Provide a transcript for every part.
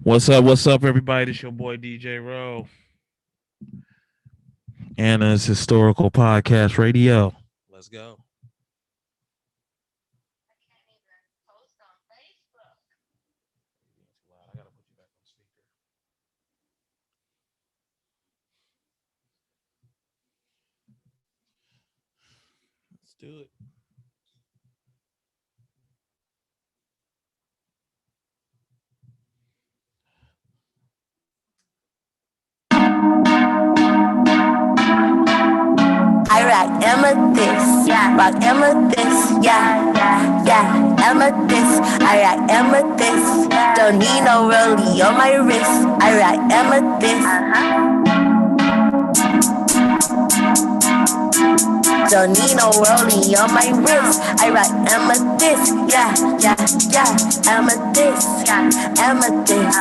What's up, everybody? It's your boy DJ Rowe. Anna's Historical Podcast Radio. Let's go. Let's do it. I rock amethyst, rock amethyst, yeah, amethyst. I rock amethyst, don't need no rollie on my wrist. I rock amethyst. Don't need no rollie on my wrist. I rock amethyst, yeah, amethyst, amethyst.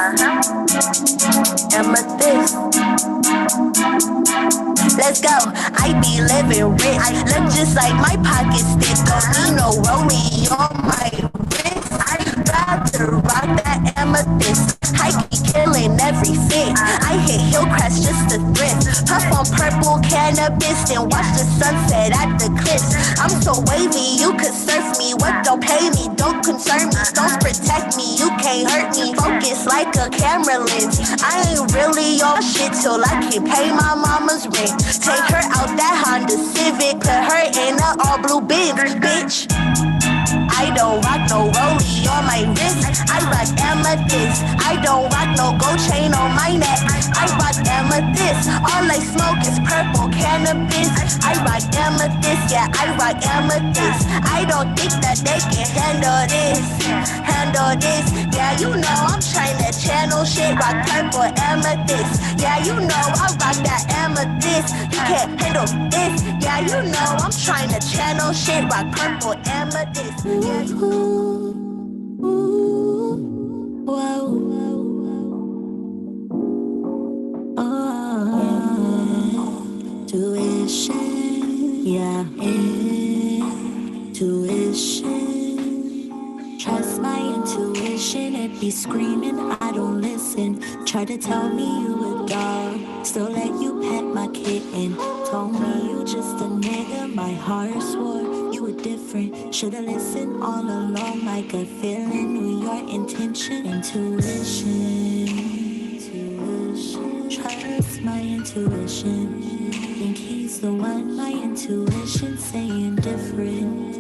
Let's go, I be living rich. Look just like my pockets thick. Don't need no rollie on my wrist. I'd rather rock that amethyst. I be killing every fit. I hit Hillcrest just to thrift. Puff on purple cannabis and watch the sunset at the cliffs. I'm so wavy, you could surf me. What don't pay me, don't concern me. Stones protect me, you can't hurt me. Focus like a camera lens. I ain't really on shit till I can pay my mama's rent. Take her out that Honda Civic, put her in a all blue Benz, bitch. I don't rock no rollie on my wrist. I rock amethyst. I don't rock no gold chain on my neck. I rock amethyst. All I smoke is purple cannabis. I rock amethyst. Yeah, I rock amethyst. I don't think that they can handle this. Handle this. Yeah, you know I'm trying to channel shit. Rock purple amethyst. Yeah, you know I rock that amethyst. You can't handle this. Yeah, you know I'm trying to channel shit. Rock purple amethyst. Yeah, tuition, yeah, tuition. Trust my intuition, it be screaming, I don't listen. Try to tell me you a dog, still let you pet my kitten. Told me you just a nigga, my heart swore you were different. Should've listened all along, my gut feeling knew your intention. Intuition, trust my intuition. Think he's the one, my intuition saying different.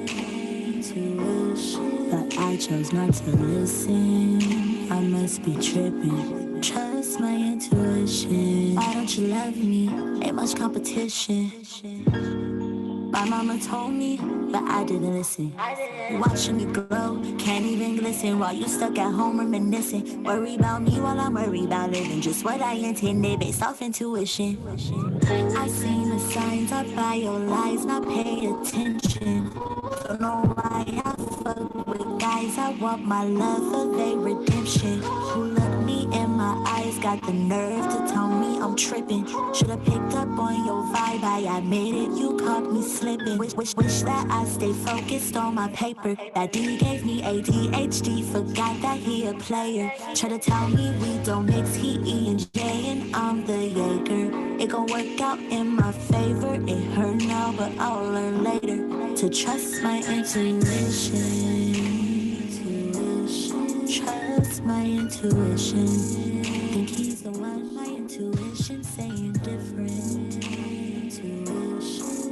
But I chose not to listen. I must be tripping. Trust my intuition. Why don't you love me? Ain't much competition. My mama told me, but I didn't listen. Watching me grow, can't even glisten while you stuck at home reminiscing. Worry about me while I'm worried about living. Just what I intended based off intuition. I seen the signs, I buy your lies, not pay attention. Don't know why I fuck with guys. I want my love for their redemption. Who looked me in my eyes, got the nerve to tell me I'm tripping. Should've picked up on your vibe, I admit it, you caught me slipping. Wish that I stay focused on my paper. That D gave me ADHD, forgot that he a player. Try to tell me we don't mix, he E and J and I'm the Jaeger. It gon' work out in my favor, it hurt now but I'll learn later to trust my intuition. Trust my intuition. Think he's the one, my intuition saying different.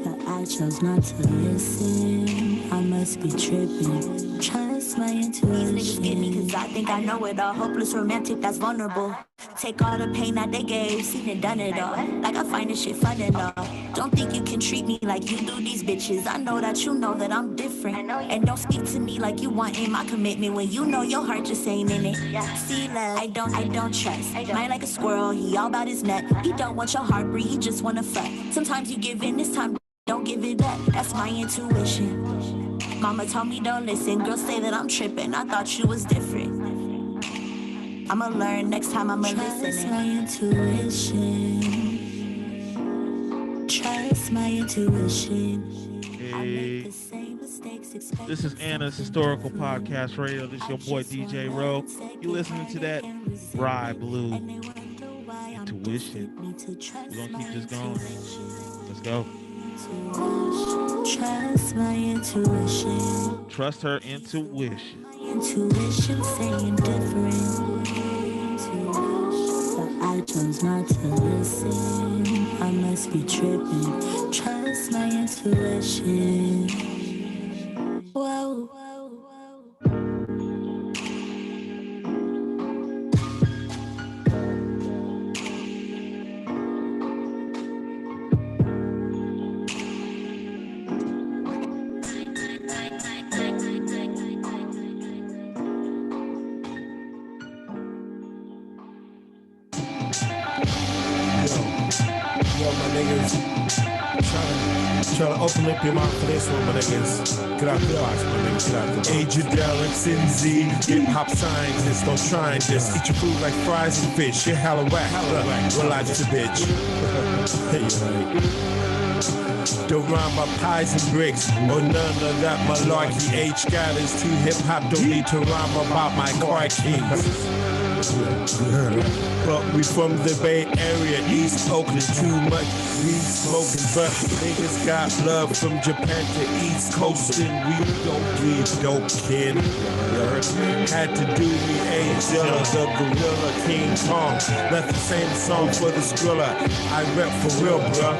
But I chose not to listen. I must be tripping. Trust my intuition. These niggas get me cause I think I know it all. Hopeless romantic, that's vulnerable. Take all the pain that they gave, seen and done it all. Like I find this shit fun and all. Don't think you can treat me like you do these bitches. I know that you know that I'm different. And don't speak to me like you want in my commitment when you know your heart just ain't in it. See love, I don't trust. Mind like a squirrel, he all about his nut. He don't want your heartbreak, he just wanna fuck. Sometimes you give in, this time don't give it up. That's my intuition. Mama told me don't listen. Girls say that I'm tripping, I thought you was different. I'ma learn next time, I'ma listen. Trust my intuition. Trust my intuition. I make the same mistakes. This is Anna's Historical Podcast Radio. This is your boy DJ Rowe. You listening to that Rye Blue Intuition. We're gonna keep this going. Let's go. Trust my intuition. Trust her intuition. My intuition saying different. But I chose not to listen. I must be tripping. Trust my intuition. Whoa. Trying to open up your mouth for this one, my niggas. Get out the box, my niggas. Get out the box. Agedelics, NZ, hip-hop scientists, don't try and just eat your food like fries and fish. You're hella whack. Relax a bitch. Don't rhyme my pies and bricks, or none of that malarkey. H-God is too hip-hop, don't need to rhyme about my car keys. But we from the Bay Area, East Oakland, too much weed smoking. But niggas got love from Japan to East Coast, and we don't bleed dope, kid. Had to do me Angela, the gorilla, King Kong. Left the same song for the Skrilla. I rep for real, bruh.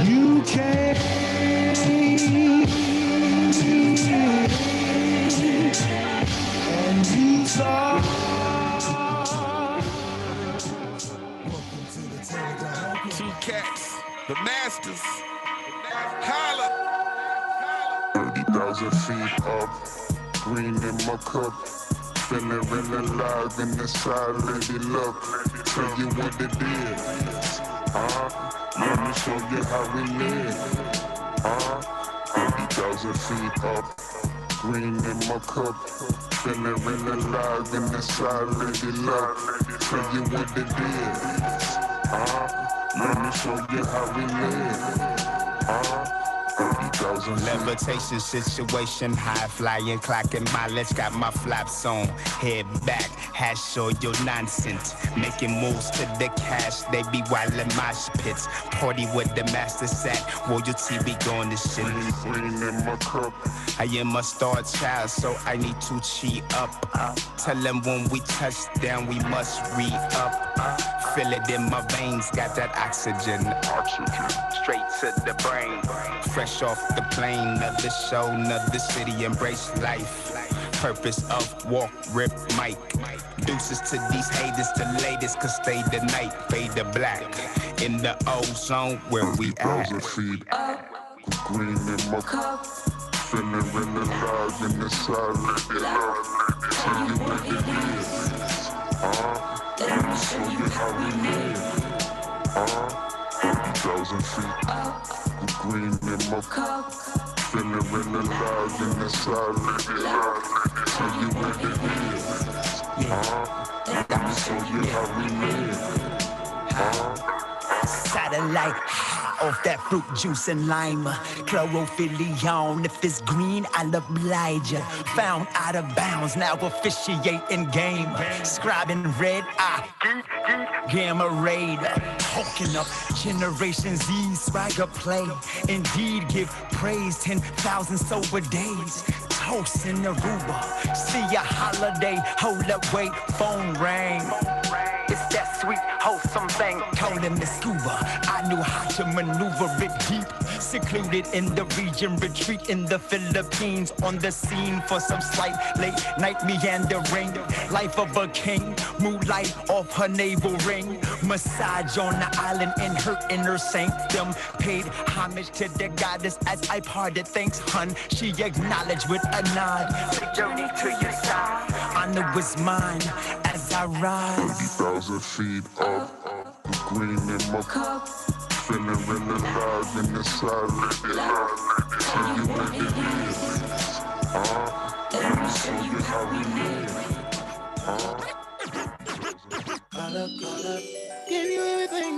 You came and you saw. Two cats, the masters. Holla. 30,000 feet up, green in my cup. Feeling real alive in the side, lady, look. Tell you what it is. Let me show you how we live. 30,000 feet up, green in my cup. Feeling real alive in the side, lady, look. Tell you what it is. Let me show you how we live. 30,000 levitation situation, high flying, clocking mileage, got my flaps on, head back, hash all your nonsense, making moves to the cash, they be wildin' mosh pits, party with the master set, royalty be going to shit. Green in my cup. I am a star child, so I need to cheat up. Tell them when we touch down, we must re-up. Feel it in my veins, got that oxygen. Straight to the brain. Fresh off the plane, another show, another city, embrace life. Purpose of walk, rip, mic. Deuces to these haters, to latest, cause stay the night, fade the black. In the ozone, where we at. 30,000 feet, green in my cup. Feeling real alive in the side, lady, love. Tell you what it is. Let me show you how we live. 30,000 feet, green in my cup. Feeling real alive in the side, lady, love. Tell you what it is. Let me show you how we live. Satellite off that fruit juice and lime. Chlorophyll if it's green, I'll oblige ya. Found out of bounds, now officiating game. Scribing red eye, gamma raid. Hawking up Generation Z, swagger play. Indeed, give praise, 10,000 sober days. Toast in Aruba, see a holiday. Hold up, wait, phone ring. It's that sweet, wholesome thing, calling me scuba. I knew how to maneuver it deep. Secluded in the region, retreat in the Philippines. On the scene for some slight late night meandering. Life of a king, moonlight off her navel ring. Massage on the island in her inner sanctum. Paid homage to the goddess as I parted. Thanks, hun. She acknowledged with a nod. The journey to your side, honor was mine as I rise. 30,000 feet up, green in my cup. Feeling really alive in the silent. Tell you what it is. Let me show you how we live. Give you everything,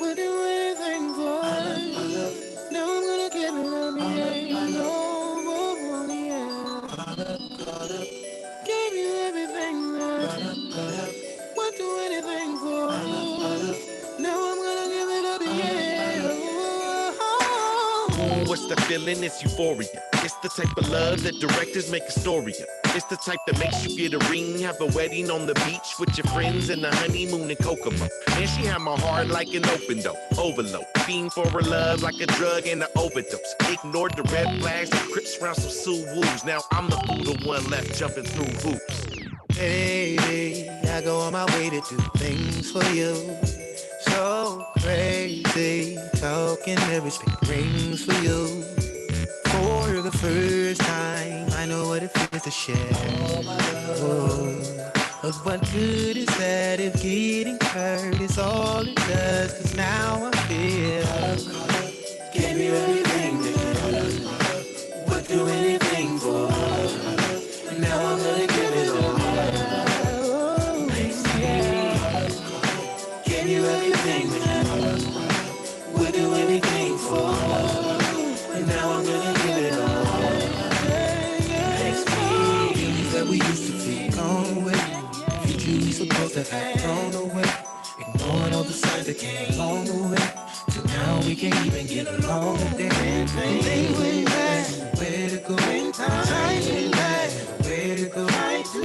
we'll do anything for you. Now I'm gonna give it up, yeah, no more money, yeah. Give you everything, we'll do anything for you. Now I'm gonna give it up, yeah. What's the feeling? It's euphoria. It's the type of love that directors make a story of. It's the type that makes you get a ring, have a wedding on the beach with your friends and a honeymoon in Kokomo. And she had my heart like an open door, overload. Fiend for her love like a drug and an overdose. Ignored the red flags, the Crips round some Suwus. Now I'm the fool, the one left jumping through hoops. Baby, I go on my way to do things for you. So crazy, talking every speak rings for you. For the first time, I know what it feels to share. But what good is that if getting hurt is all it does? Cause now I feel give you everything that you would do anything for. Now I'm gonna give it all. Give you everything that you would do anything for. And now I'm gonna give it all. Next things that we used to be gone away. Future we supposed to have thrown away. Ignoring all the signs that came along the way. Till now we can't even get along today. Things went back, where to go in time. Time went back, where to go.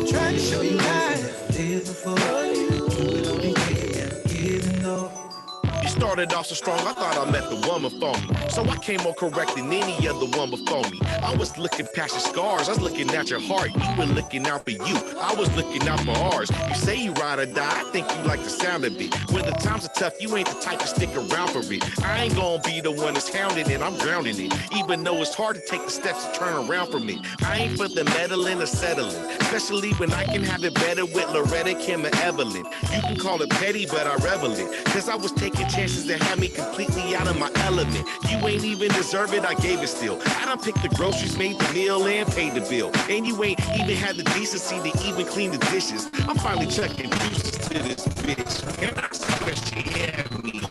Trying to show you how to live before you. Do it on the way, giving up. You started off so strong, I thought I met the woman for me. So I came on correct than any other one before me. I was looking past your scars, I was looking at your heart. You were looking out for you, I was looking out for ours. You say you ride or die, I think you like the sound of it. When the times are tough, you ain't the type to stick around for it. I ain't gonna be the one that's hounding it, I'm drowning it. Even though it's hard to take the steps to turn around from it. I ain't for the meddling or settling. Especially when I can have it better with Loretta, Kim, and Evelyn. You can call it petty, but I revel it. Cause I was taking chances that had me completely out of my element. You ain't even deserve it, I gave it still. I done picked the groceries, made the meal, and paid the bill. And you ain't even had the decency to even clean the dishes. I'm finally chucking juices to this bitch. And I swear she had me.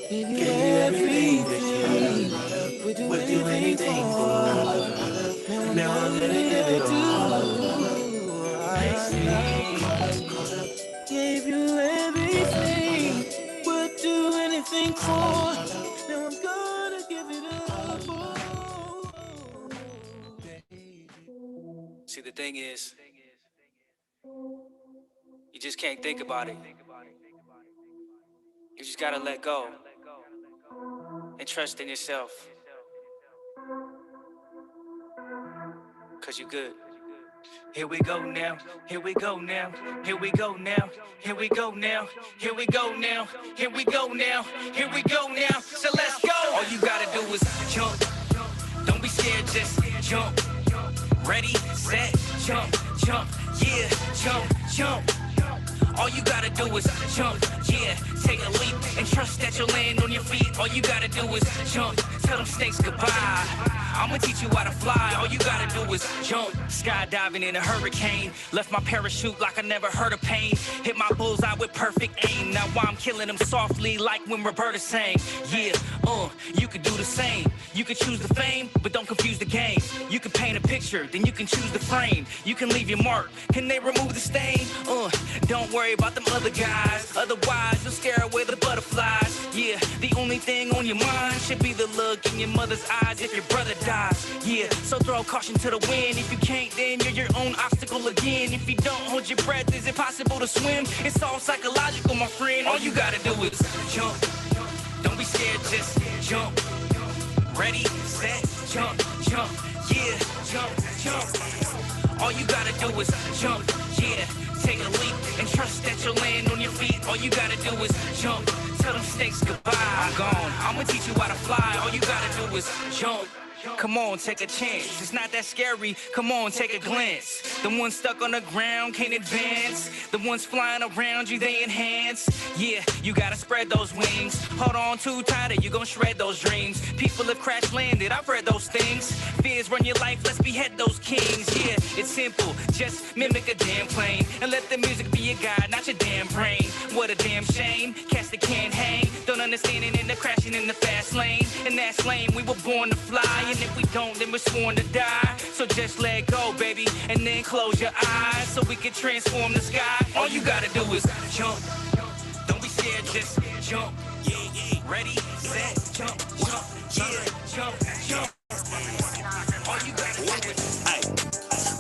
Give you everything, would do anything for. Now I'm gonna give it all. Gave you everything, would do anything for. Now I'm gonna give it up. See, the thing is, you just can't think about it. You just gotta let go and trust in yourself. Cause you good. Here we go now, here we go now, here we go now, here we go now, here we go now, here we go now, here we go now, so let's go. All you gotta do is jump, don't be scared, just jump. Ready, set, jump, jump, yeah, jump, jump. All you gotta do is jump, yeah, take a leap and trust that you'll land on your feet. All you gotta do is jump, tell them snakes goodbye. I'ma teach you how to fly, all you gotta do is jump. Skydiving in a hurricane, left my parachute like I never heard of pain. Hit my bullseye with perfect aim, now why I'm killing them softly like when Roberta sang. Yeah, you could do the same. You could choose the fame, but don't confuse the game. You can paint a picture, then you can choose the frame. You can leave your mark, can they remove the stain? Don't worry about them other guys, otherwise you'll scare away the butterflies. Yeah, the only thing on your mind should be the look in your mother's eyes if your brother dies. Yeah, so throw caution to the wind. If you can't, then you're your own obstacle again. If you don't hold your breath, is it possible to swim? It's all psychological, my friend. All you gotta do is jump. Don't be scared, just jump. Ready, set, jump, jump. Yeah, jump, jump. All you gotta do is jump. Yeah, take a leap and trust that you'll land on your feet. All you gotta do is jump. Tell them snakes goodbye. I'm gone. I'ma teach you how to fly. All you gotta do is jump. Come on, take a chance. It's not that scary. Come on, take a glance. The ones stuck on the ground can't advance. The ones flying around you, they enhance. Yeah, you gotta spread those wings. Hold on too tight or you gon' shred those dreams. People have crash landed, I've read those things. Fears run your life, let's behead those kings. Yeah, it's simple, just mimic a damn plane. And let the music be your guide, not your damn brain. What a damn shame, cats that can't hang. Don't understand it in the crashing in the fast lane. And that's lame, we were born to fly. And if we don't, then we're sworn to die. So just let go, baby, and then close your eyes so we can transform the sky. All you gotta do is jump. Don't be scared, just jump. Yeah, yeah. Ready, set, jump, jump, yeah, jump, jump. All you gotta do is hey,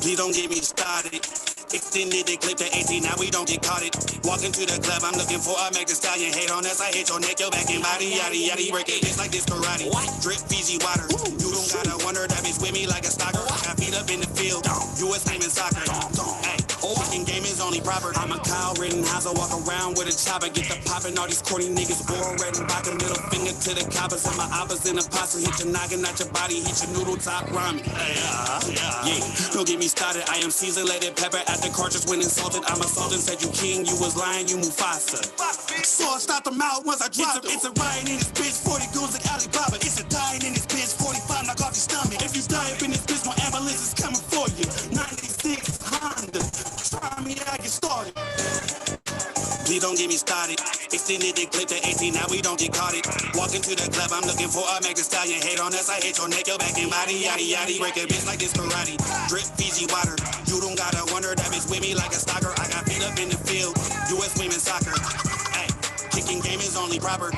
please don't get me started. Extended the clip to 18, now we don't get caught it. Walking to the club, I'm looking for a Meg Thee Stallion. Hate on us, I hit your neck, your back and body, yaddy, yaddy. Break it just like this karate. Drip Fiji water. You don't gotta wonder, that bitch with me like a stalker. Got feet up in the field, US name in soccer. Hey, kicking game is only proper. I'm a Kyle Rittenhouse, I walk around with a chopper. Get the poppin', all these corny niggas war red and vodka. Middle finger to the coppers, and my oppas in the pasta. Hit your noggin, not your body, hit your noodle top ramen. Yeah, don't get me started, I am Caesar, let it pepper at the cartridge when insulted. I'm assaulted, said you king, you was lying, you Mufasa. So I stopped them out once I dropped It's a riot in this bitch, 40 goons like Alibaba. It's a dying in this bitch, 45 knock off your stomach. If you die up in this bitch, my ambulance is coming for you. 96 Honda, try me, I get started. Please don't get me started. Extended the clip to 18, now we don't get caught it. Walking to the club, I'm looking for a Meg Thee Stallion. Hate on us, I hit your neck, your back and body, yaddy, yaddy. Break a bitch like this karate. Drip Fiji water. You don't gotta wonder, that bitch with me like a stalker. I got feet up in the field, US women's soccer. Hey, kicking game is only proper.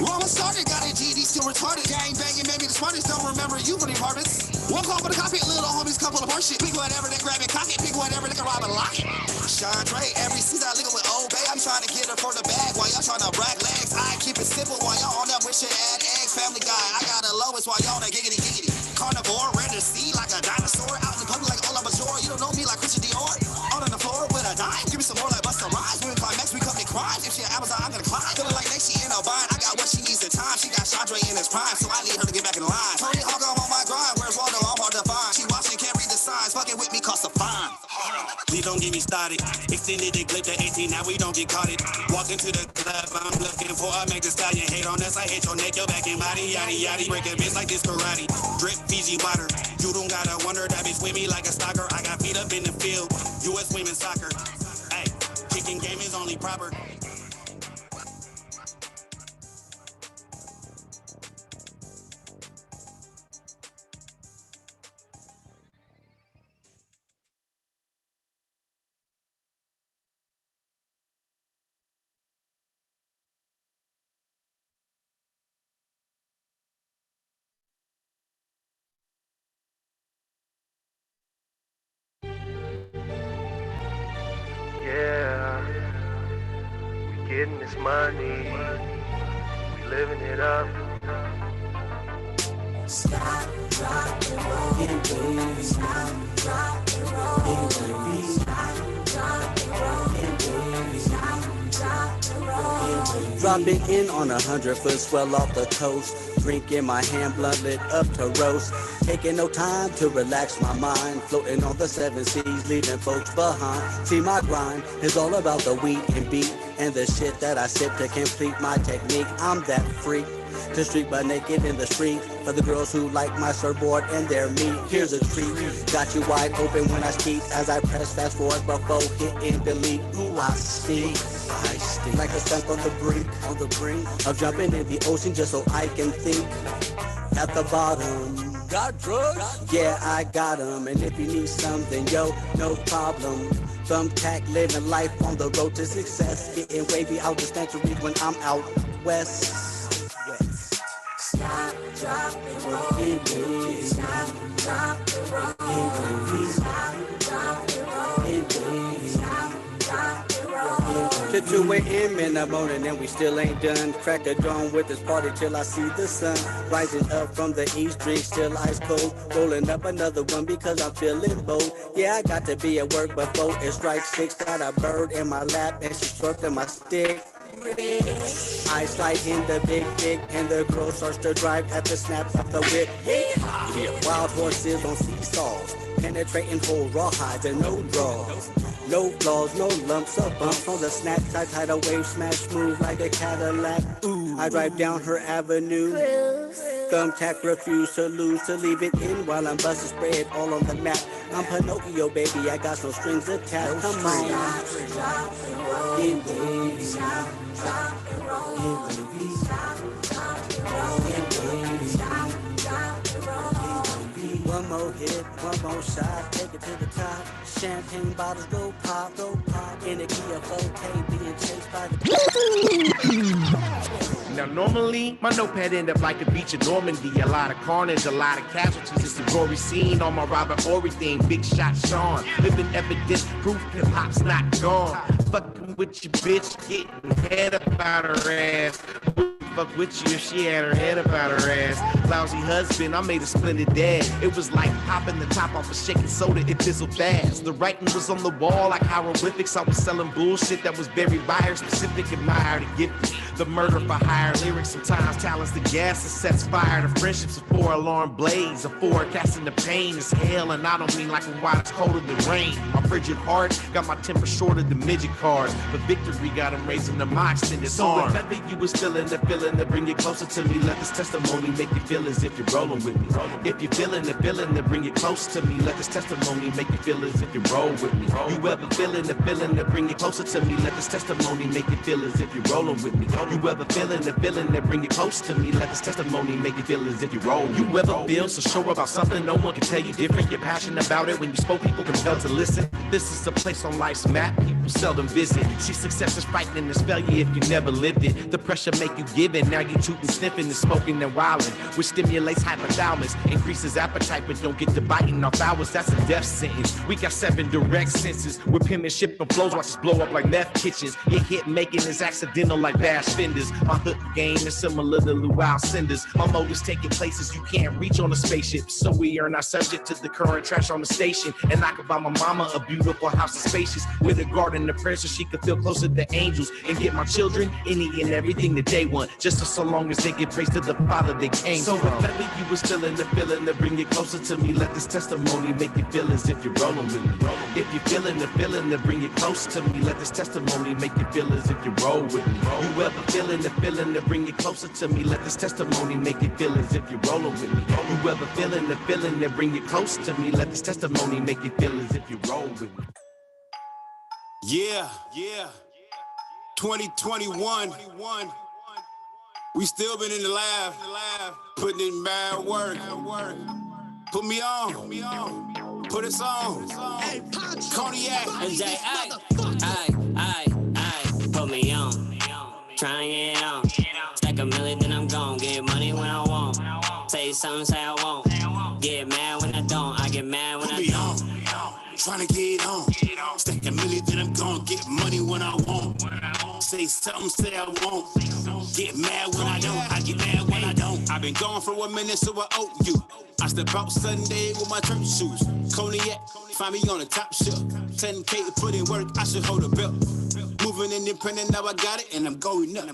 Roma started, got a GD, still retarded. Gang banging, maybe the smartest, don't remember you from the apartments. One call for the copy, little homies, couple of horseshit. Pick whatever, then grab it, cock it. Pick whatever, they can rob and lock it. Chandre, every season I link with Old Bay. I'm trying to get her for the bag while y'all trying to brag legs. I keep it simple while y'all on that with shit, add eggs. Family guy, I got the lowest while y'all that giggity giggity. Carnivore, red to see like a dinosaur. Out in public like Ola Major. You don't know me like Christian Dior. On the floor with a dime. Give me some more like Busta Rhymes. We climax, we commit crimes. If she at Amazon, I'm gonna climb. Feeling like next she in a bind. I got what she needs in time. She got Chandre in his prime, so I need her to get back in line. Tony Hawk, I'm on my grind. Where's Waldo? I'm hard to find. She watching, can't read the signs. Fucking with me costs a fine. Please don't get me started. Extended the clip to 18, now we don't get caught it. Walking to the club, I'm looking for a Meg Thee Stallion. Hate on us, I hit your neck, your back and body, yaddy, yaddy. Break a bitch like this karate. Drip Fiji water. You don't gotta wonder, that bitch with me like a stalker. I got feet up in the field, US women's soccer. Hey, kicking game is only proper. Yeah, we getting this money, we living it up. Stop, drop, and roll it, baby. Stop, drop, and roll it, baby. Stop, drop, and roll it, baby. Stop, drop, and roll it. Dropping in on 100-foot swell off the coast. Drink in my hand, blunt lit up to roast. Taking no time to relax my mind. Floating on the 7 seas, leaving folks behind. See, my grind is all about the weed and beat, and the shit that I sip to complete my technique. I'm that freak to street butt naked in the street. For the girls who like my surfboard and their meat, here's a treat. Got you wide open when I speak, as I press fast forward before hitting delete. Ooh, I stink like a skunk on the brink of jumping in the ocean just so I can think. At the bottom, got drugs? Yeah, I got them. And if you need something, yo, no problem. Thumbtack, living life on the road to success. Getting wavy out dispensaries when I'm out west. Stop, drop, and roll it, baby. Stop, drop, and roll it, baby. Stop, drop, and roll it, baby. Stop, drop, and roll it. To 2 a.m. in the morning and we still ain't done. Crack a dawn with this party till I see the sun rising up from the east, drink still ice cold. Rolling up another one because I'm feeling bold. Yeah, I got to be at work before it strikes 6. Got a bird in my lap and she's stroking my stick. I slide in the big, and the girl starts to drive at the snap of the whip. Wild horses on seesaws, penetrating full rawhides and no draws. No flaws, no lumps or bumps on the snatch. I tidal wave smash smooth like a Cadillac. I drive down her avenue. Thumbtack, refuse to lose, to leave it in while I'm busting spread all on the map. I'm Pinocchio, baby, I got no strings attached. Come on. One more hit, one more shot, take it to the top. Champagne bottles go pop, in a Kia 4K being chased by the... Now normally, my notepad end up like the beach of Normandy. A lot of carnage, a lot of casualties. It's a gory scene on my Robert Horry thing. Big shot Sean, living evidence, proof hip-hop's not gone. Fucking with your bitch, getting head up out her ass. Fuck with you if she had her head up out her ass. Lousy husband, I made a splendid dad. It was like popping the top off a shaking soda, it fizzled fast. The writing was on the wall like hieroglyphics. I was selling bullshit that was very buyer specific, admired and gifted. The murder for hire, lyrics sometimes talents the gas that sets fire to friendships. A 4-alarm blaze, a forecasting the pain is hell, and I don't mean like why it's colder than rain. My frigid heart got my temper shorter than midget cars, but victory got him raising the my extended arm. So if ever you was feeling the feeling to bring you closer to me, let this testimony make you feel as if you're rolling with me. If you're feeling the feeling to bring you closer to me, let this testimony make you feel as if you roll with me. You ever feeling the feeling to bring you closer to me, let this testimony make you feel as if you're rolling with me. You ever feeling the feeling that bring you close to me, let this testimony make you feel as if you roll. You ever feel so sure about something no one can tell you different? You're passionate about it. When you spoke, people compelled to listen. This is a place on life's map people seldom visit. See, success is frightening as failure if you never lived it. The pressure make you give it. Now you tooting, sniffing, and smoking and wilding, which stimulates hypothalamus, increases appetite, but don't get to biting off hours. That's a death sentence. We got 7 direct senses with penmanship and flows. Watch us blow up like meth kitchens. Your hit making is accidental like bash fenders. My hook game is similar to luau cinders. My motives taking places you can't reach on a spaceship, so we are not subject to the current trash on the station. And I could buy my mama a beautiful house of spacious with a garden of prayer so she could feel closer to angels, and get my children any and everything that they want, just so long as they get praise to the Father they came from. So if ever you was feeling the feeling to bring you closer to me, let this testimony make you feel as if you're rolling with me. If you're feeling the feeling to bring you close to me, let this testimony make you feel as if you roll with me. You ever feeling the feeling to bring you closer to me, let this testimony make you feel as if you're rolling with me. You ever feeling the feeling to bring you close to me, let this testimony make you feel as if you roll with me. Yeah. 2021. We still been in the lab, putting in bad work. Put me on, put us on. Cognac. Aye, put me on. Trying it on. Stack a million, then I'm gon' get money when I want. Say something, say I won't. Get mad when I don't. I get mad when I don't. Trying to get on. Stack a million, then I'm gon' get money when I want. Say something, say I won't. Get mad when I don't. I get mad when I don't. I've been gone for 1 minute, so I owe you. I step out Sunday with my church shoes. Cognac, find me on the top shelf. 10K to put in work, I should hold a belt. Moving independent, now I got it, and I'm going up.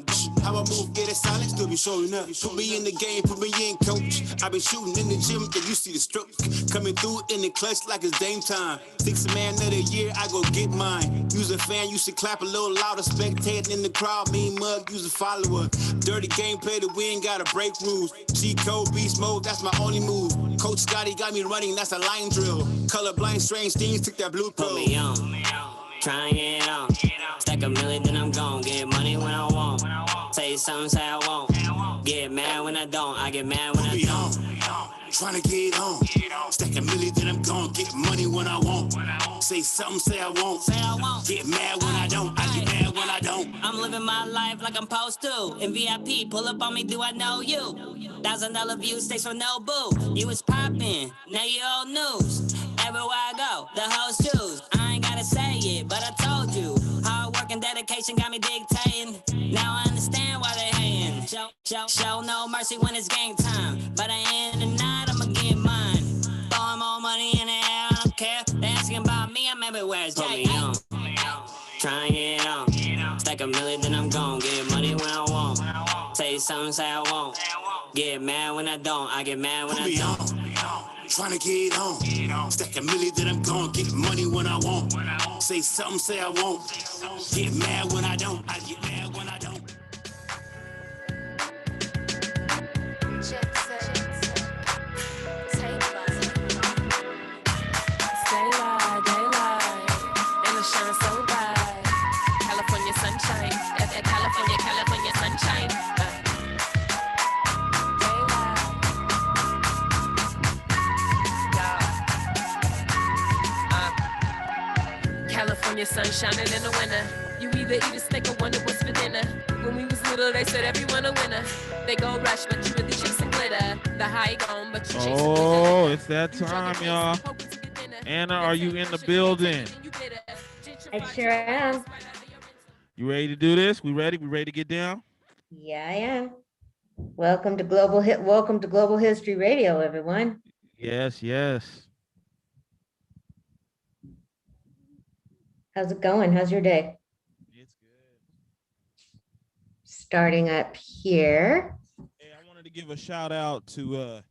How I move, get it silent, still be showing up. Put me in the game, put me in, coach. I've been shooting in the gym, till you see the stroke. Coming through in the clutch like it's Dame time. 6th man of the year, I go get mine. Use a fan, you should clap a little louder. Spectating in the crowd, mean mug, use a follower. Dirty game, play to win, gotta break rules. G-code, beast mode, that's my only move. Coach Scotty got me running, that's a line drill. Colorblind, strange things, took that blue pill. Put me on, trying it on. Stack a million, then I'm gon' get money when I want. Say something, say I won't. Get mad when I don't. I get mad when I don't. Trying to get on. Stack a million, then I'm gon' get money when I want. Say something, say I won't. Get mad when I don't. I get mad when I don't. I'm living my life like I'm supposed to. In VIP, pull up on me, do I know you? $1,000 views, stays for no boo. You was poppin', now you old news. Everywhere I go, the hoes choose. I ain't gotta say it, but I told you. Hard work and dedication got me dictating. Now I understand why they hating. Show no mercy when it's game time. But at the end of the night, I'ma get mine. Throwing more money in the air, I don't care. They asking about me, I'm everywhere. It's Put me on, trying it on. Stack a million, then I'm gon' get something, say I won't. Get mad when I don't, I get mad when I don't. Trying to get on. Stack a million that I'm gon' get money when I want. Say something, say I won't. Get mad when I don't. I get mad when I don't. California sun shining in the winter. You either eat a steak or wonder what's for dinner. When we was little, they said everyone a winner. They go rush, but you really chasing glitter. The high gone, but you chasing Oh, it's that time, y'all. Anna, are you in the building? I sure am. You ready to do this? We ready? We ready to get down? Yeah, I am. Welcome to Global History Radio, everyone. Yes, yes. How's it going? How's your day? It's good. Starting up here. Hey, I wanted to give a shout out to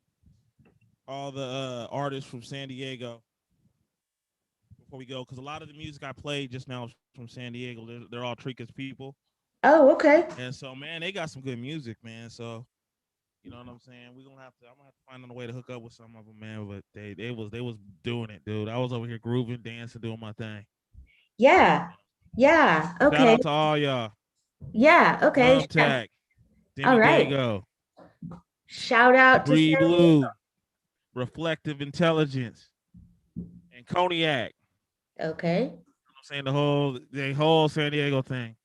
all the artists from San Diego before we go, because a lot of the music I played just now is from San Diego. They're all Trika's people. Oh, okay. And so, man, they got some good music, man. So, you know what I'm saying? I'm gonna have to find a way to hook up with some of them, man. But they was doing it, dude. I was over here grooving, dancing, doing my thing. Yeah. Yeah. Okay. Shout out to all y'all. Yeah. Okay. Thumbtack, All right. Diego. Shout out to Bree Blue, Reflective Intelligence, and Cognac. Okay. I'm saying the whole San Diego thing.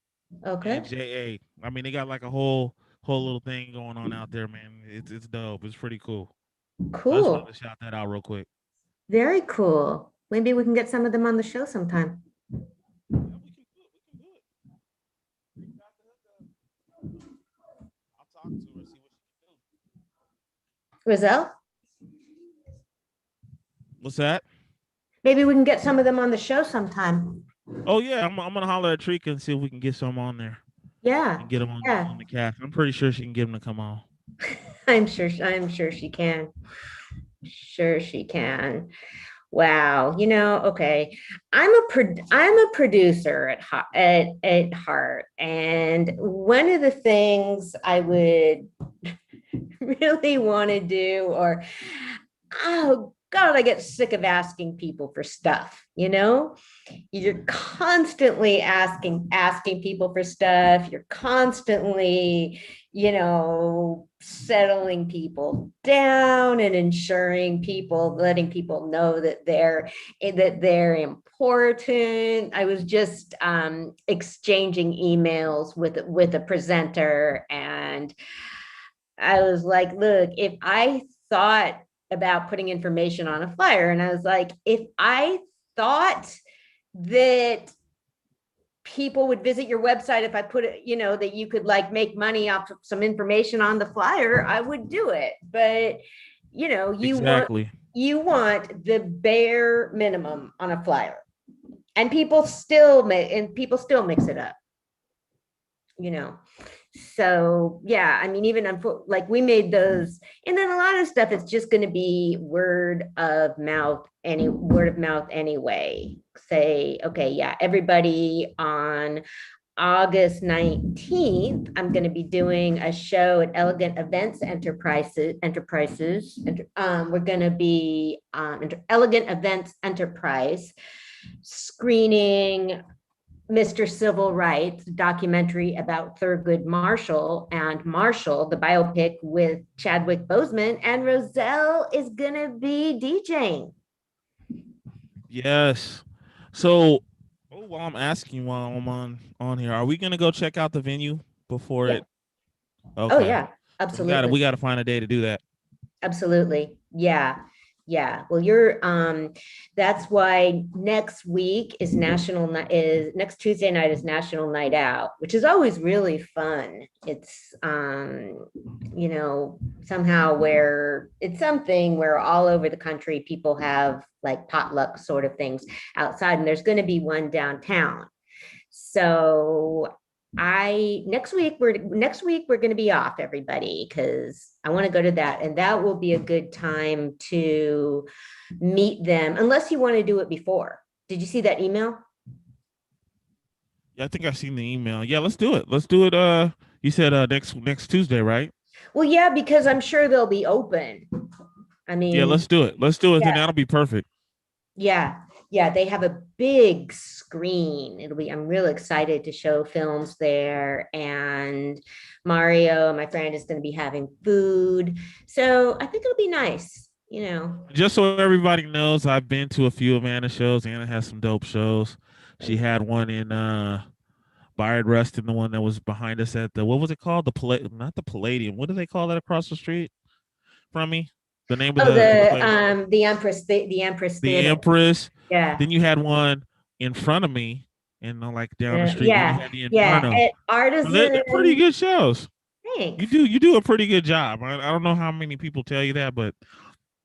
Okay. And JA. I mean, they got like a whole little thing going on out there, man. It's dope. It's pretty cool. Cool. I just wanted to shout that out real quick. Very cool. Maybe we can get some of them on the show sometime. Rizal? What's that? Maybe we can get some of them on the show sometime. Oh yeah, I'm gonna holler at Trika and see if we can get some on there. Yeah. And get them on the cast. I'm pretty sure she can get them to come on. I'm sure she can. Sure she can. Wow. Okay. I'm a producer at heart, and one of the things I would really want to do, or oh God, I get sick of asking people for stuff. You're constantly asking people for stuff. You're constantly, settling people down and letting people know that they're important. I was just exchanging emails with a presenter, and I was like, look, if I thought about putting information on a flyer, and I was like, if I thought that people would visit your website if I put it, that you could like make money off of some information on the flyer, I would do it. But Exactly. you want the bare minimum on a flyer, and people still mix it up. So yeah, I mean, even like we made those, and then a lot of stuff, it's just going to be word of mouth anyway. Say, okay, yeah, everybody, on August 19th, I'm going to be doing a show at Elegant Events Enterprises. We're going to be Elegant Events Enterprise screening Mr. Civil Rights documentary about Thurgood Marshall, and Marshall, the biopic with Chadwick Boseman, and Roselle is gonna be DJing. Yes. So, while I'm asking, while I'm on here, are we gonna go check out the venue before it? Okay. Oh yeah, absolutely. We got to find a day to do that. Absolutely. Yeah. Well, that's why next week is next Tuesday night is National Night Out, which is always really fun. It's, somehow where it's something where all over the country, people have like potluck sort of things outside, and there's going to be one downtown. So next week we're going to be off, everybody, because I want to go to that, and that will be a good time to meet them, unless you want to do it before. Did you see that email? Yeah, I think I've seen the email. Yeah, let's do it. Let's do it. You said next Tuesday, right? Well, yeah, because I'm sure they'll be open. I mean, yeah, let's do it. Let's do it. Yeah. Then that'll be perfect. Yeah, they have a big screen. I'm really excited to show films there. And Mario, my friend, is going to be having food. So I think it'll be nice, Just so everybody knows, I've been to a few of Anna's shows. Anna has some dope shows. She had one in Bayard Rustin, the one that was behind us at what was it called? Not the Palladium. What do they call that across the street from me? The name of the Empress, the Empress. The Theater. Empress. Yeah. Then you had one in front of me, and like down the street. Yeah. At Artisan. They're pretty good shows. Thanks. You do a pretty good job. I don't know how many people tell you that, but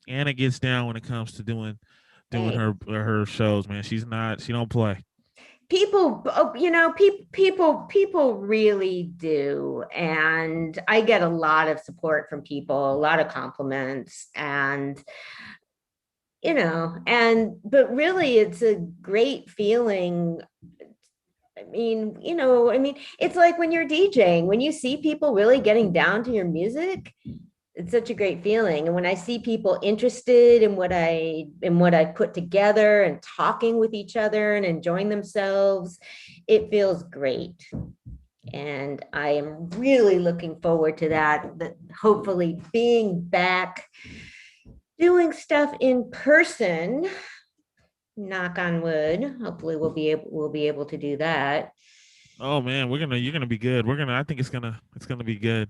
Anna gets down when it comes to doing her shows, man. She don't play. People, people really do. And I get a lot of support from people, a lot of compliments, and, but really it's a great feeling. I mean, it's like when you're DJing, when you see people really getting down to your music, it's such a great feeling. And when I see people interested in what I put together and talking with each other and enjoying themselves, it feels great. And I am really looking forward to that hopefully being back doing stuff in person. Knock on wood. Hopefully we'll be able to do that. Oh man, you're gonna be good. I think it's gonna be good.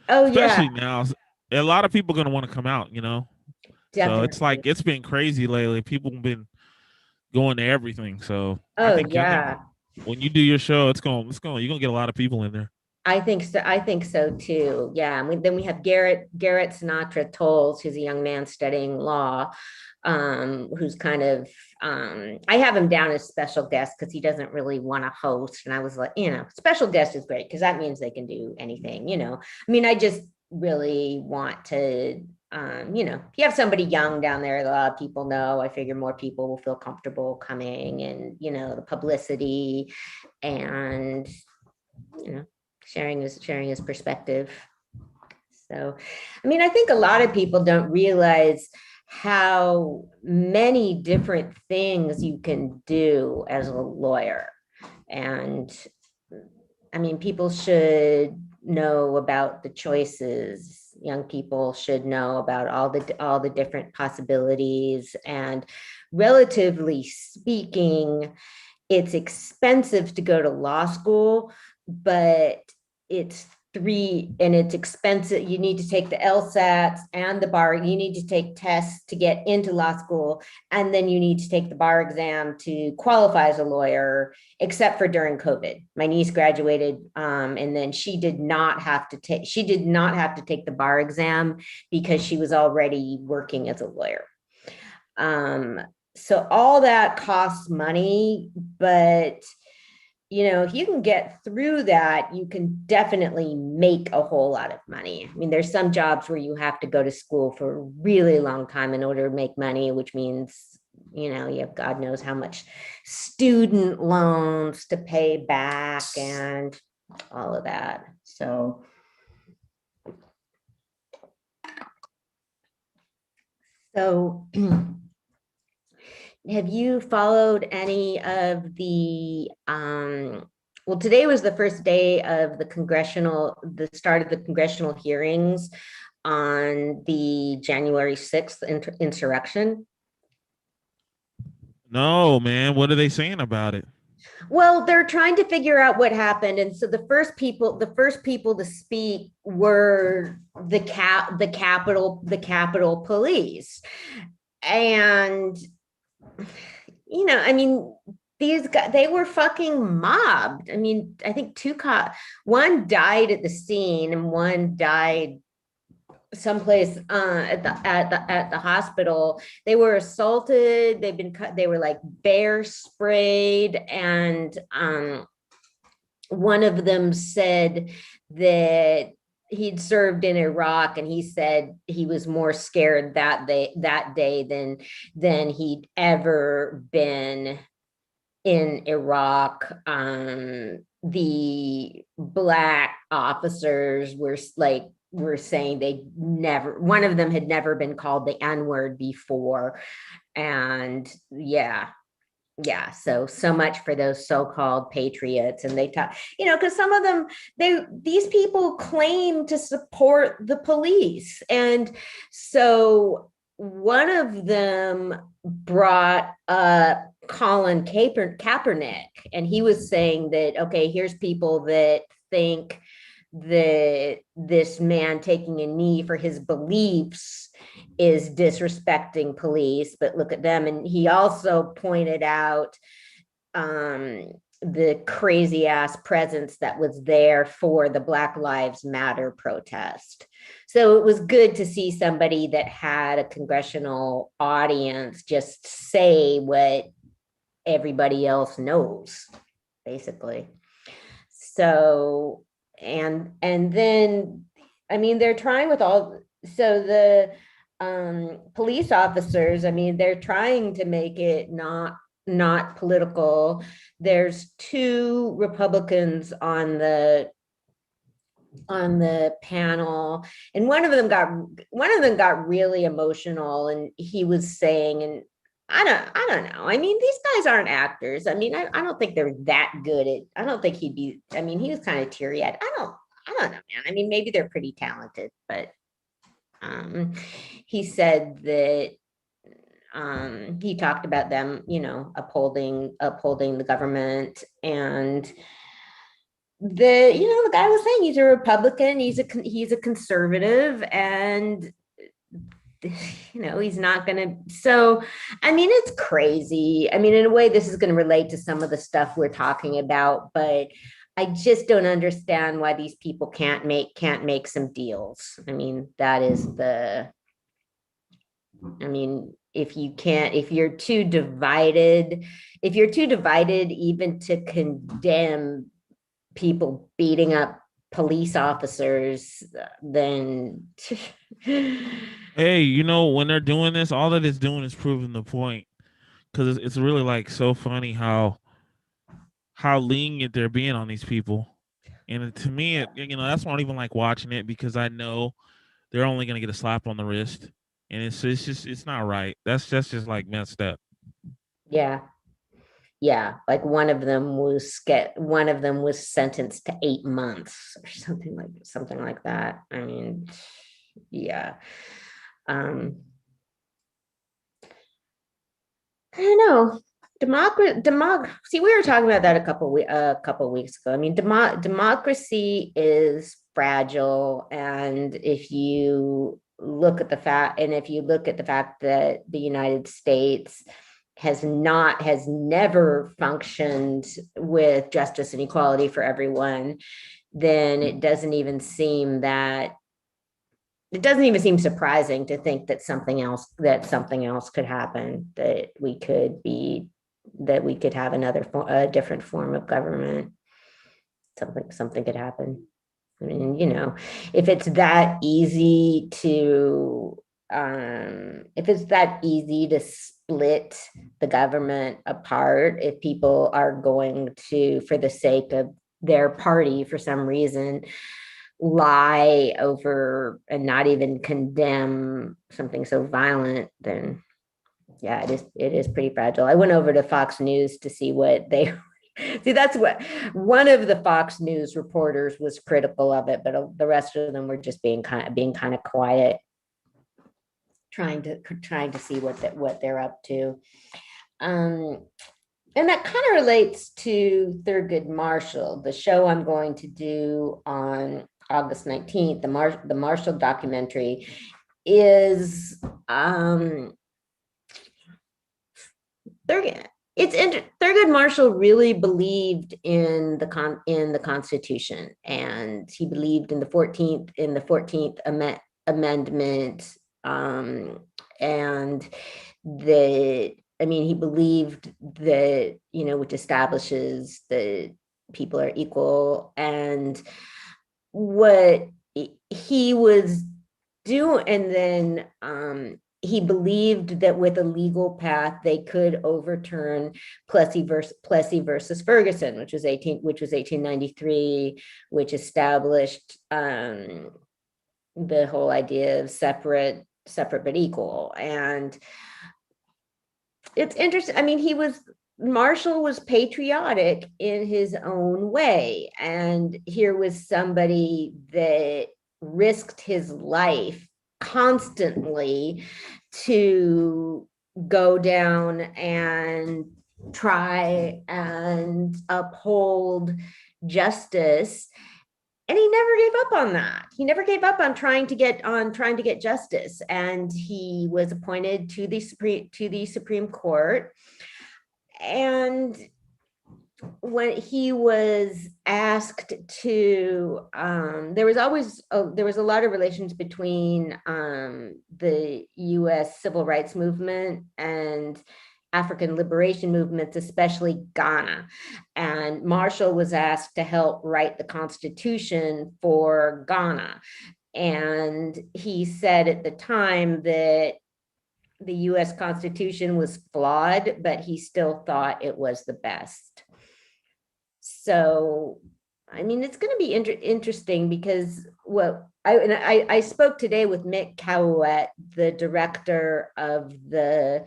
Oh, especially now. A lot of people are going to want to come out, Definitely. So it's like, it's been crazy lately. People have been going to everything. So I think when you do your show, you're going to get a lot of people in there. I think so too. Yeah. And then we have Garrett Sinatra Tolles, who's a young man studying law, who's kind of, I have him down as special guest because he doesn't really want to host. And I was like, special guest is great because that means they can do anything, I mean, I just really want to, if you have somebody young down there, a lot of people know, I figure more people will feel comfortable coming, and, the publicity and, sharing his perspective. So, I mean, I think a lot of people don't realize how many different things you can do as a lawyer. And I mean, people should know about the choices. Young people should know about all the different possibilities. And relatively speaking, it's expensive to go to law school, but it's expensive. You need to take the LSATs and the bar. You need to take tests to get into law school. And then you need to take the bar exam to qualify as a lawyer, except for during COVID. My niece graduated, and then she did not have to take the bar exam because she was already working as a lawyer. So all that costs money, but if you can get through that, you can definitely make a whole lot of money. I mean, there's some jobs where you have to go to school for a really long time in order to make money, which means, you have God knows how much student loans to pay back and all of that. So, have you followed any of the, well, today was the first day of the start of the congressional hearings on the January 6th insurrection? No, man. What are they saying about it? Well, they're trying to figure out what happened. And so the first people to speak were the Capitol Police. And I mean, these guys, they were fucking mobbed. I mean, I think one died at the scene and one died someplace at the hospital. They were assaulted. They were like bear sprayed, and one of them said that he'd served in Iraq, and he said he was more scared that day than he'd ever been in Iraq. The Black officers were saying one of them had never been called the N-word before. And yeah, so much for those so-called patriots. And they talk, because some of them, these people claim to support the police. And so one of them brought up Colin Kaepernick, and he was saying that, okay, here's people that think that this man taking a knee for his beliefs is disrespecting police, but look at them. And he also pointed out the crazy ass presence that was there for the Black Lives Matter protest. So it was good to see somebody that had a congressional audience just say what everybody else knows, basically. So, and then, I mean, they're trying with all, so the police officers, I mean, they're trying to make it not political. There's 2 Republicans on the panel, and one of them got really emotional, and he was saying, and I don't know. I mean, these guys aren't actors. I mean, I don't think they're that good at, I don't think he'd be, I mean, he was kind of teary-eyed. I don't know, man. I mean, maybe they're pretty talented, but he said that he talked about them, upholding the government. And the guy was saying he's a Republican, he's a conservative, and he's not gonna. So, I mean, it's crazy. I mean, in a way, this is going to relate to some of the stuff we're talking about, but I just don't understand why these people can't make some deals. I mean, that is if you're too divided even to condemn people beating up police officers, then hey, when they're doing this, all that it's doing is proving the point. Because it's really like so funny how lenient they're being on these people. And to me, that's why I don't even like watching it, because I know they're only going to get a slap on the wrist. And it's not right. That's just like messed up. Yeah. Like one of them was sentenced to 8 months or something like that. I mean, yeah. I don't know. See, we were talking about that a couple weeks ago. I mean, democracy is fragile, and if you look at the fact that the United States has never functioned with justice and equality for everyone, then it doesn't even seem surprising to think that something else could happen, that we could have a different form of government. Something could happen. I mean, if it's that easy to split the government apart, if people are going to, for the sake of their party, for some reason, lie over and not even condemn something so violent, then yeah, it is pretty fragile. I went over to Fox News to see what they see. That's what one of the Fox News reporters was critical of it, but the rest of them were just being kind of quiet, trying to see what they're up to. And that kind of relates to Thurgood Marshall, the show I'm going to do on August 19th. The Marshall documentary is Thurgood Marshall really believed in the Constitution, and he believed in the 14th Amendment, and he believed that, which establishes the people are equal. And what he was doing, and then he believed that with a legal path they could overturn Plessy versus Ferguson, which was 1893, which established the whole idea of separate but equal. And it's interesting. I mean, Marshall was patriotic in his own way, and here was somebody that risked his life constantly to go down and try and uphold justice. And he never gave up on that. He never gave up on trying to get justice. And he was appointed to the Supreme Court. And when he was asked to, there was a lot of relations between the U.S. civil rights movement and African liberation movements, especially Ghana. And Marshall was asked to help write the Constitution for Ghana. And he said at the time that the US Constitution was flawed, but he still thought it was the best. So, I mean, it's going to be interesting because I spoke today with Mick Cowett, the director of the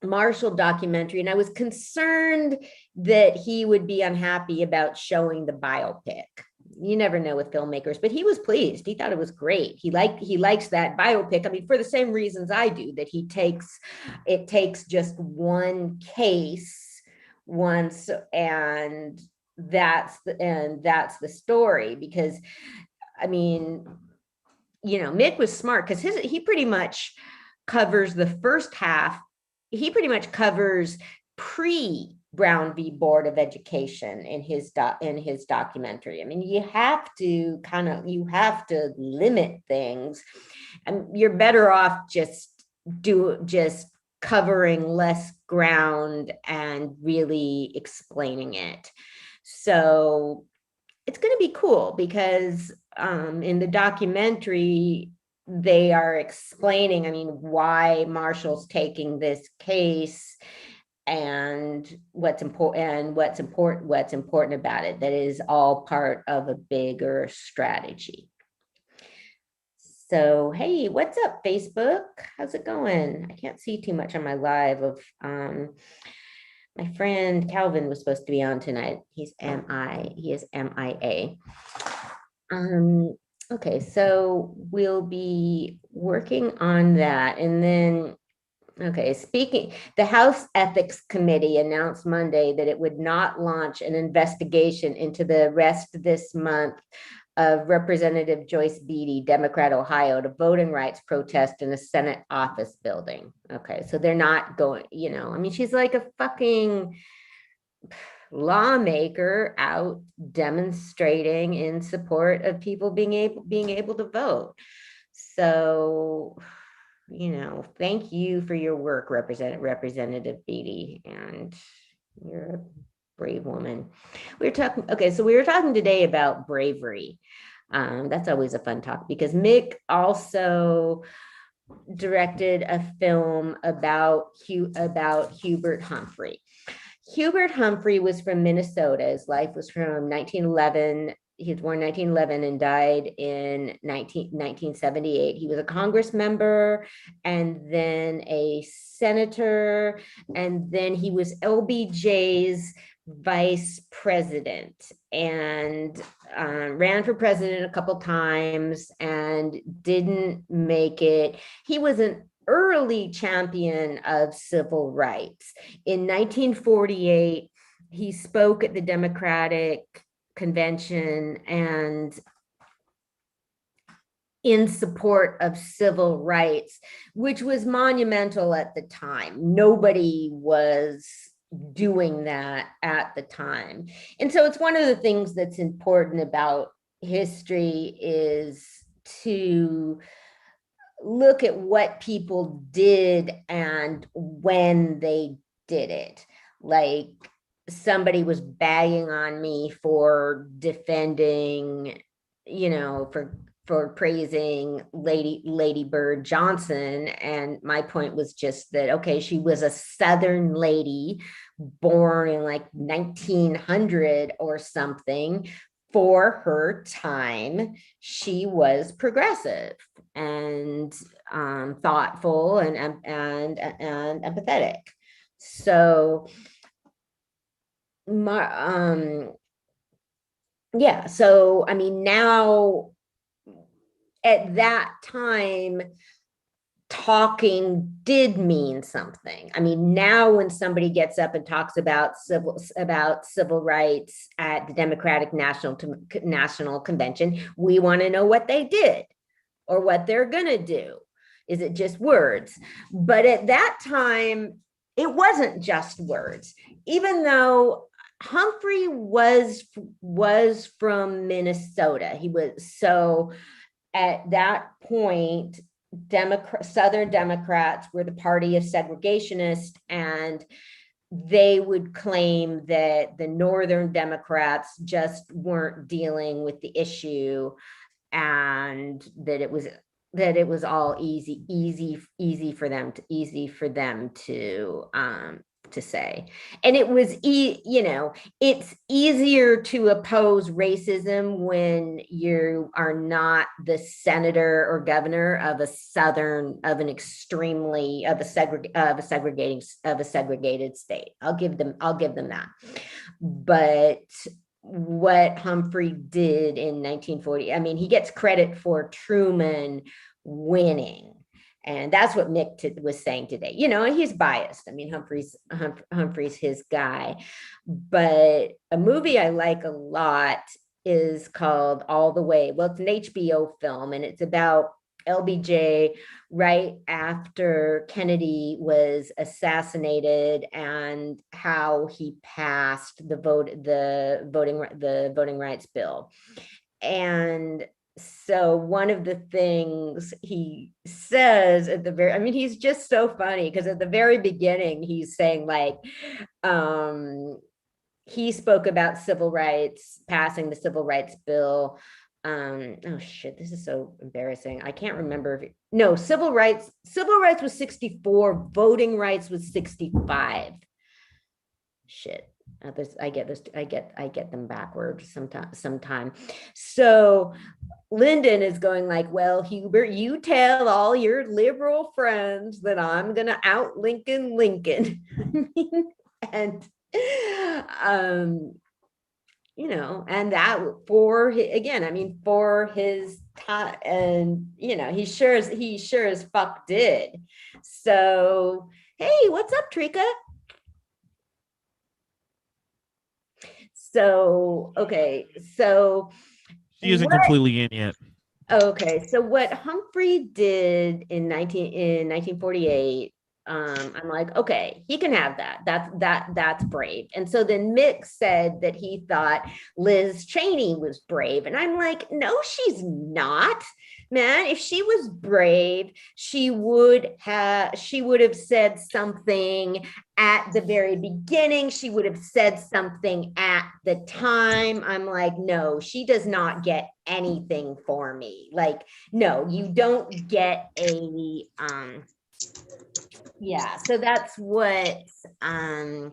Marshall documentary, and I was concerned that he would be unhappy about showing the biopic. You never know with filmmakers, but he was pleased. He thought it was great. He likes that biopic. I mean, for the same reasons I do, that it takes just one case once, and that's the story. Because I mean, you know, Mick was smart because he pretty much covers the first half. He pretty much covers pre-Brown v. Board of Education in his documentary. I mean, you have to limit things, and you're better off just covering less ground and really explaining it. So it's going to be cool because in the documentary, they are explaining, I mean, why Marshall's taking this case and what's important about it. That is all part of a bigger strategy. So, hey, what's up, Facebook? How's it going? I can't see too much on my live of my friend Calvin was supposed to be on tonight. He is MIA. Okay, so we'll be working on that. And then, okay, the House Ethics Committee announced Monday that it would not launch an investigation into the arrest this month of Representative Joyce Beatty, Democrat, Ohio, to voting rights protest in a Senate office building. Okay, so they're not going, you know, I mean, she's like a fucking lawmaker out demonstrating in support of people being able to vote. So, you know, thank you for your work, Representative Beatty, and you're a brave woman. We were talking today about bravery. That's always a fun talk because Mick also directed a film about Hubert Humphrey. Hubert Humphrey was from Minnesota. His life was from 1911. He was born 1911 and died in 1978. He was a Congress member and then a senator, and then he was LBJ's vice president and ran for president a couple times and didn't make it. He was an early champion of civil rights. In 1948, he spoke at the Democratic Convention and in support of civil rights, which was monumental at the time. Nobody was doing that at the time. And so it's one of the things that's important about history is to look at what people did and when they did it. Like, somebody was bagging on me for defending, for praising Lady Bird Johnson. And my point was just that, okay, she was a Southern lady born in like 1900 or something. For her time, she was progressive and thoughtful and empathetic. So yeah, so I mean, now at that time, talking did mean something. I mean, now when somebody gets up and talks about civil rights at the Democratic National Convention, we want to know what they did or what they're gonna do. Is it just words? But at that time, it wasn't just words, even though Humphrey was from Minnesota. He was, so at that point, Southern Democrats were the party of segregationists, and they would claim that the Northern Democrats just weren't dealing with the issue, and that it was all easy for them to say. And it was it's easier to oppose racism when you are not the senator or governor of a segregated state. I'll give them that. But what Humphrey did in 1940, I mean, he gets credit for Truman winning. And that's what Mick was saying today. He's biased. I mean, Humphrey's his guy. But a movie I like a lot is called All the Way. Well, it's an HBO film, and it's about LBJ right after Kennedy was assassinated and how he passed the voting rights bill. And so one of the things he says at the very, he's just so funny, because at the very beginning, he's saying like, he spoke about civil rights, passing the civil rights bill. Oh shit, this is so embarrassing. I can't remember civil rights was 64, voting rights was 65. Shit. I get them backwards sometime. So Lyndon is going like, well, Hubert, you tell all your liberal friends that I'm gonna out Lincoln. And and that for his time, and he sure as fuck did. So hey, what's up, Trika? So, okay, so she isn't completely in yet. Okay, so what Humphrey did in 1948, I'm like, okay, he can have that. That's brave. And so then Mick said that he thought Liz Cheney was brave, and I'm like, no, she's not. Man, if she was brave, she would have said something at the very beginning. She would have said something at the time. I'm like, no, she does not get anything for me. Like, no, you don't get a yeah. So that's what so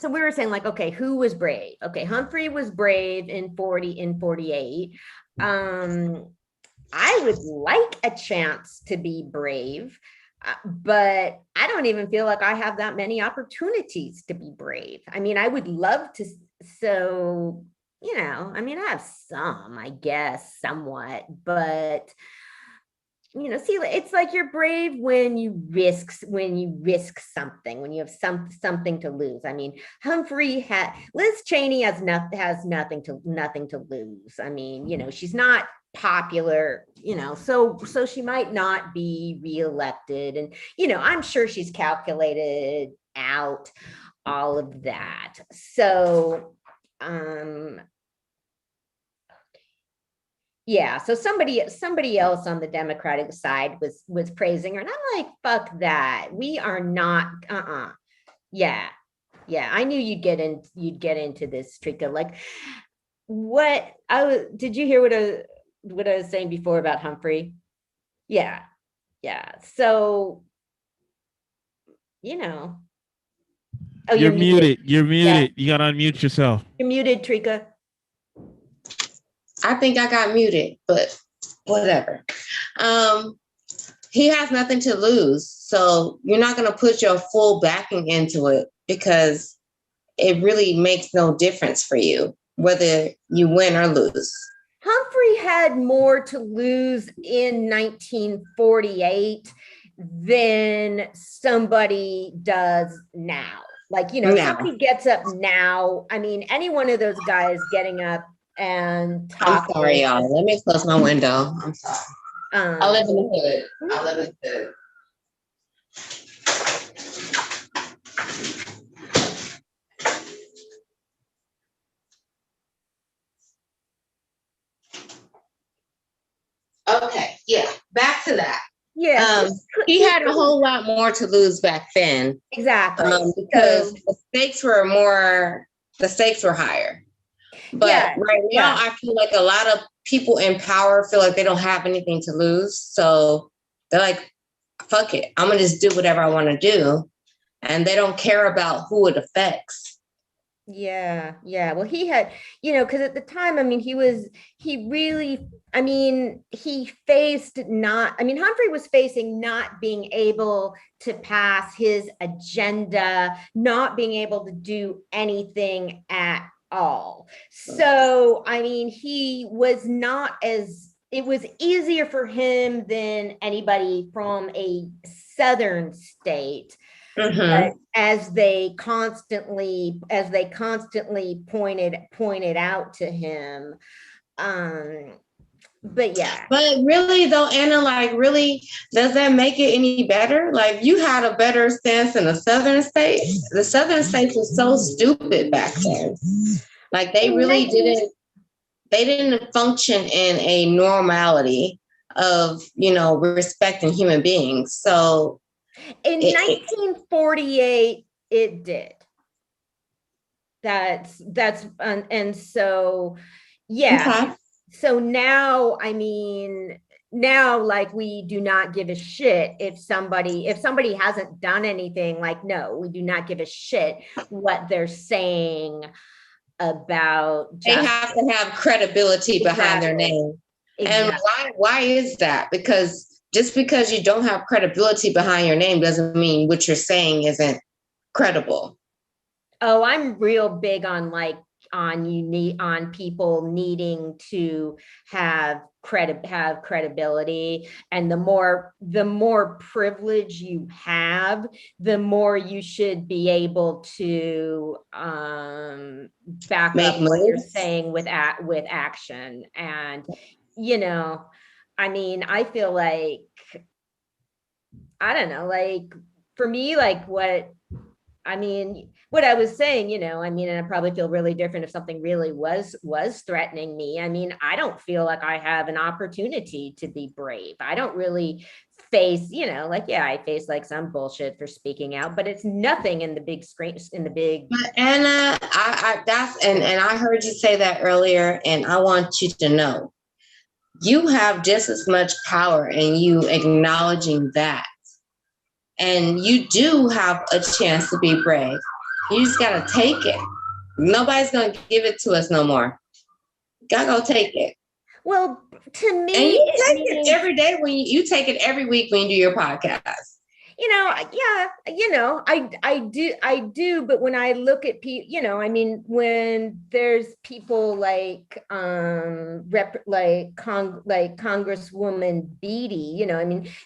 we were saying, like, okay, who was brave? Okay, Humphrey was brave in 48. I would like a chance to be brave, but I don't even feel like I have that many opportunities to be brave. I mean, I would love to. So, I have some, I guess, somewhat, but see, it's like you're brave when you risk something, when you have something to lose. I mean, Liz Cheney has nothing to lose. I mean, she's not popular, so she might not be reelected, and I'm sure she's calculated out all of that. So yeah, so somebody else on the Democratic side was praising her, and I'm like, fuck that. We are not, yeah. Yeah. I knew you'd get into this, Trika. Like, did you hear what I was saying before about Humphrey? Yeah. Yeah. So, you know. Oh, You're muted. You're muted. Yeah. You gotta unmute yourself. You're muted, Trika. I think I got muted, but whatever. He has nothing to lose. So you're not going to put your full backing into it because it really makes no difference for you, whether you win or lose. Humphrey had more to lose in 1948 than somebody does now. Like, somebody gets up now. I mean, any one of those guys getting up and talking. I'm sorry, y'all. Let me close my window. I'm sorry. I live in the hood. I live in the hood. Okay, yeah, back to that. Yeah. He had a whole lot more to lose back then. Exactly. Because the stakes were higher. But right now, I feel like a lot of people in power feel like they don't have anything to lose. So they're like, fuck it. I'm going to just do whatever I want to do. And they don't care about who it affects. Yeah. Yeah. Well, he had, because at the time, I mean, Humphrey was facing not being able to pass his agenda, not being able to do anything at all. So, I mean, it was easier for him than anybody from a southern state. Mm-hmm. But as they constantly pointed out to him, but yeah. But really though, Anna, like, really, does that make it any better? Like, you had a better stance in the southern states. The southern states were so stupid back then. Like, they really didn't function in a normality of, respecting human beings. So in 1948, it did. And so, yeah. Okay. So now, like, we do not give a shit if somebody hasn't done anything. Like, no, we do not give a shit what they're saying about justice. They have to have credibility behind their name. Exactly. And why is that? Because just because you don't have credibility behind your name doesn't mean what you're saying isn't credible. Oh, I'm real big on on people needing to have credibility, and the more privilege you have, the more you should be able to back up what you're saying with action. And I feel like, I don't know, like, for me, like, what I was saying, and I probably feel really different if something really was threatening me. I don't feel like I have an opportunity to be brave. I don't really face, I face like some bullshit for speaking out, but it's nothing in the big screen, But Anna, I heard you say that earlier, and I want you to know, you have just as much power in you acknowledging that. And you do have a chance to be brave. You just got to take it. Nobody's going to give it to us no more. Got to go take it. Well, to me, and you take it every day you take it every week when you do your podcast. I do. But when I look at people, when there's people like Congresswoman Beatty,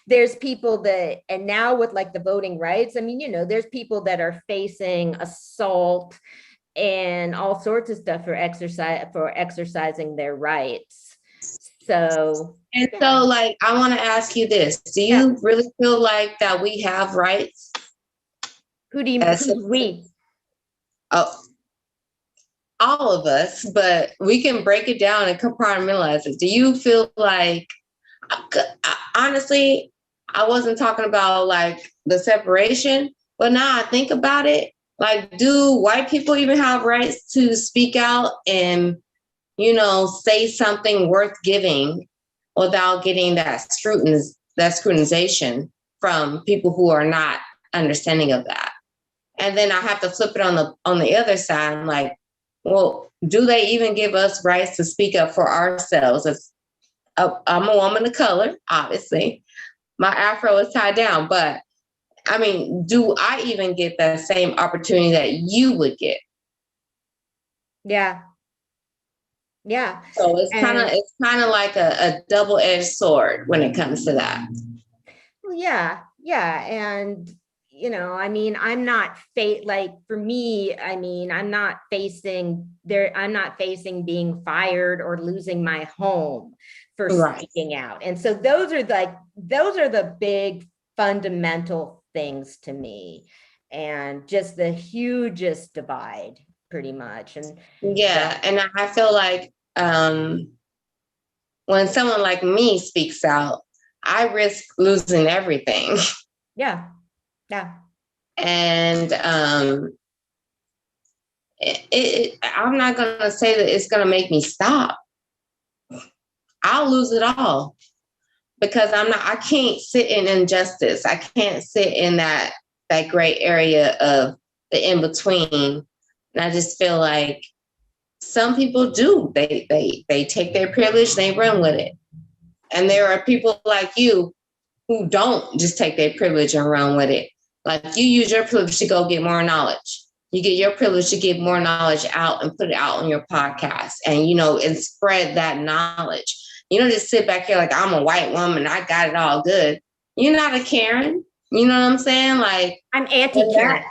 there's people that, and now with like the voting rights, there's people that are facing assault and all sorts of stuff for exercising their rights. So, like, I want to ask you this. Do you really feel like that we have rights? Who do you mean we? Oh, all of us, but we can break it down and compartmentalize it. Do you feel like, honestly, I wasn't talking about like the separation, but now I think about it, Like, do white people even have rights to speak out and, you know, say something worth giving without getting that scrutinization from people who are not understanding of that? And then I have to flip it on the other side. I'm like, well, do they even give us rights to speak up for ourselves? I'm a woman of color, obviously. My afro is tied down, but I mean, do I even get that same opportunity that you would get? Yeah. Yeah. So it's kind of like a double-edged sword when it comes to that. Well, yeah. And you know, I mean, I'm not like for me, I mean, I'm not facing being fired or losing my home for speaking out. And so those are the big fundamental things to me, and just the hugest divide pretty much. And and I feel like when someone like me speaks out, I risk losing everything. Yeah. And I'm not gonna say that it's gonna make me stop. I'll lose it all because I can't sit in injustice. I can't sit in that gray area of the in-between. And I just feel like some people do. They take their privilege, they run with it. And there are people like you who don't just take their privilege and run with it. Like, you use your privilege to go get more knowledge. You get your privilege to get more knowledge out and put it out on your podcast and, you know, and spread that knowledge. You don't just sit back here like, I'm a white woman, I got it all good. You're not a Karen. You know what I'm saying? Like, I'm anti-Karen.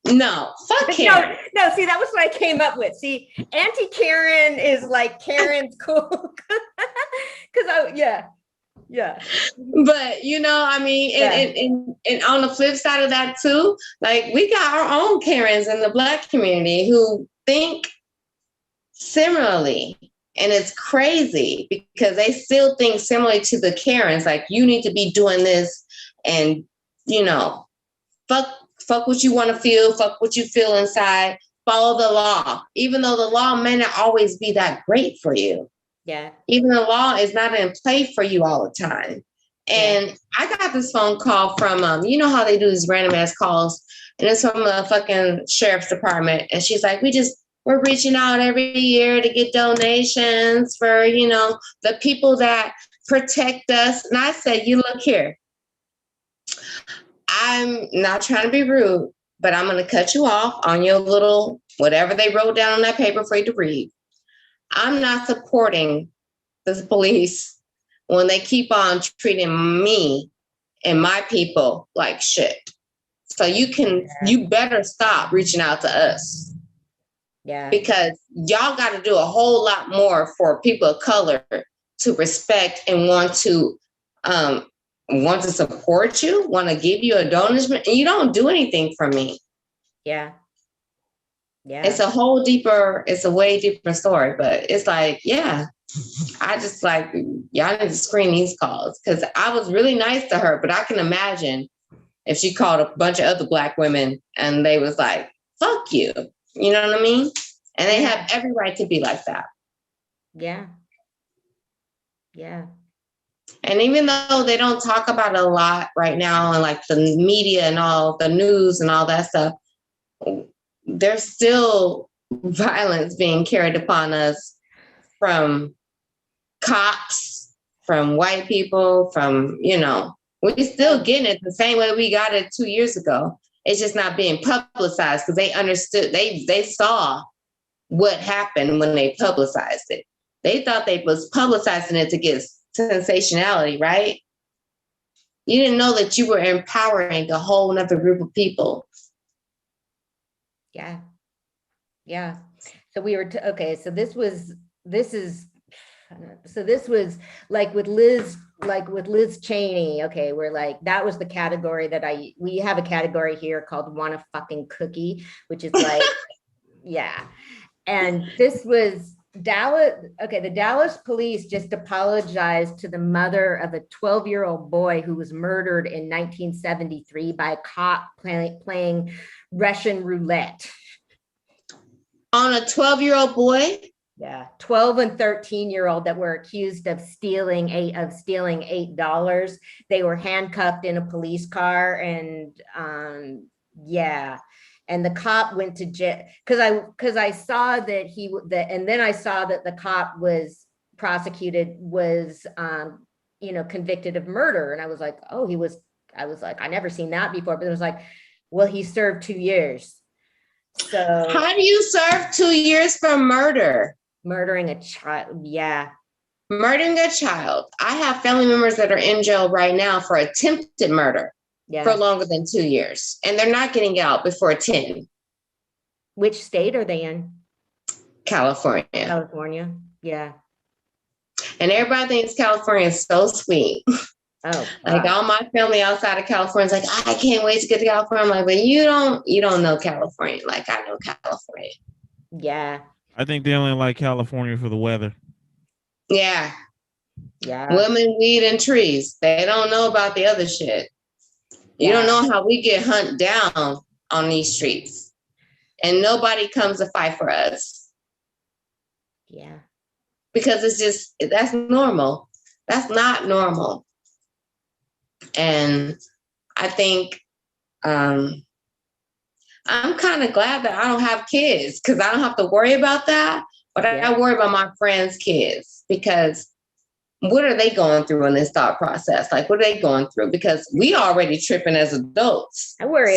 No, fuck Karen. No, see, that was what I came up with. See, anti-Karen is like Karen's cool. Yeah. But, you know, I mean, and on the flip side of that too, like, we got our own Karens in the Black community who think similarly. And it's crazy because they still think similarly to the Karens, like, you need to be doing this and, you know, fuck what you want to feel, fuck what you feel inside, follow the law, even though the law may not always be that great for you. Yeah. Even the law is not in play for you all the time. And I got this phone call from, you know how they do these random ass calls, and it's from the fucking sheriff's department. And she's like, we're reaching out every year to get donations for, you know, the people that protect us. And I said, you look here, I'm not trying to be rude, but I'm going to cut you off on your little, whatever they wrote down on that paper for you to read. I'm not supporting the police when they keep on treating me and my people like shit. So you better stop reaching out to us. Yeah. Because y'all got to do a whole lot more for people of color to respect and want to support you, want to give you a donation, and you don't do anything for me. Yeah. It's a way deeper story, but it's like, yeah, I just like, y'all need to screen these calls because I was really nice to her, but I can imagine if she called a bunch of other Black women and they was like, fuck you. You know what I mean? And they have every right to be like that. Yeah. Yeah. And even though they don't talk about it a lot right now and like the media and all the news and all that stuff, there's still violence being carried upon us from cops, from white people, from, you know, we're still getting it the same way we got it 2 years ago. It's just not being publicized because they understood, they saw what happened when they publicized it. They thought they was publicizing it to get sensationality, right? You didn't know that you were empowering a whole nother group of people. Yeah. Yeah. So we were, okay. So this was like with Liz Cheney. Okay. We're like, that was the category that we have a category here called Want a Fucking Cookie, which is like, yeah. And this was the Dallas police just apologized to the mother of a 12-year-old boy who was murdered in 1973 by a cop playing Russian roulette. On a 12-year-old boy? Yeah, 12 and 13-year-old that were accused of stealing $8. They were handcuffed in a police car, and and the cop went to jail because I saw that and then I saw that the cop was prosecuted, was convicted of murder, and I was like, I never seen that before, but it was like, well, he served 2 years. So how do you serve 2 years for murder? Murdering a child, yeah. Murdering a child. I have family members that are in jail right now for attempted murder for longer than 2 years, and they're not getting out before 10. Which state are they in? California. California, yeah. And everybody thinks California is so sweet. Oh, like all my family outside of California is like, I can't wait to get to California. I'm like, but you don't know California like I know California. Yeah. I think they only like California for the weather. Yeah. Yeah. Women, weed, and trees. They don't know about the other shit. You don't know how we get hunted down on these streets. And nobody comes to fight for us. Yeah. Because that's normal. That's not normal. And I think I'm kind of glad that I don't have kids because I don't have to worry about that. But I worry about my friends' kids because what are they going through in this thought process? Like, what are they going through? Because we already tripping as adults. I worry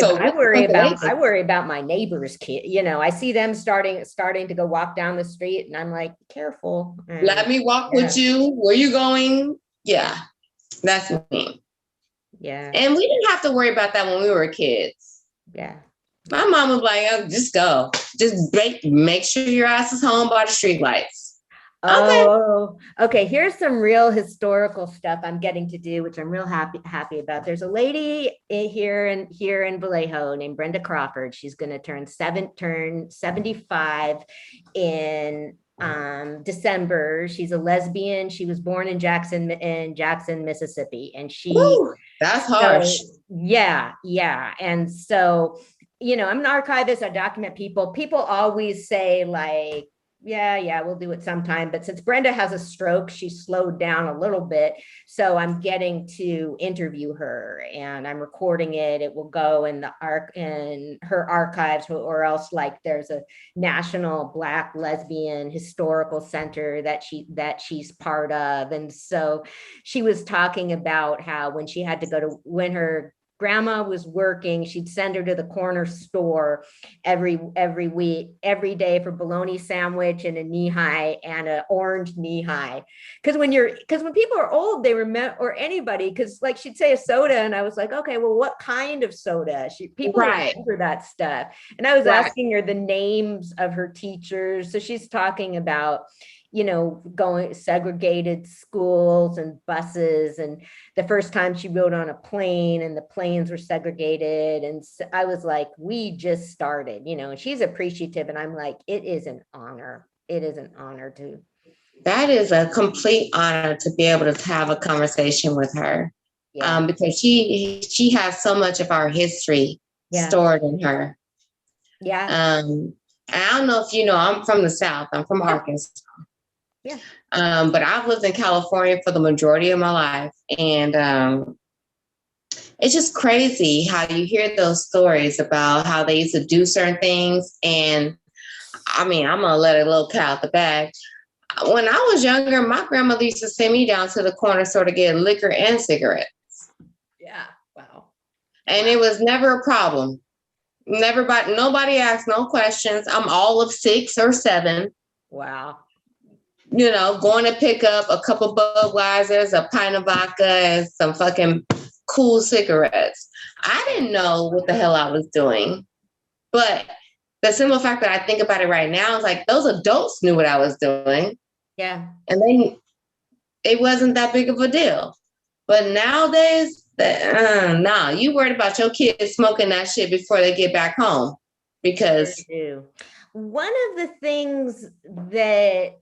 about my neighbor's kid. I see them starting to go walk down the street, and I'm like, careful. Let me walk with you. Where you going? Yeah, that's me. Yeah. And we didn't have to worry about that when we were kids. Yeah. My mom was like, oh, just go. Just make sure your ass is home by the street lights. Oh, okay. Here's some real historical stuff I'm getting to do, which I'm real happy about. There's a lady here in Vallejo named Brenda Crawford. She's going to turn 75 in December. She's a lesbian. She was born in Jackson, Mississippi, and that's harsh. Yeah. And so, I'm an archivist. I document people. People always say like, yeah, we'll do it sometime. But since Brenda has a stroke, she slowed down a little bit. So I'm getting to interview her, and I'm recording it. It will go in her archives, or else like there's a National Black Lesbian Historical Center that she's part of. And so she was talking about how when she had to when her grandma was working, she'd send her to the corner store every week, every day for bologna sandwich and a knee-high and an orange knee-high. Because when people are old, they remember, or anybody, because like she'd say a soda, and I was like, okay, well, what kind of soda? People remember that stuff. And I was asking her the names of her teachers. So she's talking about going segregated schools and buses, and the first time she rode on a plane and the planes were segregated. And so I was like, we just started, and she's appreciative. And I'm like, it is an honor. It is an honor to. That is a complete honor to be able to have a conversation with her. Yeah. Because she has so much of our history stored in her. Yeah. I don't know if I'm from the South. I'm from Arkansas. Yeah. But I've lived in California for the majority of my life. And it's just crazy how you hear those stories about how they used to do certain things. And I'm going to let a little cat out the bag. When I was younger, my grandmother used to send me down to the corner store to get liquor and cigarettes. Yeah. Wow. And it was never a problem. Nobody asked no questions. I'm all of 6 or 7. Wow. Going to pick up a couple Budweisers, a pint of vodka, and some fucking cool cigarettes. I didn't know what the hell I was doing. But the simple fact that I think about it right now is like those adults knew what I was doing. Yeah. And it wasn't that big of a deal. But nowadays, you worried about your kids smoking that shit before they get back home. Because one of the things that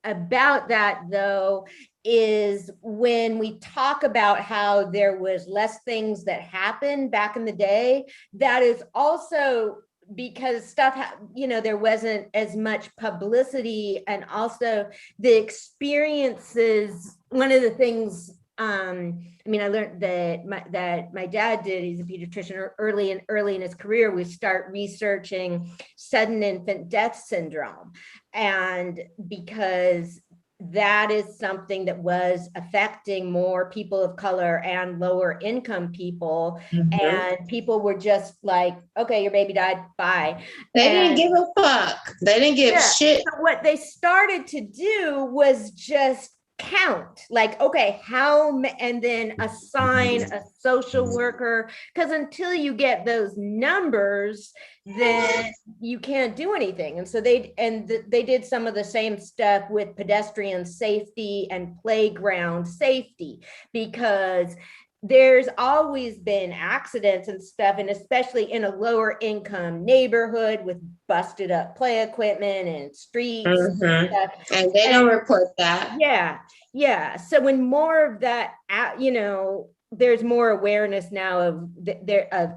about that though is when we talk about how there was less things that happened back in the day, that is also because stuff, there wasn't as much publicity, and also the experiences. One of the things, I learned that my dad did. He's a pediatrician. Early in his career, we start researching sudden infant death syndrome, and because that is something that was affecting more people of color and lower income people. And people were just like, okay, your baby died, bye. They didn't give a fuck. They didn't give shit. So what they started to do was just count, like, okay, and then assign a social worker, because until you get those numbers, then you can't do anything. And so they did some of the same stuff with pedestrian safety and playground safety, because there's always been accidents and stuff, and especially in a lower income neighborhood with busted up play equipment and streets and stuff. And they don't report that. Yeah. So when more of that, there's more awareness now of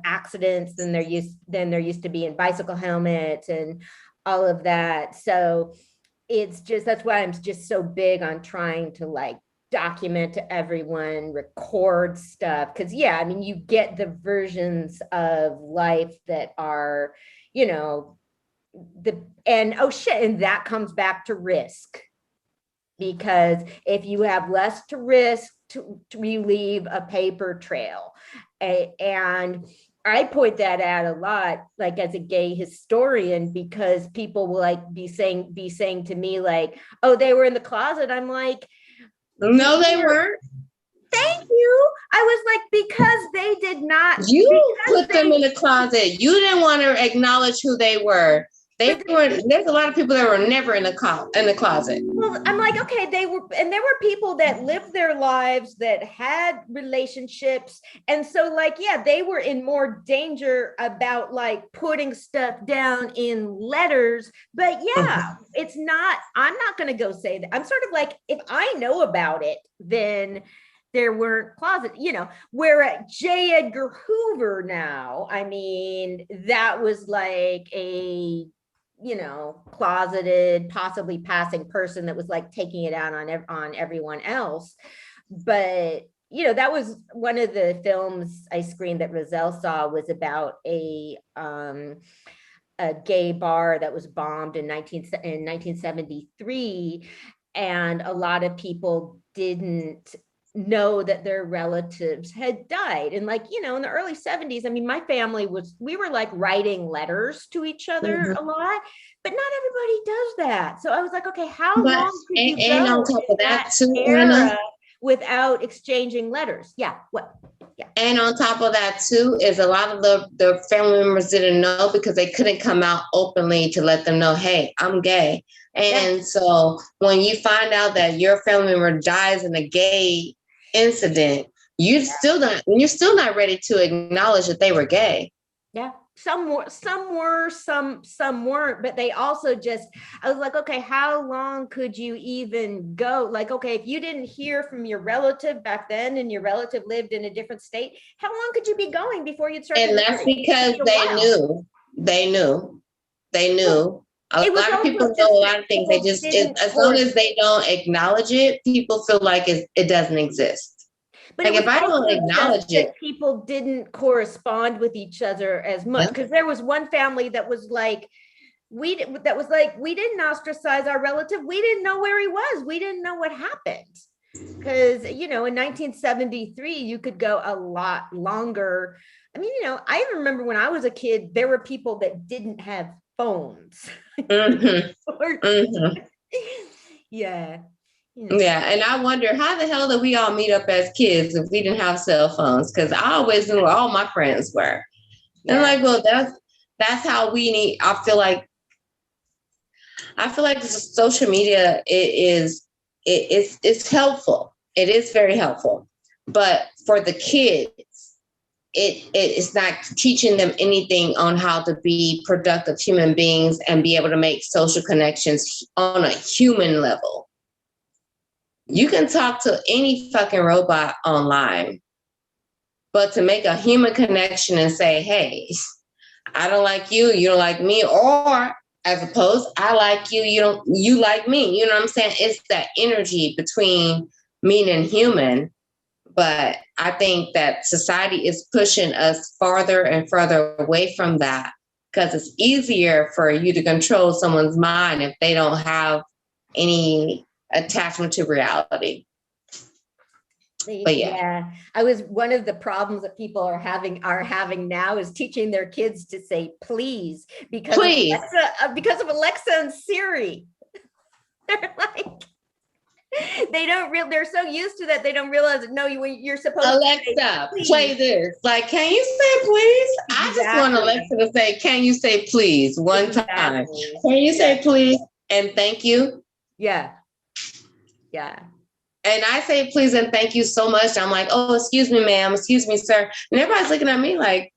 accidents than there used to be in bicycle helmets and all of that. So it's just, that's why I'm just so big on trying to like document to everyone, record stuff, because you get the versions of life that are, and that comes back to risk, because if you have less to risk, to leave a paper trail. And I point that out a lot, like as a gay historian, because people will like be saying to me like, oh, they were in the closet. I'm like, no, they weren't. Thank you. I was like, because they did not. You put them in the closet. You didn't want to acknowledge who they were. There's a lot of people that were never in the closet. Well, I'm like, okay, there were people that lived their lives, that had relationships. And so like, they were in more danger about like putting stuff down in letters, but it's not, I'm not going to go say that. I'm sort of like, if I know about it, then there weren't closet, where at J. Edgar Hoover now, that was like a, closeted, possibly passing person that was like taking it out on everyone else. But, that was one of the films I screened that Roselle saw, was about a gay bar that was bombed in 1973. And a lot of people didn't know that their relatives had died. And like, in the early 70s, my family we were like writing letters to each other a lot, but not everybody does that. So I was like, okay, how long could you go on top of that too, era without exchanging letters? And on top of that too, is a lot of the family members didn't know, because they couldn't come out openly to let them know, hey, I'm gay. And so when you find out that your family member dies in a gay incident, you're still not ready to acknowledge that they were gay. Some were, some weren't, but they also I was like, okay, how long could you even go? Like, okay, if you didn't hear from your relative back then and your relative lived in a different state, how long could you be going before you'd start? And that's because they knew. A lot of people know a lot of things. They just, as long as they don't acknowledge it, people feel like it doesn't exist. But like if I don't acknowledge it, people didn't correspond with each other as much, because there was one family that was like, we didn't ostracize our relative. We didn't know where he was. We didn't know what happened. Because, in 1973, you could go a lot longer. I even remember when I was a kid, there were people that didn't have phones. Yeah. Yeah, and I wonder how the hell did we all meet up as kids if we didn't have cell phones? Because I always knew where all my friends were. And like, well, that's how we need. I feel like social media it's helpful. It is very helpful, but for the kids, it is not teaching them anything on how to be productive human beings and be able to make social connections on a human level. You can talk to any fucking robot online, but to make a human connection and say, hey, I don't like you, you don't like me, or as opposed, I like you, you like me. You know what I'm saying? It's that energy between me and human. But I think that society is pushing us farther and further away from that because it's easier for you to control someone's mind if they don't have any attachment to reality. But yeah. I was one of the problems that people are having now is teaching their kids to say please because of Alexa and Siri. They're like, they're so used to that they don't realize that you're supposed Alexa, to say, play this. Like, can you say please? I just want Alexa to say, can you say please one time? Can you say please and thank you? Yeah. And I say please and thank you so much. I'm like, oh, excuse me, ma'am. Excuse me, sir. And everybody's looking at me like,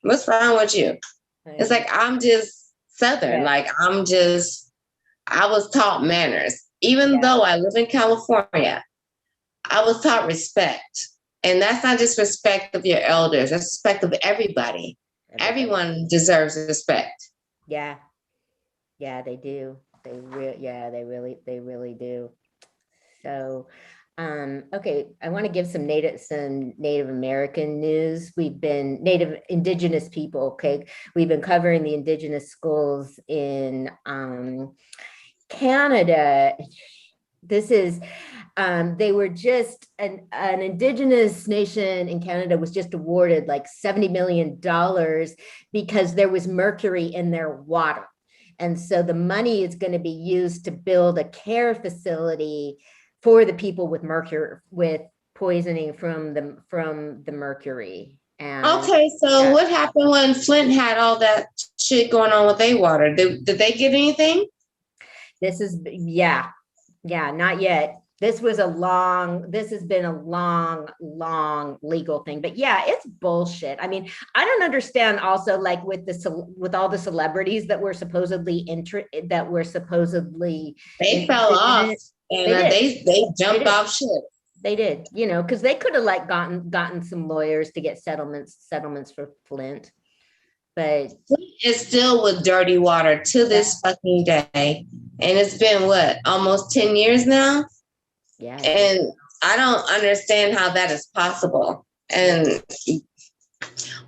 what's wrong with you? It's like, I'm just Southern. Like, I was taught manners. Even though I live in California, I was taught respect. And that's not just respect of your elders, that's respect of everybody. Everyone deserves respect. Yeah, they do. They really do. So, okay, I want to give some Native American news. We've been indigenous people. Okay, we've been covering the indigenous schools in Canada. This is they were just an indigenous nation in Canada was just awarded like $70 million because there was mercury in their water. And so the money is going to be used to build a care facility for the people with poisoning from the mercury. And okay, so what happened when Flint had all that shit going on with their water? Did they get anything? This is not yet. This has been a long legal thing, but yeah, it's bullshit. I mean, I don't understand also like with all the celebrities that were supposedly they fell off and they jumped off shit. They did, because they could have like gotten some lawyers to get settlements for Flint. But Flint is still with dirty water to this fucking day. And it's been almost 10 years now? Yeah. And I don't understand how that is possible. And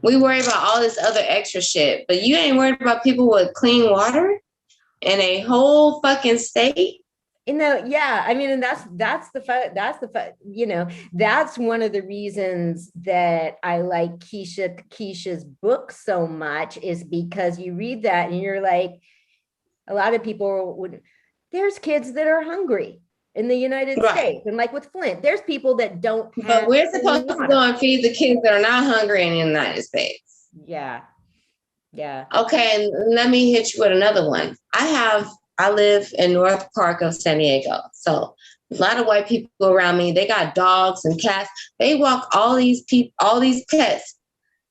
we worry about all this other extra shit, but you ain't worried about people with clean water in a whole fucking state? Yeah. I mean, and that's one of the reasons that I like Keisha's book so much is because you read that and you're like, a lot of people there's kids that are hungry in the United States. And like with Flint, there's people that don't have. But we're supposed to go and feed the kids that are not hungry in the United States. Yeah. Okay, and let me hit you with another one. I live in North Park of San Diego. So a lot of white people around me, they got dogs and cats. They walk all these pets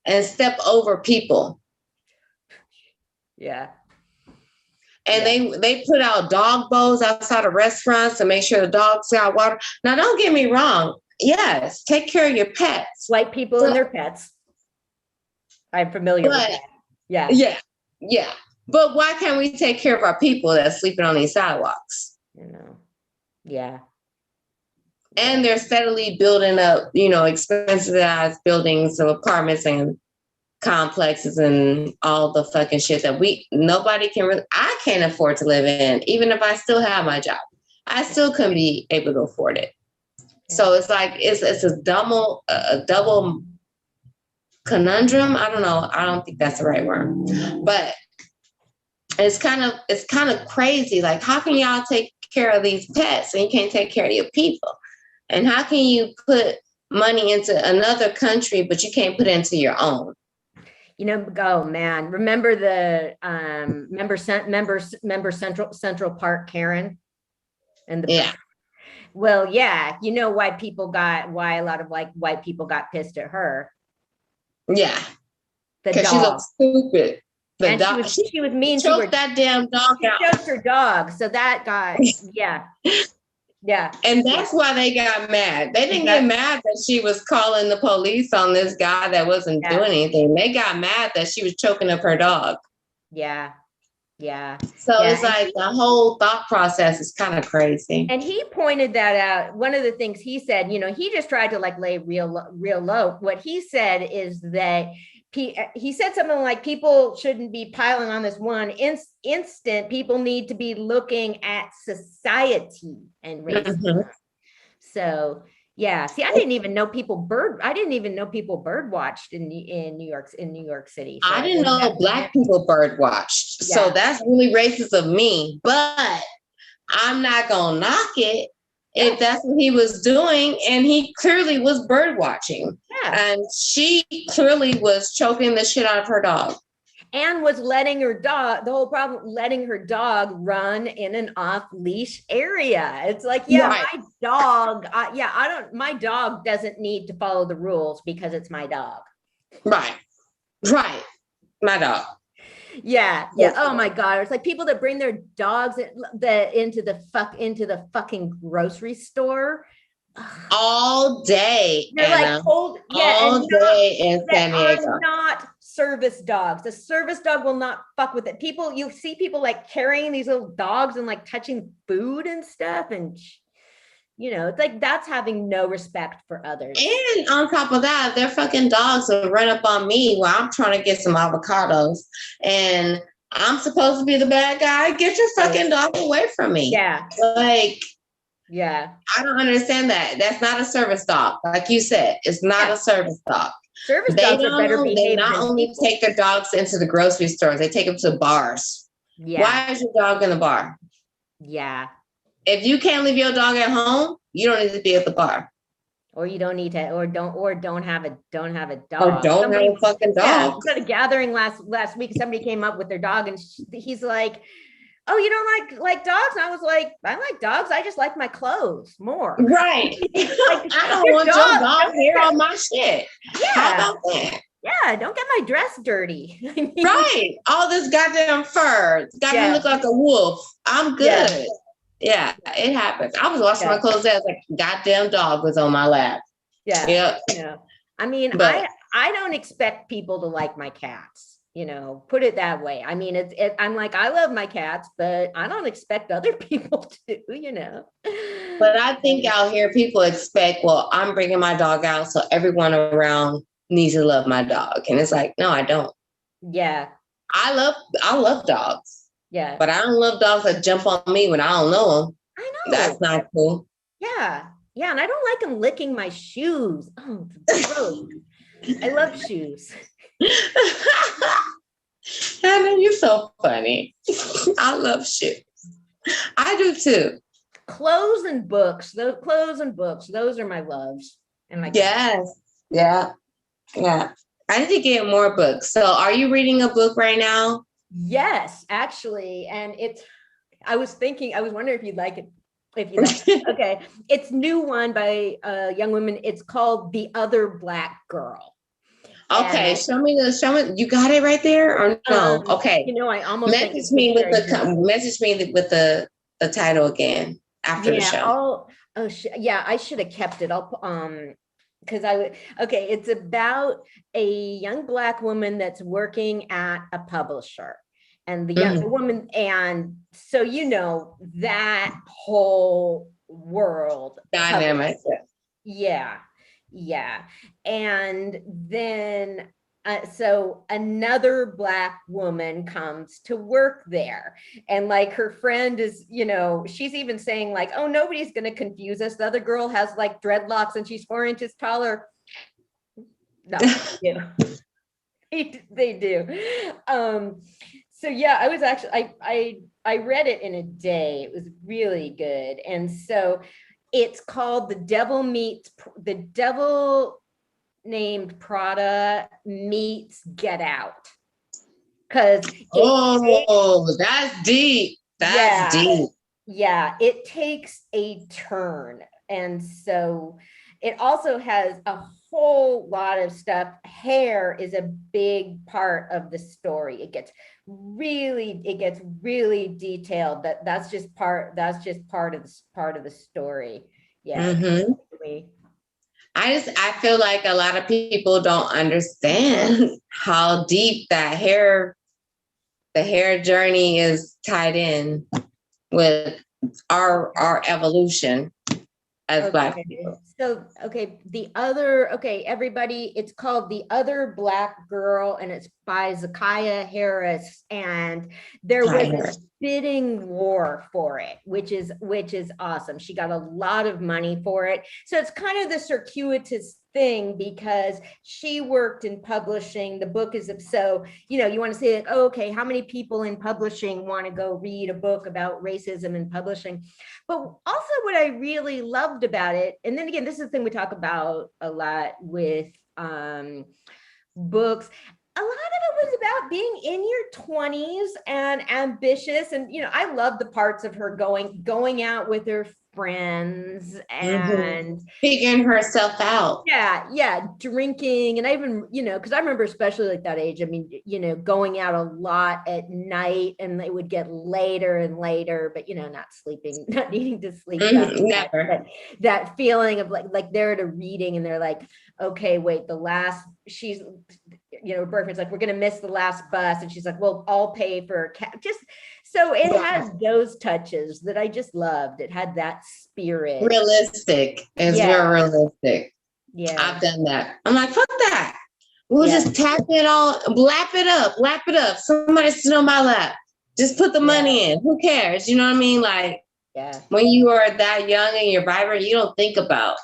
and step over people. Yeah. And they put out dog bowls outside of restaurants to make sure the dogs got water. Now, don't get me wrong. Yes, take care of your pets. White people and their pets. I'm familiar with that. Yeah. Yeah. But why can't we take care of our people that's sleeping on these sidewalks? Yeah. And they're steadily building up, expensive buildings of apartments and complexes and all the fucking shit that nobody can I can't afford to live in. Even if I still have my job, I still couldn't be able to afford it. So it's like it's a double conundrum. I don't know. I don't think that's the right word, but it's kind of crazy. Like, how can y'all take care of these pets and you can't take care of your people? And how can you put money into another country but you can't put it into your own? Oh man, remember the member Central Park Karen and well, yeah, why a lot of white people got pissed at her. Yeah, because she looked stupid. And she was mean to her. That damn dog out. She choked her dog, so that got Yeah. And that's why they got mad. They didn't get mad that she was calling the police on this guy that wasn't doing anything. They got mad that she was choking up her dog. Yeah. Yeah. So it's like the whole thought process is kind of crazy. And he pointed that out. One of the things he said, he just tried to like lay real low. What he said is that he said something like people shouldn't be piling on this one instant. People need to be looking at society and racism. Mm-hmm. So yeah, see, I didn't even know people bird watched in New York City. So I didn't know Black people bird watched. Yeah. So that's really racist of me, but I'm not gonna knock it if that's what he was doing. And he clearly was bird watching. Yeah. And she clearly was choking the shit out of her dog. And was letting her dog, the whole problem, letting her dog run in an off-leash area. It's like, my dog, my dog doesn't need to follow the rules because it's my dog. Right. My dog. Yeah. Oh my God. It's like people that bring their dogs into the fucking grocery store all day. They're Anna. Like old, all day in San Diego. Are not service dogs. The service dog will not fuck with it. You see people like carrying these little dogs and like touching food and stuff, and it's like that's having no respect for others. And on top of that, their fucking dogs will run up on me while I'm trying to get some avocados, and I'm supposed to be the bad guy. Get your fucking dog away from me. Yeah. Yeah. I don't understand that. That's not a service dog. Like you said, it's not a service dog. Service dogs are better behaved. They not only take their dogs into the grocery stores, they take them to bars. Yeah. Why is your dog in the bar? Yeah. If you can't leave your dog at home, you don't need to be at the bar. Or you don't need to, or don't have a dog. Or don't have a fucking dog. Yeah, at a gathering last week, somebody came up with their dog and he's like, oh, you don't like dogs? And I was like, I like dogs. I just like my clothes more. Right. I don't want your dog hair on my shit. Yeah. How about that? Yeah, don't get my dress dirty. Right. All this goddamn fur. Got me look like a wolf. I'm good. Yeah, it happens. I was washing my clothes. I was like, goddamn dog was on my lap. Yeah. Yep. Yeah. I mean, I don't expect people to like my cats. Put it that way. I mean, I'm like, I love my cats, but I don't expect other people to, But I think out here, people expect, well, I'm bringing my dog out, so everyone around needs to love my dog. And it's like, no, I don't. Yeah. I love dogs. Yeah. But I don't love dogs that jump on me when I don't know them. I know. That's not cool. Yeah. Yeah. And I don't like them licking my shoes. Oh, it's gross. I love shoes. Anna, you're so funny. I love shoes. I do too. Clothes and books. Those are my loves. And my yes. Yeah. I need to get more books. So are you reading a book right now? Yes, actually. And I was wondering if you'd like it. Okay. It's new one by a young woman. It's called The Other Black Girl. Okay, show me. You got it right there, or no? Okay. I almost message me with the title again after the show. I should have kept it up. Because it's about a young Black woman that's working at a publisher, and the young woman, and so that whole world dynamic. Yeah. And then, so another Black woman comes to work there, and like her friend is, she's even saying like, oh, nobody's going to confuse us. The other girl has like dreadlocks and she's 4 inches taller. No, they do. So yeah, I was actually, I read it in a day. It was really good. And so it's called The Devil Named Prada Meets Get Out. That's deep. That's deep. Yeah, it takes a turn. And so it also has a whole lot of stuff. Hair is a big part of the story. It gets really detailed. That's just part of the story. Yeah. Mm-hmm. I feel like a lot of people don't understand how deep the hair journey is tied in with our evolution as Black people. So, everybody, it's called The Other Black Girl, and it's by Zakiya Harris, and there was a bidding war for it, which is awesome. She got a lot of money for it. So it's kind of the circuitous thing because she worked in publishing. The book is so, you want to say like, oh, okay, how many people in publishing want to go read a book about racism in publishing? But also what I really loved about it, and then again, this is the thing we talk about a lot with books. A lot of it was about being in your 20s and ambitious. And, I love the parts of her going out with her friends and figuring herself out. Yeah. Drinking. And I even, because I remember especially like that age, I mean, going out a lot at night, and it would get later and later, but, not needing to sleep. Never. That feeling of like they're at a reading and they're like, okay, wait, she's, Burford's like, we're going to miss the last bus. And she's like, well, I'll pay for a cab. Just so it has those touches that I just loved. It had that spirit. Realistic. It's very realistic. Yeah. I've done that. I'm like, fuck that. We'll just tap it on, lap it up. Somebody's sitting on my lap. Just put the money in. Who cares? You know what I mean? Like, when you are that young and you're vibrant, you don't think about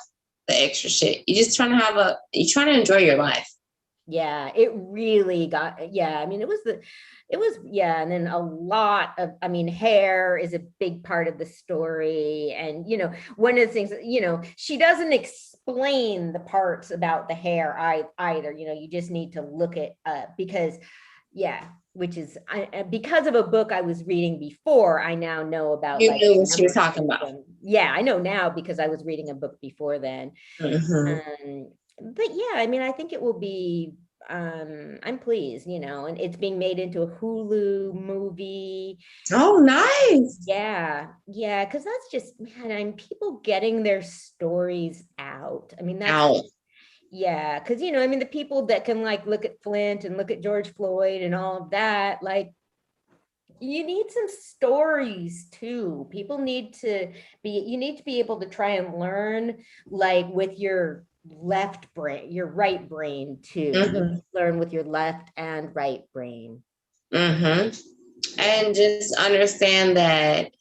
the extra shit. You're just trying to enjoy your life. Yeah, it really got, I mean, and then a lot of, hair is a big part of the story. And, one of the things, she doesn't explain the parts about the hair either, you just need to look it up because, because of a book I was reading before, I now know about. You knew what she was talking about. Yeah, I know now because I was reading a book before then. But I think it will be, I'm pleased, and it's being made into a Hulu movie. Oh, nice. Yeah. Because that's just, people getting their stories out. I mean, that's, because, the people that can like look at Flint and look at George Floyd and all of that, like, you need some stories too. You need to be able to try and learn like with your left brain, your right brain too. Learn with your left and right brain. And just understand that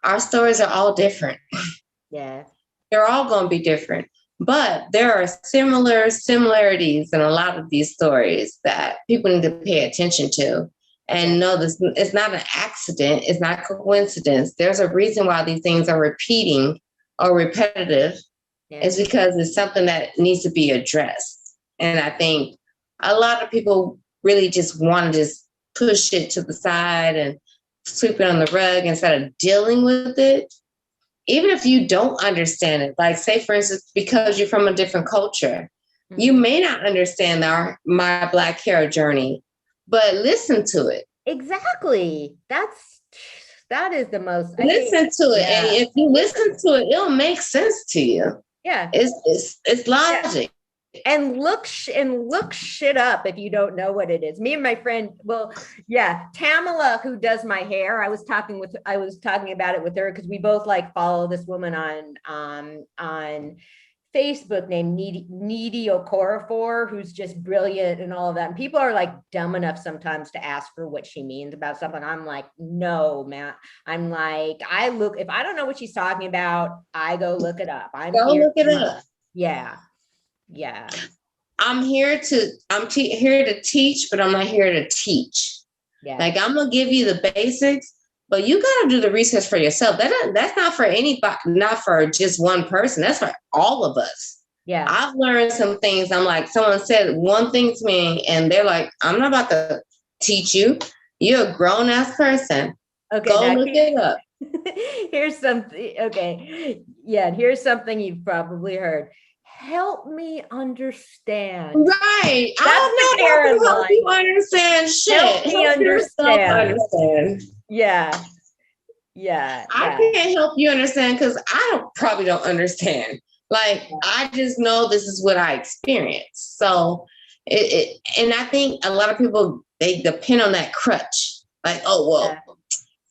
our stories are all different. Yeah. They're all going to be different, but there are similarities in a lot of these stories that people need to pay attention to. And know this, it's not an accident. It's not coincidence. There's a reason why these things are repeating or repetitive. It's because it's something that needs to be addressed. And I think a lot of people really just want to just push it to the side and sweep it on the rug instead of dealing with it. Even if you don't understand it, like say, for instance, because you're from a different culture, you may not understand my Black hair journey, but listen to it. Exactly. That is the most. Listen to it. And if you listen to it, it'll make sense to you. Yeah. It's logic. And look shit up if you don't know what it is. Me and my friend, Tamala, who does my hair, I was talking about it with her because we both like follow this woman on Facebook named Needy Okorafor, who's just brilliant and all of that. And people are like dumb enough sometimes to ask her what she means about something. I'm like, no, man. I'm like, if I don't know what she's talking about, I go look it up. Look it up. Yeah. I'm here to teach, but I'm not here to teach. Yeah. Like I'm gonna give you the basics, but you got to do the research for yourself. That's not for anybody, not for just one person. That's for all of us. Yeah. I've learned some things. I'm like, someone said one thing to me and they're like, I'm not about to teach you. You're a grown ass person. Okay. Go look it up. Here's something. Okay. Yeah. Here's something you've probably heard. help me understand. Right. That's I'm the not Karen help line. you understand shit. Help me yourself understand. Yeah. Yeah. I can't help you understand because I probably don't understand. Like, I just know this is what I experienced. So and I think a lot of people, they depend on that crutch. Like, oh, well,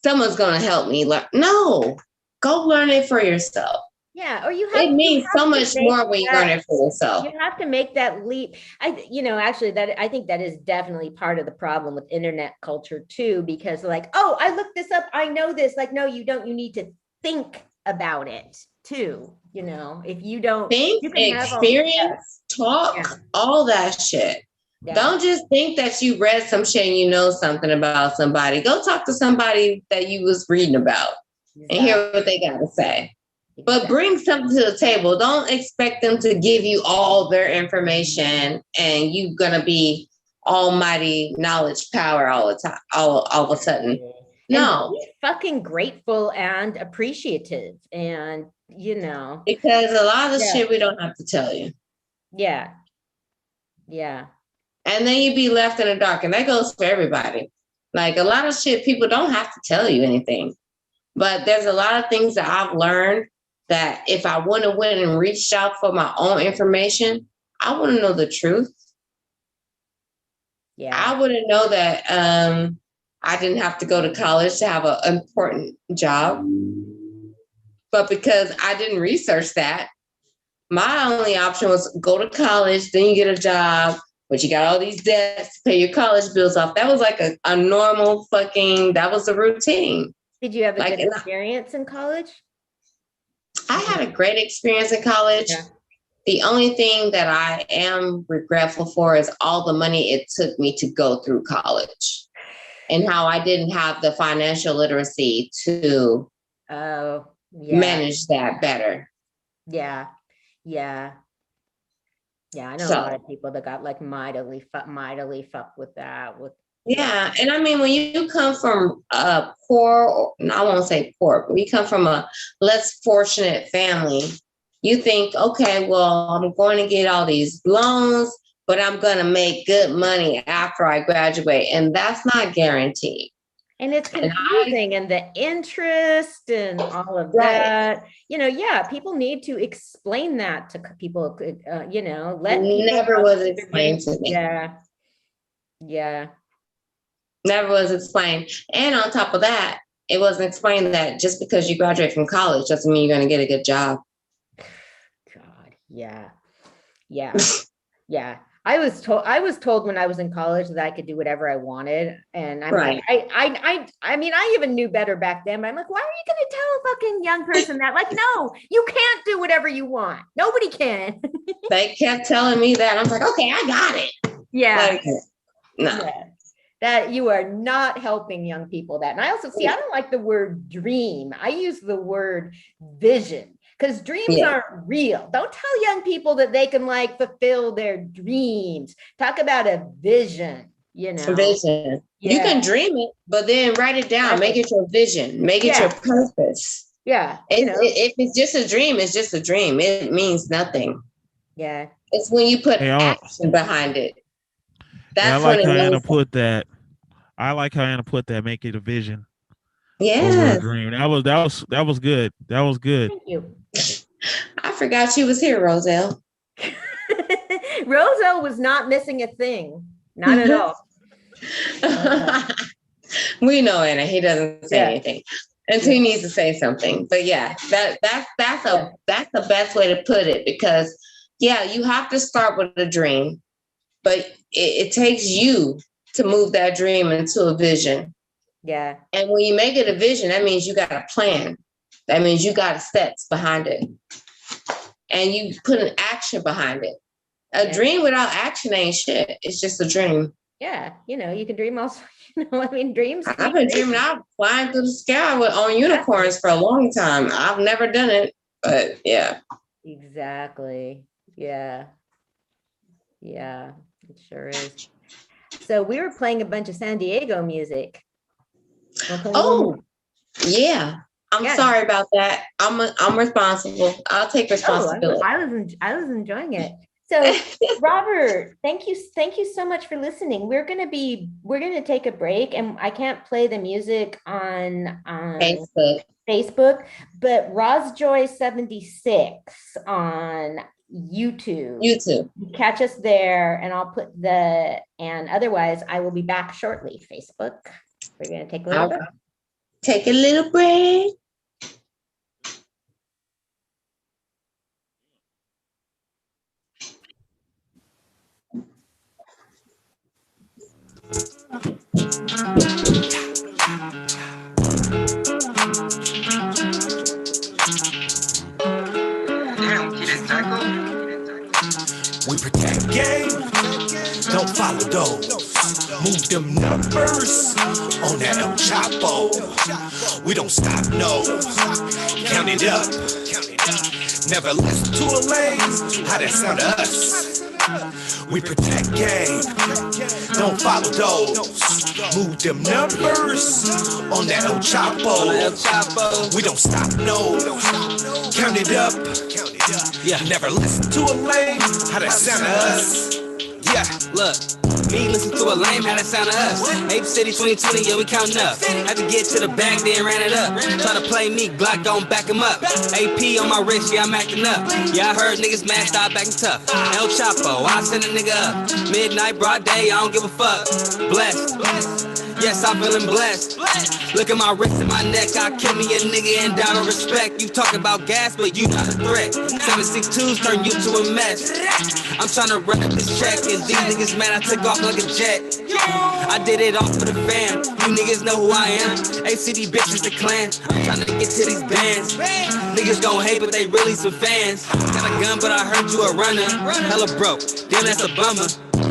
someone's going to help me. Like, no, go learn it for yourself. Yeah, or you have. It means so much more when you learn it for yourself. You have to make that leap. Actually, that I think that is definitely part of the problem with internet culture too, because like, oh, I looked this up, I know this. Like, no, you don't. You need to think about it too. If you don't think, you can experience, talk, all that shit. Yeah. Don't just think that you read some shit and you know something about somebody. Go talk to somebody that you was reading about and hear what they got to say. But bring something to the table. Don't expect them to give you all their information and you're going to be almighty knowledge power all the time, all of a sudden. No. And be fucking grateful and appreciative and, Because a lot of the shit we don't have to tell you. Yeah. Yeah. And then you'd be left in the dark. And that goes for everybody. Like a lot of shit, people don't have to tell you anything. But there's a lot of things that I've learned that if I wouldn't have went and reached out for my own information, I wouldn't know the truth. Yeah. I wouldn't know that I didn't have to go to college to have an important job. But because I didn't research that, my only option was go to college, then you get a job, but you got all these debts to pay your college bills off. That was like a normal that was the routine. Did you have a good experience in college? I had a great experience in college. Yeah. The only thing that I am regretful for is all the money it took me to go through college and how I didn't have the financial literacy to manage that better. Yeah. Yeah. Yeah. I know a lot of people that got like mightily fucked with that. Yeah. And I mean, when you come from a poor, I won't say poor, but you come from a less fortunate family, you think, okay, well, I'm going to get all these loans, but I'm going to make good money after I graduate. And that's not guaranteed. And it's confusing and the interest and all of that, people need to explain that to people, Never was explained to me. Yeah. Yeah. Never was explained. And on top of that, it wasn't explained that just because you graduate from college doesn't mean you're going to get a good job. God, yeah. Yeah. Yeah. I was told when I was in college that I could do whatever I wanted. And I'm like, I mean, I even knew better back then, but I'm like, why are you going to tell a fucking young person that? Like, no, you can't do whatever you want. Nobody can. They kept telling me that. I'm like, okay, I got it. Yeah. No. Yeah. That you are not helping young people that. And I also I don't like the word dream. I use the word vision because dreams aren't real. Don't tell young people that they can like fulfill their dreams. Talk about a vision, Vision. Yeah. You can dream it, but then write it down. Make it your vision. Make it your purpose. Yeah. If it's just a dream, it's just a dream. It means nothing. Yeah. It's when you put action behind it. That's I like how Anna put that. I like how Anna put that. Make it a vision. Yeah. Dream. That was good. That was good. Thank you. I forgot she was here, Roselle. Roselle was not missing a thing. Not at all. We know Anna. He doesn't say anything until he needs to say something. But yeah, that's the best way to put it because you have to start with a dream. But it takes you to move that dream into a vision. Yeah. And when you make it a vision, that means you got a plan. That means you got steps behind it. And you put an action behind it. A dream without action ain't shit. It's just a dream. Yeah. You can dream also. Dreams. I've been dreaming out flying through the sky on unicorns for a long time. I've never done it, but yeah. Exactly. Yeah. Yeah. It sure is. So we were playing a bunch of San Diego music. Oh, yeah. I'm sorry about that. I'm responsible. I'll take responsibility. I was enjoying it. So Robert, thank you so much for listening. We're gonna take a break, and I can't play the music on Facebook, but RosJoy76 on YouTube. Catch us there, and I'll put and otherwise I will be back shortly. Facebook. We're gonna take a little break. Take a little break. We protect game, don't follow those. Move them numbers on that El Chapo. We don't stop, no. Count it up. Never listen to a lame. How that sound to us? We protect game, don't follow those. Move them numbers on that El Chapo. We don't stop, no. Count it up. Yeah, never listen to a lame. How that sound to us? Yeah, look. Me listen to a lame, how that sound to us. Ape City 2020, yeah, we counting up. Had to get to the back, then ran it up. Try to play me, Glock gon' back him up. AP on my wrist, yeah, I'm acting up. Yeah, I heard niggas mad, start backing tough. El Chapo, I send a nigga up. Midnight, broad day, I don't give a fuck. Blessed. Yes, I'm feeling blessed. Look at my wrist and my neck. I kill me a nigga and down to respect. You talk about gas, but you not a threat. 762s turn you to a mess. I'm trying to run up this check, and these niggas mad I took off like a jet. I did it all for the fam. You niggas know who I am. ACD bitches the clan. I'm trying to get to these bands. Niggas gon' hate, but they really some fans. Got a gun, but I heard you a runner. Hella broke, damn that's a bummer.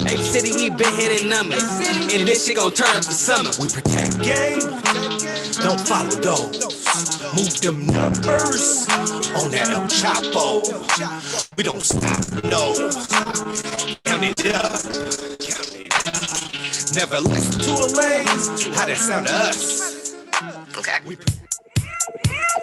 Ape City, we been hitting numbers, and this shit gon' turn up the summer. We protect game, don't follow those. Move them numbers on that El Chapo. We don't stop, no. Count it up. Never listen to a lame. How that sound to us? Okay.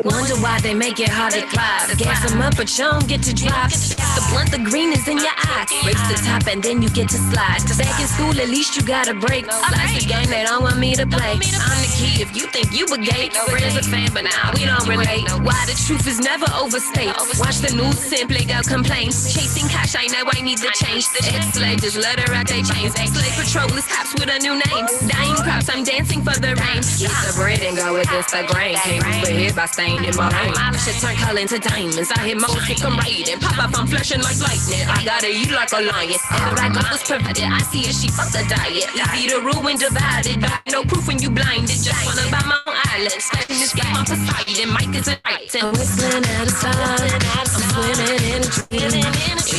Wonder why they make it hard to thrive. Gas them up, but you don't get to drive. The blunt, the green is in your eye. Race the top and then you get to slide. Back in school, at least you got a break. Life's a game, they don't want me to play. I'm the key if you think you a gay. Friends a fan, but now we don't relate. Why the truth is never overstated. Watch the news, simply go complain. Chasing cash, I know I need to change. Ex-slave, just let her rock they chains. Slave patrol is cops with a new name. Dying crops, I'm dancing for the rain. Eat the bread and go against the grain. Can't be hit by stain in my brain. My shit turn color into diamonds. I hit most kick 'em right and pop up, I'm flashing like lightning. I gotta eat like a lion. Every I got was provided. I see a sheep fuck the diet. Easy to ruin, divided. No proof when you blinded. Just wanna buy my own island. Studying this game on Poseidon. Mike is a right. I'm whistling at a star. I'm swimming in a dream.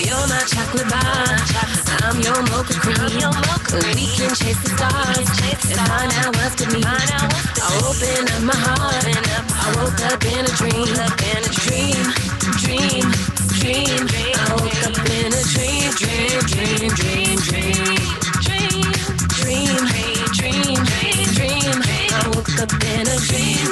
You're my chocolate bar. I'm your mocha cream. We can chase the stars and find out what's to me. I open up my heart. I woke up in a dream. I woke up in a I woke up in a dream.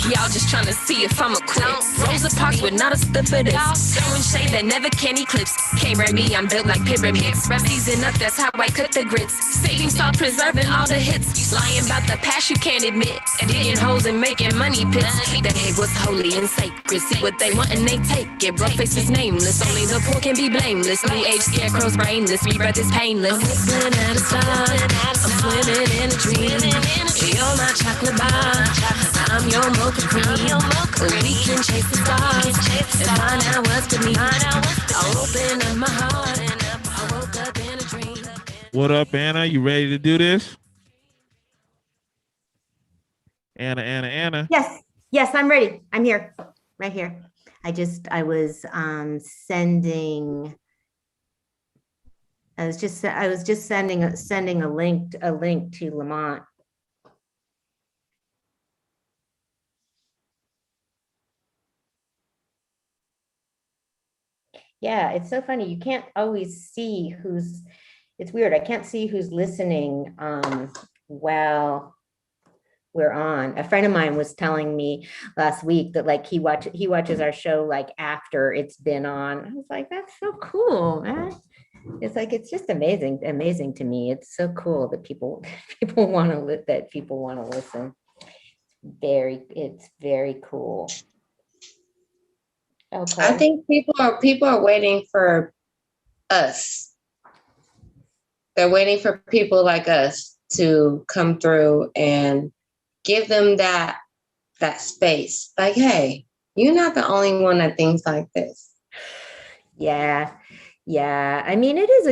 Y'all just tryna see if I'ma quit. Rosa Parks with not a step for this. Throwing shade that never can eclipse. Can't rap me, I'm built like pyramids. Season up, that's how I cook the grits. Saving salt, preserving all the hits. Lying about the past you can't admit. Digging holes and making money pits. The hate was holy and sacred. See what they want and they take it. Broke faces nameless. Only the poor can be blameless. New age scarecrows brainless. Rebirth is painless. I'm whistling at a star. I'm swimming in a dream. You're my chocolate bar. I'm your mocha cream. We can chase the stars and find out what's to me. I open up my heart and I woke up in a dream. What up, Anna? You ready to do this? Anna. Yes, I'm ready. I'm here, right here. I was just sending a link to Lamont. Yeah, it's so funny. You can't always see it's weird. I can't see who's listening while we're on. A friend of mine was telling me last week that like he watches our show like after it's been on. I was like, that's so cool, man. It's like, it's just amazing to me. It's so cool that people want to listen. It's very cool. Okay. I think people are waiting for us. They're waiting for people like us to come through and give them that space. Like, hey, you're not the only one that thinks like this. Yeah. I mean, it's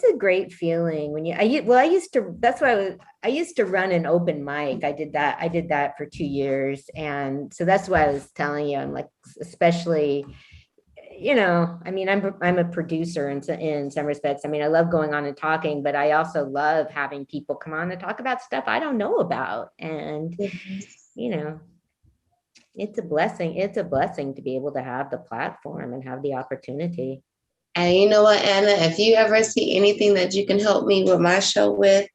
a great feeling when I used to run an open mic. I did that for 2 years. And so that's why I was telling you, I'm like, especially, I mean, I'm a producer in some respects. I mean, I love going on and talking, but I also love having people come on and talk about stuff I don't know about. And, it's a blessing. It's a blessing to be able to have the platform and have the opportunity. And you know what, Anna, if you ever see anything that you can help me with my show with,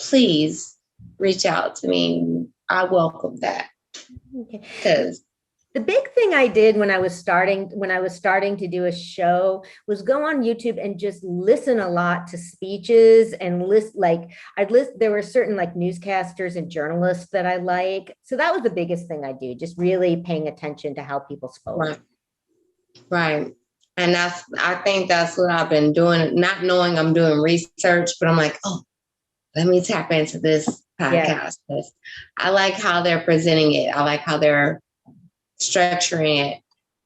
please reach out to me. I welcome that. Because the big thing I did when I was starting to do a show was go on YouTube and just listen a lot to speeches and there were certain like newscasters and journalists that I like. So that was the biggest thing I do, just really paying attention to how people spoke. Right. And I think that's what I've been doing, not knowing I'm doing research, but I'm like, oh, let me tap into this podcast. Yeah. I like how they're presenting it. I like how they're structuring it.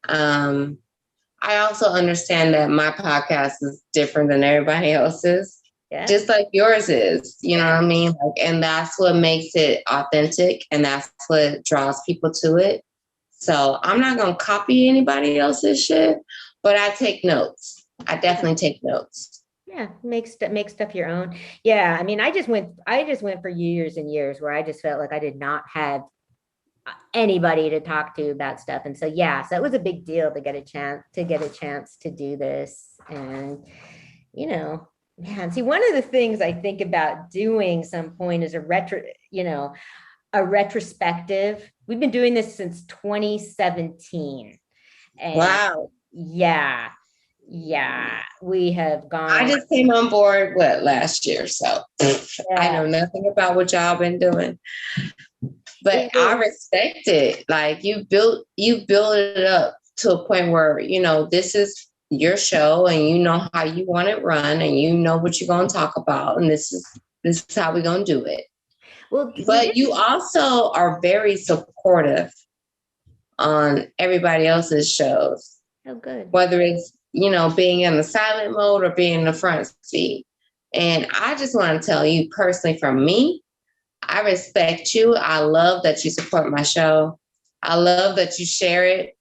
I also understand that my podcast is different than everybody else's, just like yours is, you know what I mean? And that's what makes it authentic, and that's what draws people to it. So I'm not going to copy anybody else's shit, but I take notes. I definitely take notes. Yeah, make stuff your own. Yeah, I mean, I just went for years and years where I just felt like I did not have anybody to talk to about stuff, and so so that was a big deal to get a chance to do this. And man, see, one of the things I think about doing some point is a retrospective. We've been doing this since 2017. And wow. Yeah, we have gone. I just came on board last year, so I know nothing about what y'all been doing, but I respect it. Like you build it up to a point where this is your show, and you know how you want it run, and you know what you're going to talk about, and this is how we're going to do it. Well, but you also are very supportive on everybody else's shows. Oh, good. Whether it's, being in the silent mode or being in the front seat. And I just want to tell you personally, from me, I respect you. I love that you support my show. I love that you share it.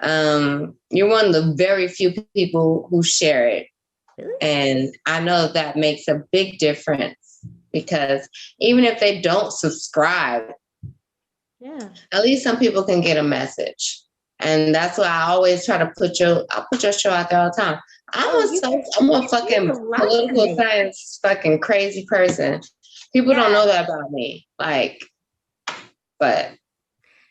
You're one of the very few people who share it. Really? And I know that makes a big difference, because even if they don't subscribe, at least some people can get a message. And that's why I always try to put your show out there all the time. I'm a fucking political science fucking crazy person. People don't know that about me. But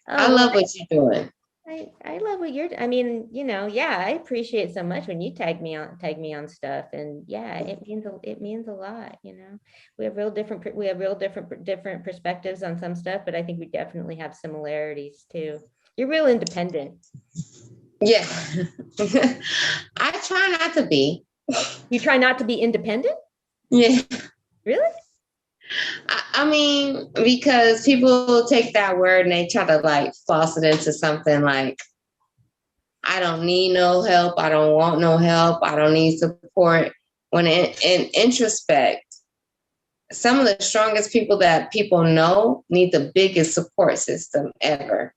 I love what you're doing. I love what you're. I mean, I appreciate so much when you tag me on stuff, and it means a lot. We have real different perspectives on some stuff, but I think we definitely have similarities too. You're real independent. Yeah, I try not to be. You try not to be independent? Yeah. Really? I mean, because people take that word and they try to floss it into something like, I don't need no help. I don't want no help. I don't need support. When in introspect, some of the strongest people that people know need the biggest support system ever.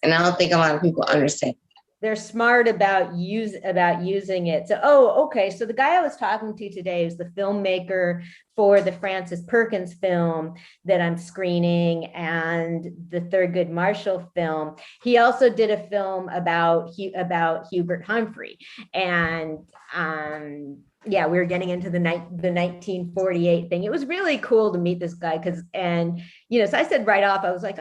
And I don't think a lot of people understand. They're smart about using it. So, okay. So the guy I was talking to today is the filmmaker for the Frances Perkins film that I'm screening and the Thurgood Marshall film. He also did a film about Hubert Humphrey. And yeah, we were getting into the 1948 thing. It was really cool to meet this guy because, and so I said right off, I was like,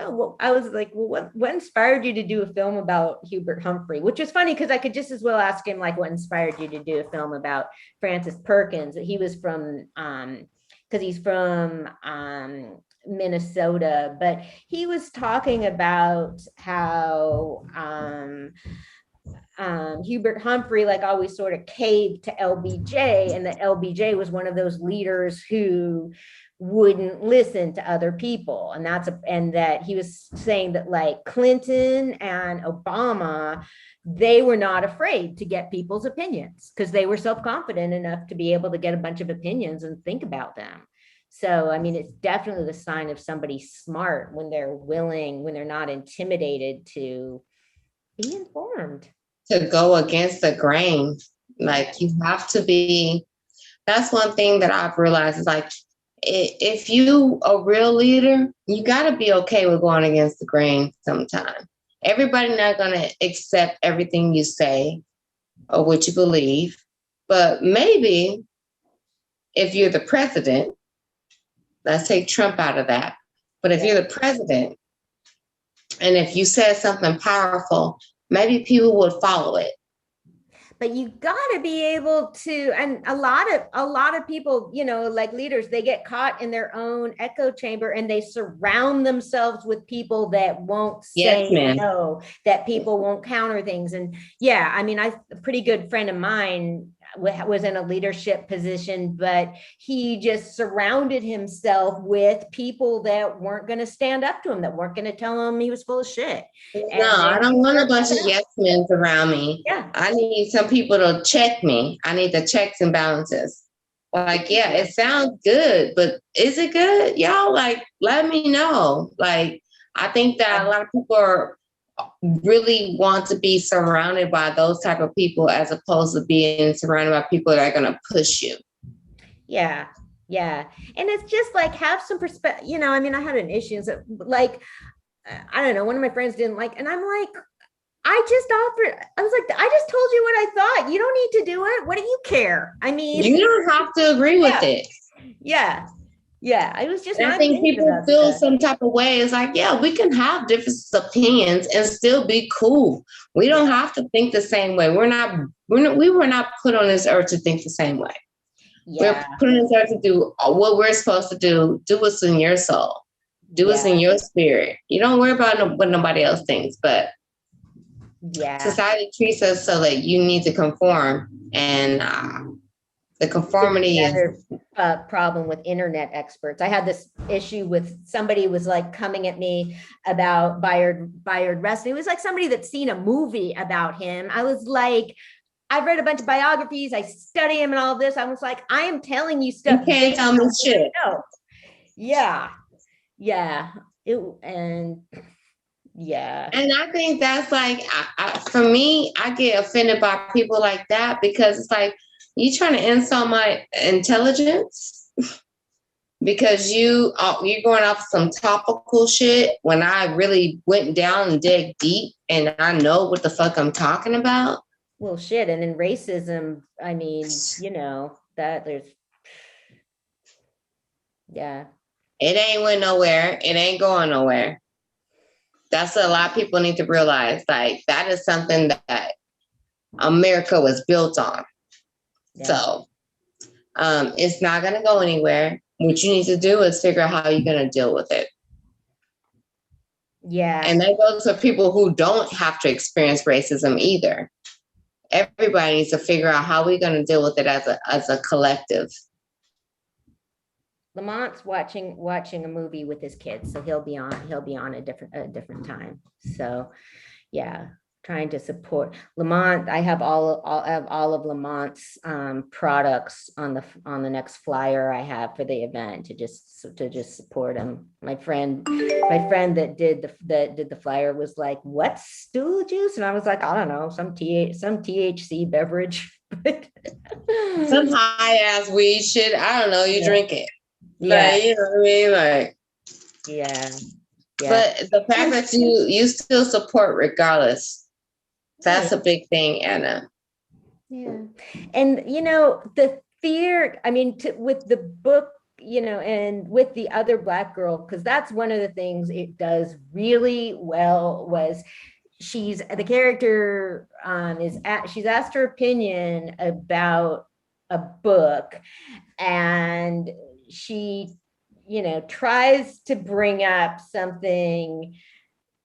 what inspired you to do a film about Hubert Humphrey? Which is funny because I could just as well ask him like, what inspired you to do a film about Francis Perkins? He was from, because he's from Minnesota, but he was talking about how Hubert Humphrey like always sort of caved to LBJ, and that LBJ was one of those leaders who wouldn't listen to other people, and that he was saying that like Clinton and Obama, they were not afraid to get people's opinions because they were self-confident enough to be able to get a bunch of opinions and think about them. So, I mean, it's definitely the sign of somebody smart when they're willing, when they're not intimidated to be informed. To go against the grain. Like you have to be, that's one thing that I've realized is like, if you a real leader, you got to be okay with going against the grain sometimes. Everybody not going to accept everything you say or what you believe, but maybe if you're the president, let's take Trump out of that. But if you're the president, and if you said something powerful, maybe people would follow it. But you got to be able to, and a lot of people, like leaders, they get caught in their own echo chamber and they surround themselves with people that won't say no, that people won't counter things. And yeah, I mean, a pretty good friend of mine was in a leadership position, but he just surrounded himself with people that weren't going to stand up to him, that weren't going to tell him he was full of shit. No, I don't want a bunch of yes men around me. Yeah. I need some people to check me. I need the checks and balances. Like, yeah, it sounds good, but is it good? Y'all, like, let me know. Like, I think that a lot of people really want to be surrounded by those type of people as opposed to being surrounded by people that are going to push you. Yeah. And it's just like, have some perspective, I mean, I had an issue like, I don't know, one of my friends didn't like, and I'm like, I just told you what I thought. You don't need to do it. What do you care? I mean, you don't have to agree with it. Yeah. I was just. I think people feel some type of way. It's like, yeah, we can have different opinions and still be cool. We don't have to think the same way. We were not put on this earth to think the same way. Yeah. We're put on this earth to do what we're supposed to do. Do what's in your soul. Do what's in your spirit. You don't worry about what nobody else thinks, but society treats us so that you need to conform, and the conformity is problem with internet experts. I had this issue with somebody was like coming at me about Bayard Rustin. It was like somebody that's seen a movie about him. I was like, I've read a bunch of biographies. I study him and all this. I was like, I am telling you stuff. You can't tell me shit. Yeah. And I think that's like, for me, I get offended by people like that because it's like, you trying to insult my intelligence because you're going off some topical shit when I really went down and dig deep and I know what the fuck I'm talking about. Well, shit. And in racism, I mean, that there's, yeah. It ain't went nowhere. It ain't going nowhere. That's what a lot of people need to realize. Like, that is something that America was built on. Yeah. So it's not going to go anywhere. What you need to do is figure out how you're going to deal with it. Yeah. And that goes for people who don't have to experience racism either. Everybody needs to figure out how we're going to deal with it as a collective. Lamont's watching a movie with his kids, so he'll be on a different time. So yeah, trying to support Lamont. I have all of Lamont's products on the next flyer I have for the event to just support him. My friend that did the flyer was like, "What's stool juice?" And I was like, "I don't know, some THC beverage, some high ass weed shit. I don't know. You drink it." Yeah, like, you know what I mean, like, yeah. But the fact that you still support regardless, that's a big thing, Anna. Yeah, and the fear, I mean, with the book, you know, and with the other Black girl, because that's one of the things it does really well, was the character she's asked her opinion about a book, and she, you know, tries to bring up something,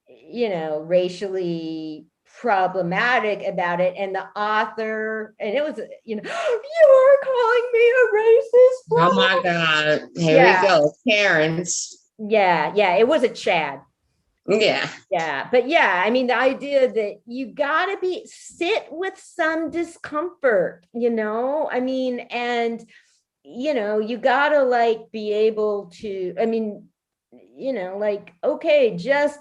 you know, racially problematic about it, and the author, and it was, you know, you're calling me a racist. Oh my God. Here we go. Parents. Yeah, it was a Chad. Yeah. But yeah, I mean, the idea that you gotta sit with some discomfort, you know, I mean, and you know, you gotta like be able to, I mean, you know, like, okay, just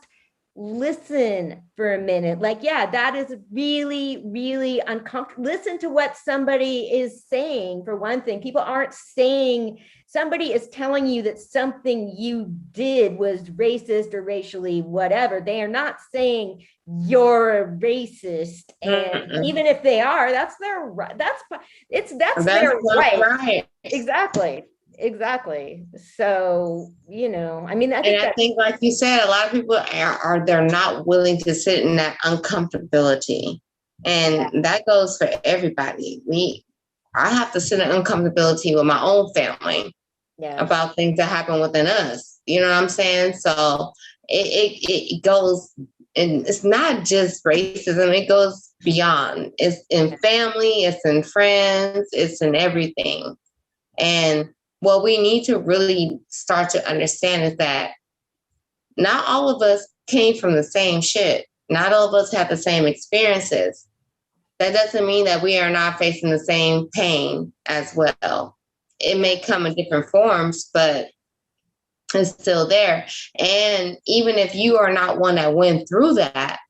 listen for a minute. Like, yeah, that is really, really uncomfortable. Listen to what somebody is saying. For one thing, people aren't saying, somebody is telling you that something you did was racist or racially whatever. They are not saying you're a racist. And even if they are, that's their right. That's their right. Exactly. So, you know, I mean, I think, like you said, a lot of people they're not willing to sit in that uncomfortability, and that goes for everybody. I have to sit in uncomfortability with my own family about things that happen within us. You know what I'm saying? So it goes, and it's not just racism. It goes beyond. It's in family. It's in friends. It's in everything. And what we need to really start to understand is that not all of us came from the same shit. Not all of us have the same experiences. That doesn't mean that we are not facing the same pain as well. It may come in different forms, but it's still there. And even if you are not one that went through that,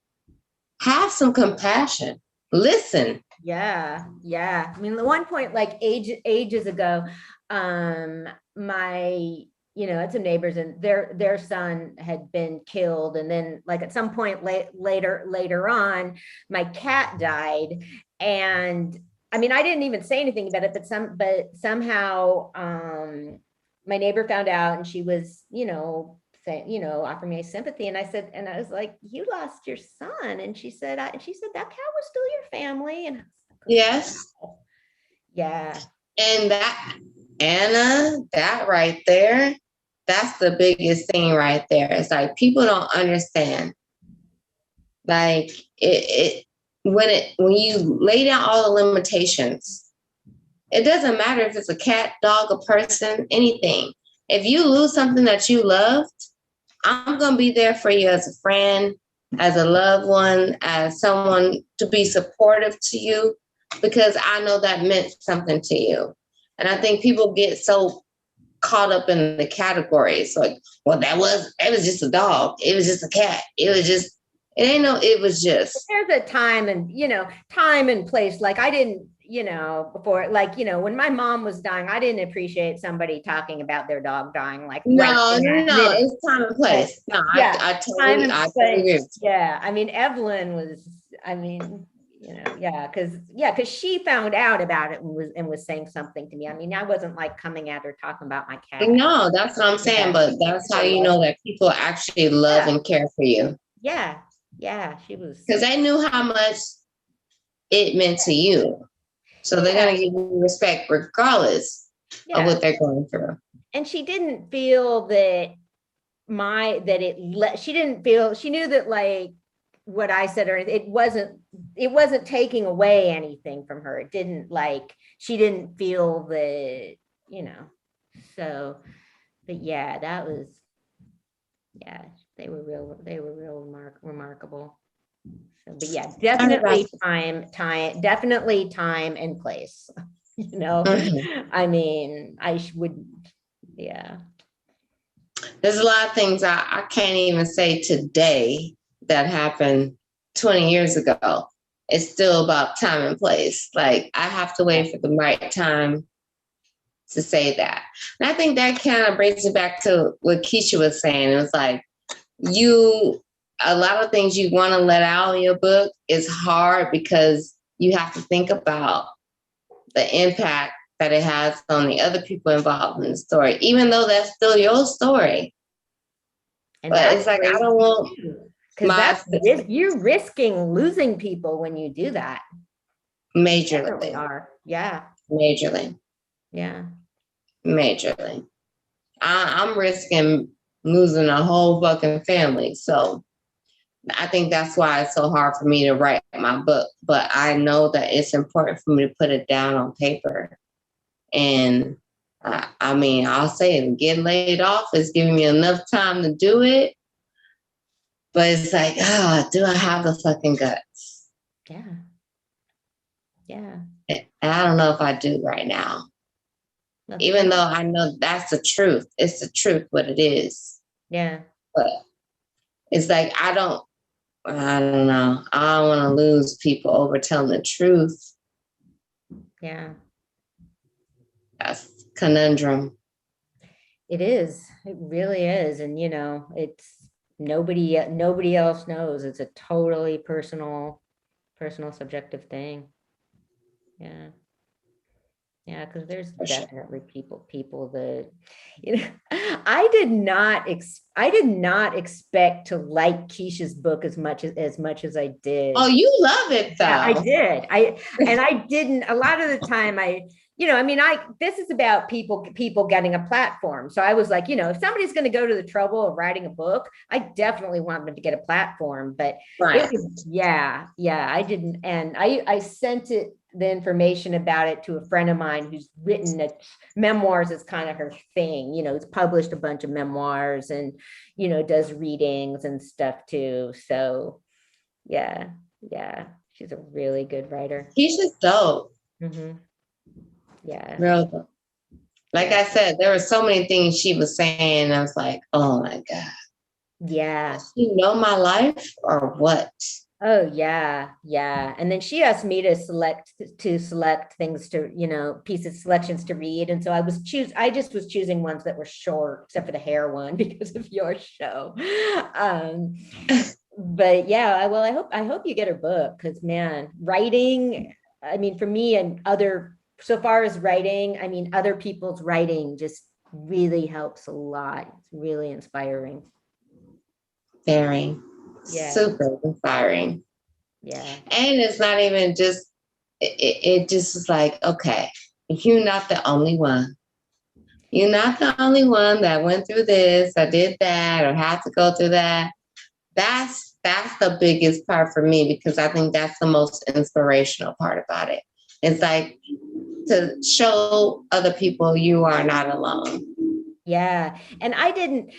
have some compassion. Listen. Yeah. I mean, the one point, like ages ago, my, you know, had some neighbors, and their son had been killed, and then like at some point later on, my cat died, and I mean, I didn't even say anything about it, but somehow my neighbor found out, and she was, you know, offering me sympathy, and I was like, you lost your son, and she said that cat was still your family, and I was like, yes, yeah, and that. Anna, that right there, that's the biggest thing right there. It's like people don't understand. Like when you lay down all the limitations, it doesn't matter if it's a cat, dog, a person, anything. If you lose something that you loved, I'm gonna be there for you as a friend, as a loved one, as someone to be supportive to you, because I know that meant something to you. And I think people get so caught up in the categories, like, well, it was just a dog. It was just a cat. It was just There's a time and place. Like I didn't, you know, before, like, you know, when my mom was dying, I didn't appreciate somebody talking about their dog dying. Like, no, it's time and place. No, yeah, I totally agree. Yeah, I mean, Evelyn was, I mean, you know, because she found out about it and was saying something to me. I mean, I wasn't like coming at her talking about my cat. No, that's what I'm saying. But that's how you know that people actually love and care for you. Yeah, she was, because they knew how much it meant to you. So they're gonna give you respect regardless of what they're going through. And she didn't feel that she knew that like what I said, or it wasn't taking away anything from her. It didn't, like, she didn't feel that, you know. So, but yeah, that was, they were real remarkable. So, but yeah, definitely time and place, you know. I mean, there's a lot of things I can't even say today that happened 20 years ago. It's still about time and place. Like, I have to wait for the right time to say that. And I think that kind of brings it back to what Keisha was saying. It was like, a lot of things you want to let out in your book is hard because you have to think about the impact that it has on the other people involved in the story, even though that's still your story. And but it's like, I don't want because you're risking losing people when you do that. Majorly. Are. Yeah. Majorly. Yeah. Majorly. I'm risking losing a whole fucking family. So I think that's why it's so hard for me to write my book. But I know that it's important for me to put it down on paper. And I mean, I'll say it, getting laid off is giving me enough time to do it. But it's like, do I have the fucking guts? Yeah. Yeah. I don't know if I do right now. Even though I know that's the truth. It's the truth, what it is. Yeah. But it's like, I don't know. I don't want to lose people over telling the truth. Yeah. That's conundrum. It is. It really is. And, you know, it's nobody else knows. It's a totally personal, subjective thing. Yeah. Yeah, because there's definitely people that, you know, I did not expect to like Keisha's book as much as I did. Oh, you love it though. Yeah, I did. I didn't, a lot of the time this is about people getting a platform. So I was like, you know, if somebody's going to go to the trouble of writing a book, I definitely want them to get a platform. But right. I didn't. And I sent the information about it to a friend of mine who's written memoirs is kind of her thing. You know, it's published a bunch of memoirs and, you know, does readings and stuff too. So yeah, she's a really good writer. Keisha's dope. Mm-hmm. Yeah. Real dope. Like I said, there were so many things she was saying. I was like, oh my God. Yeah. Does she know my life or what? Oh yeah. And then she asked me to select things to, you know, selections to read. And so I just was choosing ones that were short, except for the hair one because of your show. But yeah, I hope you get her book, because man, writing, I mean, for me and so far as writing, I mean, other people's writing just really helps a lot. It's really inspiring. Very. Yeah. Super inspiring. Yeah. And it's not even just, it just is like, okay, you're not the only one. You're not the only one that went through this or did that or had to go through that. That's the biggest part for me, because I think that's the most inspirational part about it. It's like to show other people you are not alone. Yeah. And I didn't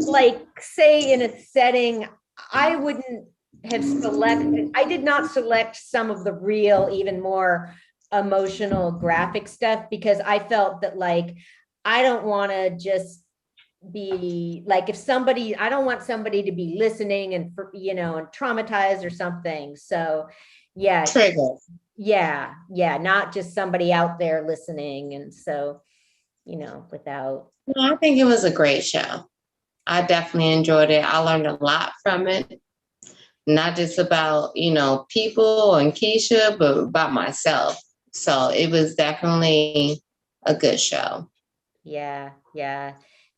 like say in a setting, I did not select some of the real, even more emotional graphic stuff, because I felt that like, I don't want to just be like, I don't want somebody to be listening and, you know, and traumatized or something. So yeah. Trigger. Yeah. Not just somebody out there listening. And so, you know, I think it was a great show. I definitely enjoyed it. I learned a lot from it. Not just about, you know, people and Keisha, but about myself. So it was definitely a good show. Yeah.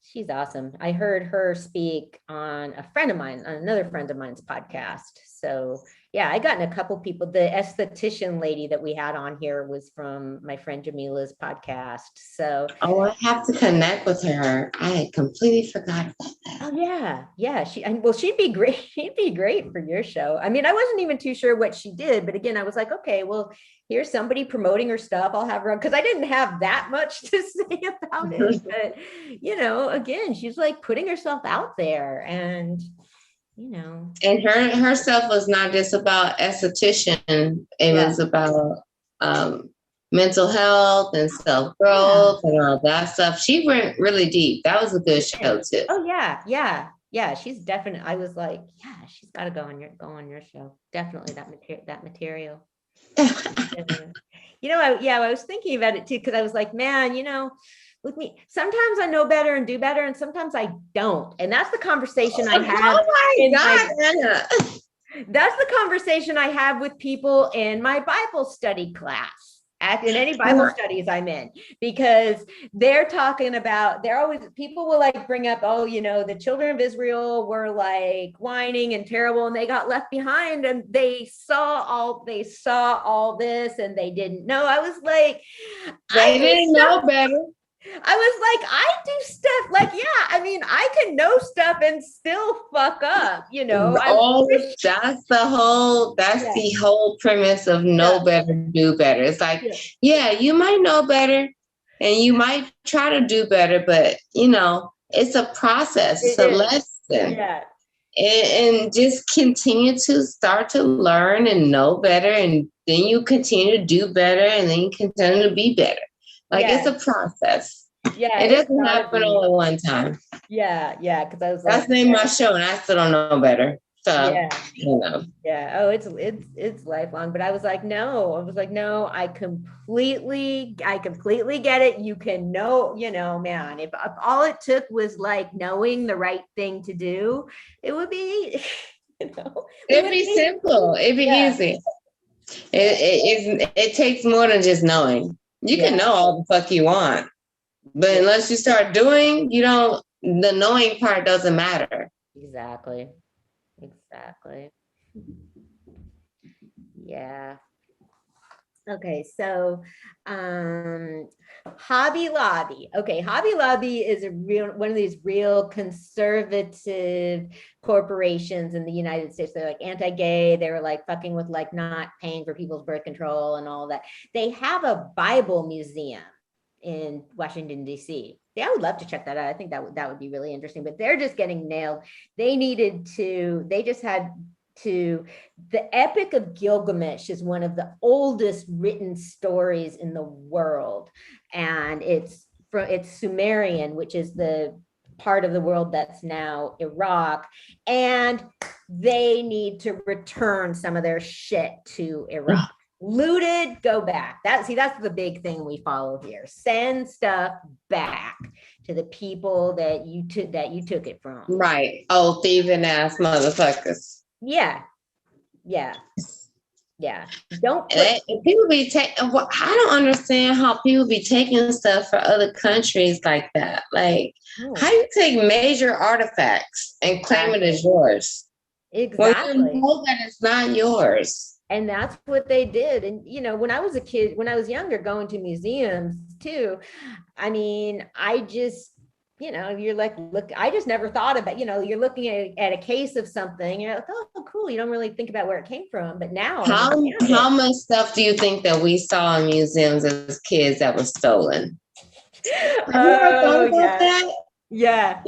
She's awesome. I heard her speak on another friend of mine's podcast. So yeah, I gotten a couple people. The esthetician lady that we had on here was from my friend Jamila's podcast. So I have to connect with her. I had completely forgot about that. Oh yeah. She'd be great. She'd be great for your show. I mean, I wasn't even too sure what she did, but again, I was like, okay, well, here's somebody promoting her stuff. I'll have her on, because I didn't have that much to say about it. But you know, again, she's like putting herself out there, and you know, and herself was not just about esthetician. It was about mental health and self-growth and all that stuff. She went really deep. That was a good show too. Oh yeah. She's definitely. I was like, yeah, she's got to go on your show. Definitely that material. You know, I was thinking about it too, because I was like, man, you know, with me, sometimes I know better and do better, and sometimes I don't. And that's the conversation I have. Oh my God. That's the conversation I have with people in my Bible study class. in any Bible studies I'm in, because they're talking about, people will like bring up, oh, the children of Israel were like whining and terrible and they got left behind and they saw all this and they didn't know. I was like, they didn't know better. I was like, I do stuff like, I can know stuff and still fuck up, That's the whole premise of know better, do better. It's like, you might know better and you might try to do better, but it's a process, it's a lesson. Yeah. And just continue to start to learn and know better, and then you continue to do better, and then you continue to be better. Like it's a process. Yeah, it doesn't happen all at one time. Yeah, because I was that's the name of my show, and I still don't know better. So yeah. Oh, it's lifelong. But I was like, no. I completely get it. You can know, man. If all it took was like knowing the right thing to do, it would be, it'd be simple. It'd be easy. It takes more than just knowing. You can know all the fuck you want, but unless you start doing, the knowing part doesn't matter. Exactly. Yeah. Okay, so Hobby Lobby. Okay, Hobby Lobby is one of these real conservative corporations in the United States. They're like anti-gay. They were like fucking with like not paying for people's birth control and all that. They have a Bible museum in Washington, D.C. I would love to check that out. I think that would be really interesting, but they're just getting nailed. The Epic of Gilgamesh is one of the oldest written stories in the world. And it's Sumerian, which is the part of the world that's now Iraq. And they need to return some of their shit to Iraq. Looted, go back. That's the big thing we follow here. Send stuff back to the people that you took it from. Right. Oh, thieving ass motherfuckers. Yeah. Don't people be taking. I don't understand how people be taking stuff for other countries like that. Like, how you take major artifacts and claim it as yours? Exactly. When you know that it's not yours. And that's what they did. And, when I was a kid, when I was younger, going to museums too, I just, you're like, look, I just never thought about, you're looking at a case of something, you're like, oh, cool. You don't really think about where it came from. But now, how much stuff do you think that we saw in museums as kids that was stolen? Have you ever thought about that? Yeah.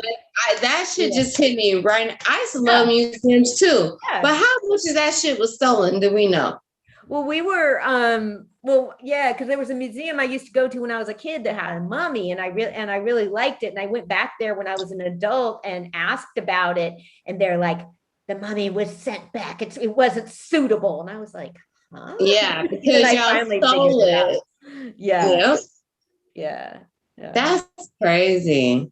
That shit just hit me right now. I used to love museums too. Yeah. But how much of that shit was stolen? Do we know? Well, we were, because there was a museum I used to go to when I was a kid that had a mummy, and I really liked it. And I went back there when I was an adult and asked about it, and they're like, the mummy was sent back. It wasn't suitable, and I was like, huh? Yeah, because y'all stole it. Yeah. That's crazy.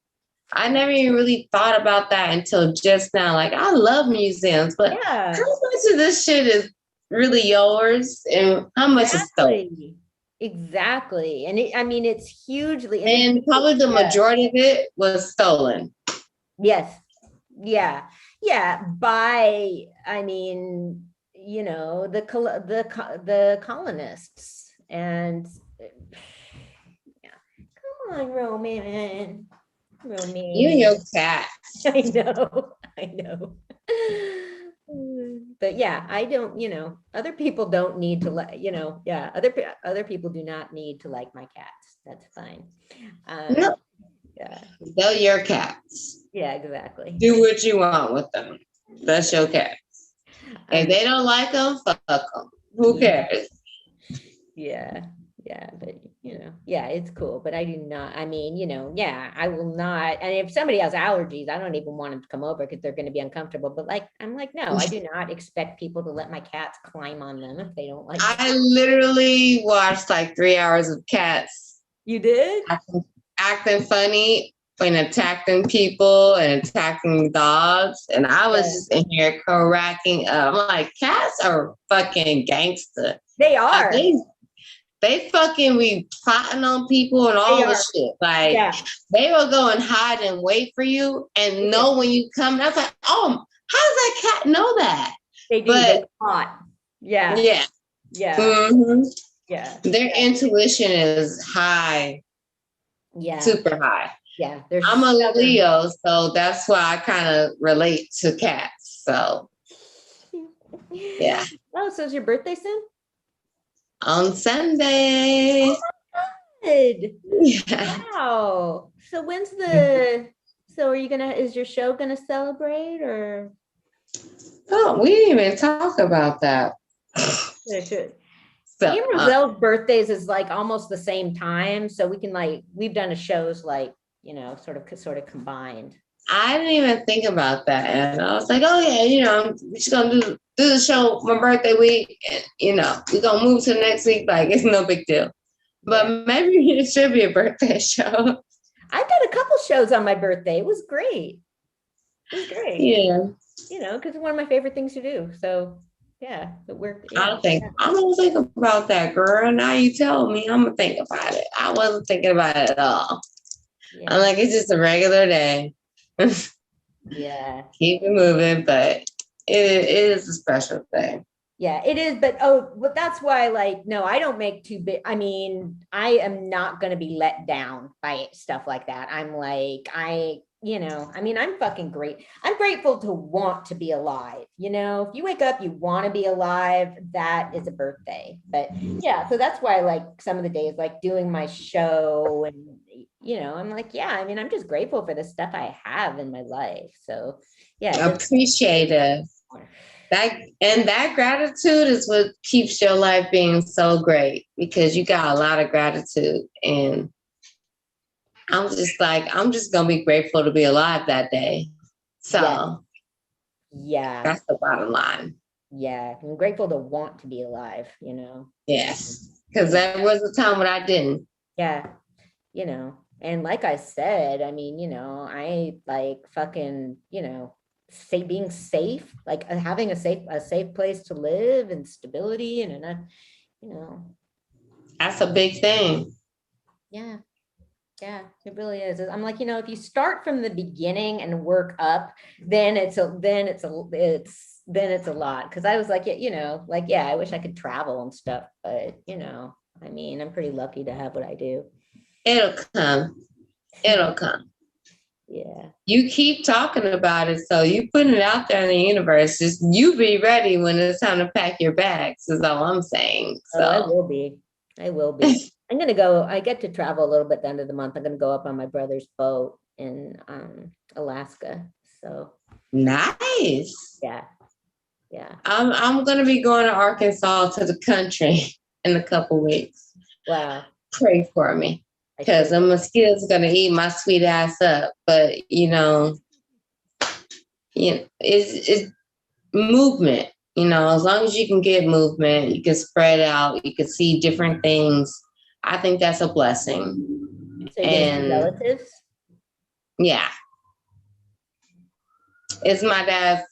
I never even really thought about that until just now. Like, I love museums, but how much of this shit is really yours and how much is stolen? Exactly. And it's hugely. And probably the majority of it was stolen. Yes. Yeah. By, the colonists. And come on, Roman. You and your cat. I know. But yeah, I don't, other people don't need to other people do not need to like my cats. That's fine. No. Yeah. They're your cats. Yeah, exactly. Do what you want with them. That's your cats. If they don't like them, fuck them. Who cares? Yeah, but it's cool. But I do not. I will not. And if somebody has allergies, I don't even want them to come over because they're going to be uncomfortable. But I'm like, no, I do not expect people to let my cats climb on them if they don't like. I literally watched like 3 hours of cats. You did? Acting funny and attacking people and attacking dogs, and I was just in here cracking up. I'm like, cats are fucking gangster. They are. they fucking be plotting on people and all this shit. Like they will go and hide and wait for you and know when you come. I was like, oh, how does that cat know that? They do. But they plot. Yeah. Yeah. Yeah. Mm-hmm. Yeah. Their intuition is high. Yeah. Super high. Yeah. I'm a Leo, so that's why I kind of relate to cats. So yeah. Oh, so is your birthday soon? On Sunday. Good. Yeah. Wow. So when's so are you is your show gonna celebrate or? Oh, we didn't even talk about that. They should. So, Me and Roselle's birthdays is like almost the same time. So we can we've done a shows sort of combined. I didn't even think about that. And I was like, oh yeah, we're just gonna do the show my birthday week. And, we're gonna move to the next week. Like it's no big deal. But maybe it should be a birthday show. I did a couple shows on my birthday. It was great. It was great. Yeah. Because it's one of my favorite things to do. So yeah, it worked. Yeah. I'm gonna think about that, girl. Now you tell me, I'm gonna think about it. I wasn't thinking about it at all. Yeah. I'm like, it's just a regular day. Yeah. Keep it moving, but it is a special thing. Yeah, it is. But that's why, no, I don't make too big. I mean, I am not going to be let down by stuff like that. I'm like, I'm fucking great. I'm grateful to want to be alive. If you wake up, you want to be alive, that is a birthday. But yeah, so that's why some of the days, doing my show and, I'm like, yeah, I'm just grateful for the stuff I have in my life. So yeah. Appreciative. That gratitude is what keeps your life being so great because you got a lot of gratitude. And I'm just going to be grateful to be alive that day. So yeah, that's the bottom line. Yeah. I'm grateful to want to be alive, Yes. Because there was a time when I didn't. Yeah. And like I said, I fucking, being safe, having a safe place to live and stability and that's a big thing. Yeah. Yeah, it really is. I'm like, if you start from the beginning and work up, then it's a lot. Cause I was like, I wish I could travel and stuff, but I'm pretty lucky to have what I do. It'll come. Yeah. You keep talking about it. So you putting it out there in the universe. Just you be ready when it's time to pack your bags is all I'm saying. So I will be. I'm going to go. I get to travel a little bit at the end of the month. I'm going to go up on my brother's boat in Alaska. So nice. Yeah. Yeah. I'm going to be going to Arkansas to the country in a couple weeks. Wow. Pray for me. Because the mosquitoes are going to eat my sweet ass up. But, it's movement. As long as you can get movement, you can spread out, you can see different things. I think that's a blessing. So and relatives? Yeah. It's my dad's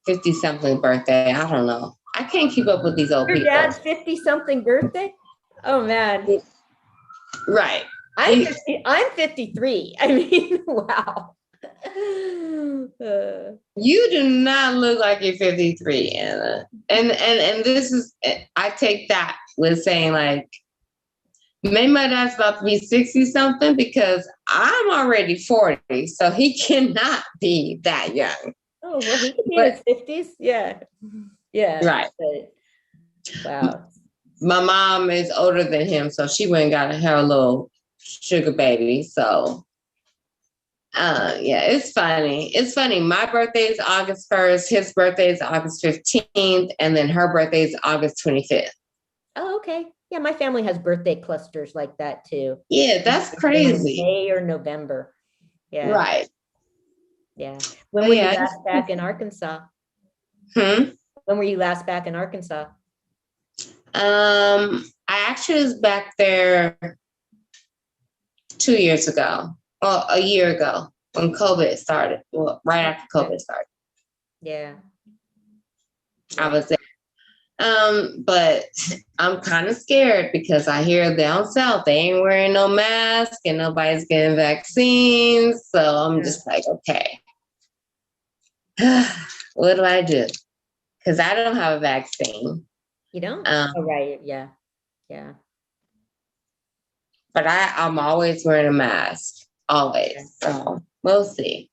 50-something birthday. I don't know. I can't keep up with these old people. Your dad's 50-something birthday? Oh, man. Right. I'm 53. Wow. You do not look like you're 53, Anna. And this is, I take that with saying maybe my dad's about to be 60-something because I'm already 40, so he cannot be that young. Oh, well, he could be in his 50s. Yeah. Yeah. Right. Wow. My mom is older than him, so she went and got her little sugar baby. So, yeah, it's funny. It's funny. My birthday is August 1st. His birthday is August 15th. And then her birthday is August 25th. Oh, okay. Yeah, my family has birthday clusters like that, too. Yeah, that's crazy. May or November. Yeah. Right. Yeah. When were you last back in Arkansas? When were you last back in Arkansas? I actually was back there 2 years ago. Well, a year ago when COVID started. Well, right after COVID started. Yeah. I was there. But I'm kind of scared because I hear down south they ain't wearing no mask and nobody's getting vaccines. So I'm just like, okay, what do I do? Because I don't have a vaccine. You don't? Oh, right. Yeah. Yeah. But I'm always wearing a mask. Always. So we'll see.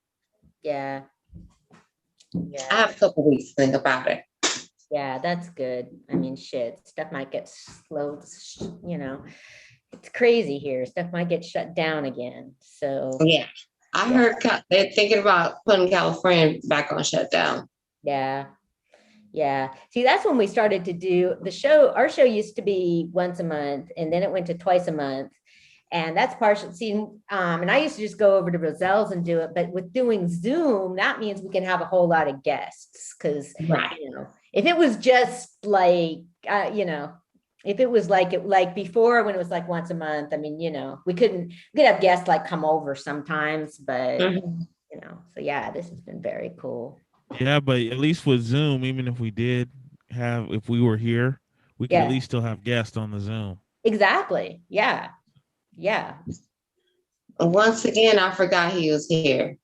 Yeah. Yeah. I have a couple weeks to think about it. Yeah, that's good. I mean, shit, stuff might get slowed, you know, it's crazy here. Stuff might get shut down again. So yeah, I heard they're thinking about putting California back on shutdown. Yeah. Yeah. See, that's when we started to do the show. Our show used to be once a month, and then it went to twice a month. And that's partial. See, and I used to just go over to Roselle's and do it. But with doing Zoom, that means we can have a whole lot of guests. Because, you know, if it was just like, you know, if it was like before when it was like once a month, I mean, you know, we could have guests like come over sometimes, but, you know, so yeah, this has been very cool. Yeah, but at least with Zoom, even if we were here, we could at least still have guests on the Zoom. Exactly. Yeah. Yeah. Once again, I forgot he was here.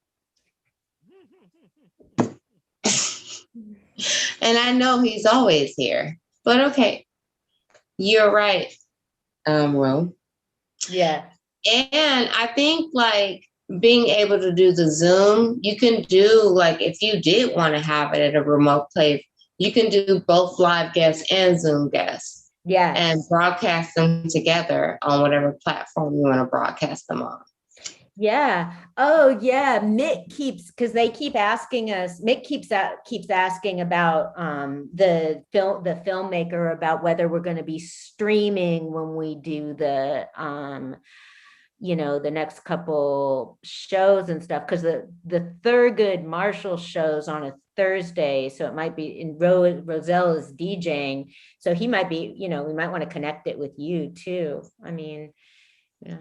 And I know he's always here. But okay. You're right, Ro. Yeah. And I think like being able to do the Zoom, you can do like if you did want to have it at a remote place, you can do both live guests and Zoom guests. Yeah. And broadcast them together on whatever platform you want to broadcast them on. Yeah. Oh, yeah. Mick keeps, because they keep asking us. Mick keeps asking about the filmmaker about whether we're going to be streaming when we do the you know, the next couple shows and stuff, because the Thurgood Marshall show's on a Thursday, so it might be in Roselle is DJing, so he might be, you know, we might want to connect it with you too. I mean, you know.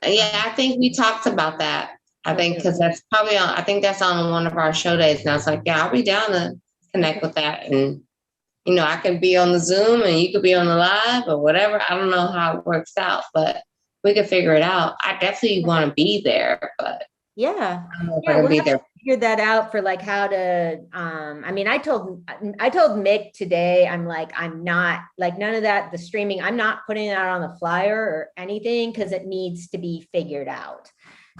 Yeah, I think we talked about that. I think because that's probably on. I think that's on one of our show days. And I was like, yeah, I'll be down to connect with that, and you know, I can be on the Zoom and you could be on the live or whatever. I don't know how it works out, but we could figure it out. I definitely want to be there, but yeah, I don't know if I can be there. Figure that out for like how to I mean, I told Mick today, I'm like, I'm not like none of that, the streaming, I'm not putting it out on the flyer or anything because it needs to be figured out,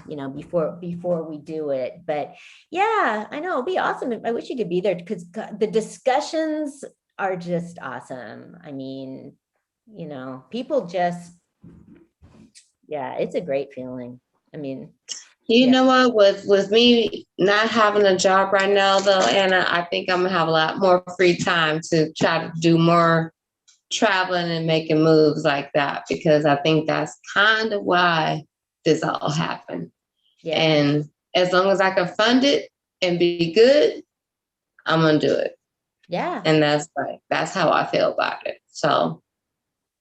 you know, before we do it. But yeah, I know it'd be awesome. I wish you could be there because the discussions are just awesome. I mean, you know, people just, yeah, it's a great feeling. I mean, you know what, with me not having a job right now though, Anna, I think I'm gonna have a lot more free time to try to do more traveling and making moves like that, because I think that's kind of why this all happened. Yeah. And as long as I can fund it and be good, I'm gonna do it. Yeah. And that's how I feel about it. So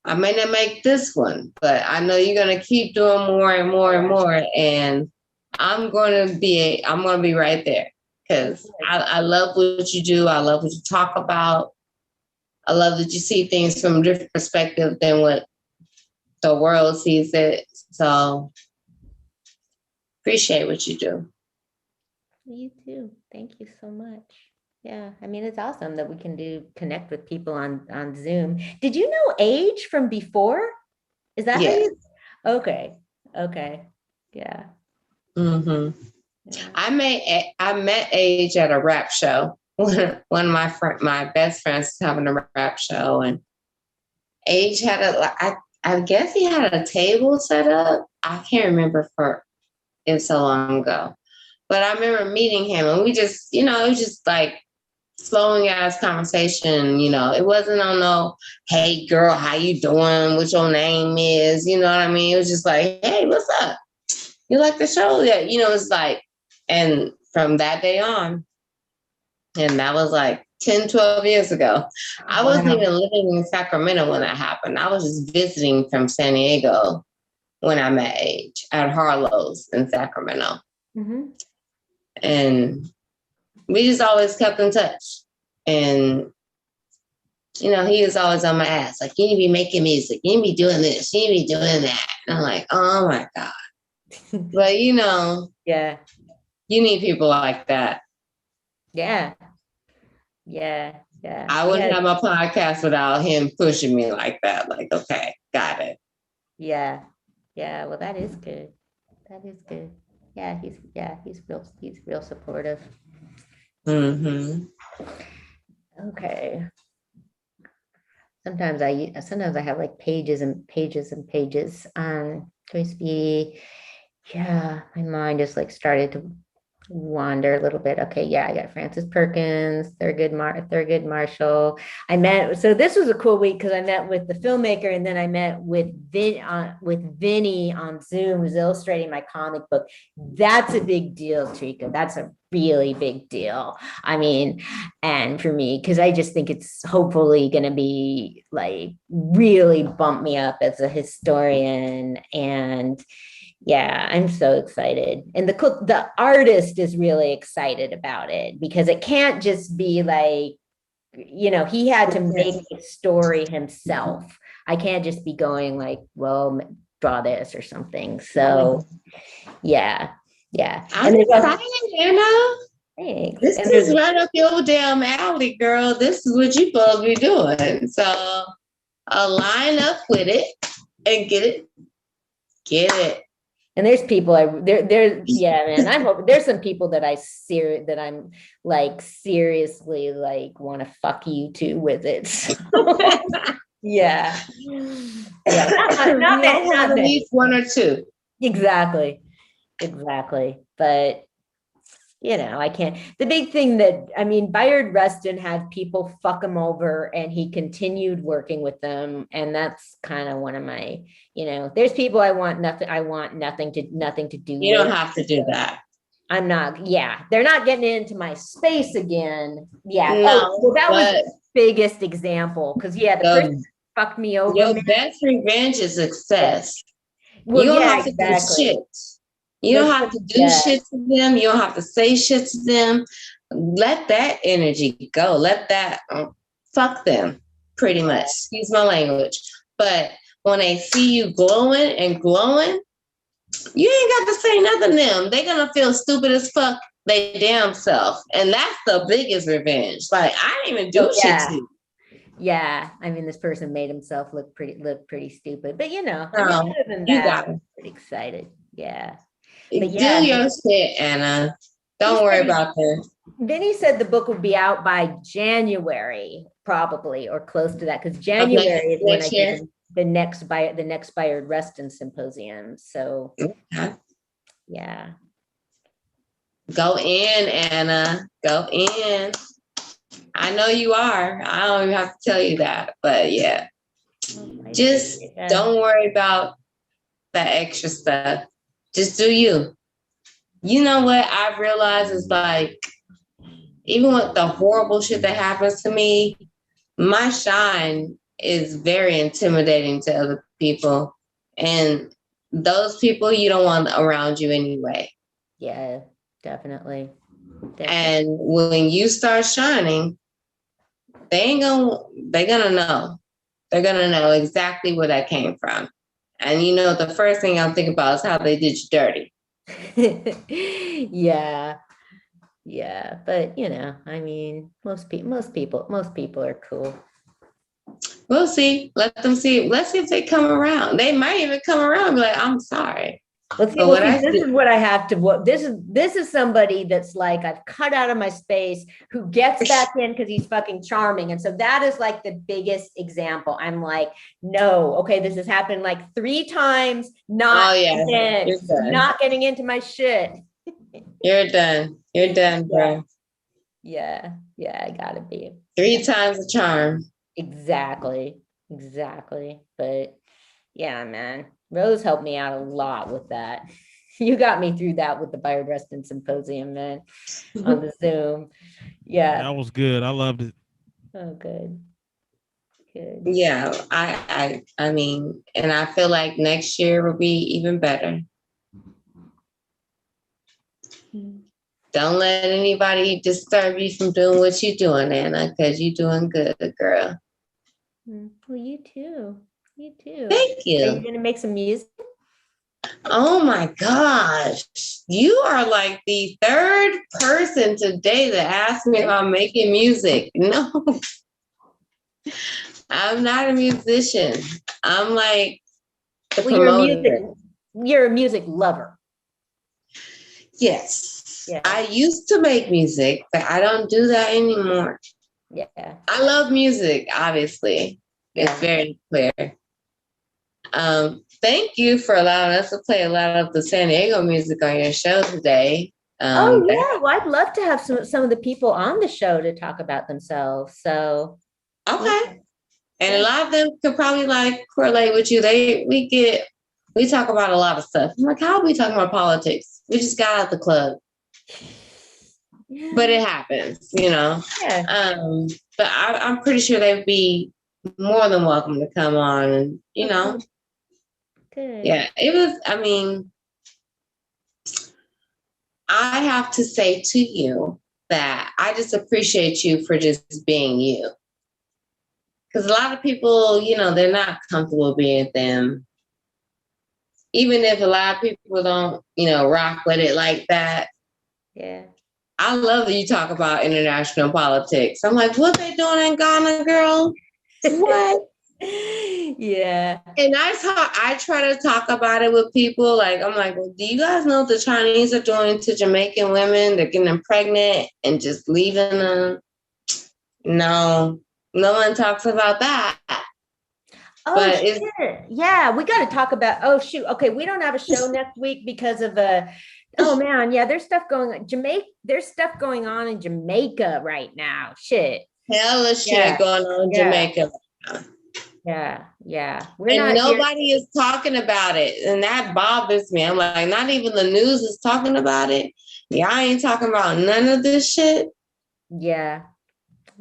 I may not make this one, but I know you're gonna keep doing more and more and more, and I'm gonna be right there because I love what you do. I love what you talk about. I love that you see things from a different perspective than what the world sees it. So appreciate what you do. You too. Thank you so much. Yeah, I mean, it's awesome that we can connect with people on Zoom. Did you know Age from before? Is that how you? Okay. Yeah. Mm-hmm. Yeah. I met Age at a rap show. One of my best friends was having a rap show, and Age had I guess he had a table set up. I can't remember it was so long ago, but I remember meeting him, and we just, you know, it was just like flowing ass conversation. You know, it wasn't on no, hey girl, how you doing? What your name is? You know what I mean? It was just like, hey, what's up? You like the show? Yeah, you know, it's like, and from that day on, and that was like 10, 12 years ago. I wasn't even living in Sacramento when that happened. I was just visiting from San Diego when I met Age at Harlow's in Sacramento. Mm-hmm. And we just always kept in touch. And You know, he was always on my ass. Like, you need to be making music. You need to be doing this. You need to be doing that. And I'm like, oh my God. But, you know, yeah, you need people like that. yeah. I wouldn't have my podcast without him pushing me like that. Like, okay, got it. Yeah. Well, that is good. Yeah, he's real supportive. Mm-hmm. Okay. Sometimes I have like pages and pages and pages on Crispy. Yeah, my mind just like started to wander a little bit. Okay, yeah, I got Francis Perkins, Thurgood Marshall. So this was a cool week because I met with the filmmaker, and then I met with Vinny on Zoom, who's illustrating my comic book. That's a big deal, Trika. That's a really big deal. I mean, and for me, because I just think it's hopefully going to be like really bump me up as a historian. And yeah, I'm so excited. And the artist is really excited about it because it can't just be like, you know, he had to make the story himself. I can't just be going like, well, draw this or something. So yeah. I'm excited, Anna. Thanks. This is right up your damn alley, girl. This is what you supposed to be doing. So align up with it and get it. And there's people yeah, man. I'm hoping there's some people that I'm like seriously like want to fuck you too with it. Yeah. Not at least one or two. Exactly. But you know, I can't. The big thing that, I mean, Bayard Rustin had people fuck him over and he continued working with them. And that's kind of one of my, you know, there's people I want nothing to do with. You don't have to do that. I'm not, yeah. They're not getting into my space again. Yeah. No, well, that was the biggest example. Because yeah, the person fucked me over. Your best revenge is success. Well, you don't have to do shit. You don't have to do shit to them. You don't have to say shit to them. Let that energy go. Let that fuck them, pretty much. Excuse my language. But when they see you glowing, you ain't got to say nothing to them. They're going to feel stupid as fuck they damn self. And that's the biggest revenge. Like, I didn't even do shit to you. Yeah, I mean, this person made himself look pretty stupid. But, you know, other than that, I'm pretty excited. Yeah. But yeah, do your shit, Anna. Don't worry about this. Vinny said the book will be out by January, probably, or close to that, because January is when I get the next Bayard Rustin Symposium. So, yeah. Go in, Anna. Go in. I know you are. I don't even have to tell you that, but yeah. Just don't worry about that extra stuff. Just do you. You know what I've realized is like, even with the horrible shit that happens to me, my shine is very intimidating to other people. And those people you don't want around you anyway. Yeah, definitely. And when you start shining, they're gonna know. They're gonna know exactly where that came from. And you know, the first thing I'm thinking about is how they did you dirty. Yeah. But you know, I mean, most people are cool. We'll see. Let them see. Let's see if they come around. They might even come around and be like, I'm sorry. Let's see, this is what I have to. This is somebody that's like I've cut out of my space who gets back in because he's fucking charming, and so that is like the biggest example. I'm like, no, okay, this has happened like 3 times. Not getting into my shit. You're done. You're done, bro. Yeah, I gotta be 3 times the charm. Exactly. But yeah, man. Rose helped me out a lot with that. You got me through that with the Bayard Rustin Symposium, man, on the Zoom. Yeah. That was good. I loved it. Oh, good. Yeah, I mean, and I feel like next year will be even better. Don't let anybody disturb you from doing what you're doing, Anna, because you're doing good, girl. Well, you too. You too. Thank you. Are you gonna make some music? Oh my gosh. You are like the third person today that asked me if I'm making music. No, I'm not a musician. I'm like the promoter. You're a music lover. Yes. Yeah. I used to make music, but I don't do that anymore. Yeah. I love music, obviously. It's very clear. Thank you for allowing us to play a lot of the San Diego music on your show today. Oh yeah, well, I'd love to have some of the people on the show to talk about themselves. So okay, and a lot of them could probably like correlate with you. We talk about a lot of stuff. I'm like, how are we talking about politics? We just got out the club, but it happens, you know. Yeah. But I'm pretty sure they'd be more than welcome to come on, and you know. Good. Yeah, it was. I mean, I have to say to you that I just appreciate you for just being you. Because a lot of people, you know, they're not comfortable being them. Even if a lot of people don't, you know, rock with it like that. Yeah. I love that you talk about international politics. I'm like, what they doing in Ghana, girl? What? Yeah. And I try to talk about it with people. Like, I'm like, well, do you guys know what the Chinese are doing to Jamaican women? They're getting them pregnant and just leaving them. No one talks about that. Oh, but shit. Yeah, we got to talk about, oh, shoot. Okay, we don't have a show next week because of oh, man. Yeah, there's stuff going on. There's stuff going on in Jamaica right now. Shit. Hella shit going on in Jamaica. Yeah. Nobody is talking about it. And that bothers me. I'm like, not even the news is talking about it. Y'all ain't talking about none of this shit. Yeah.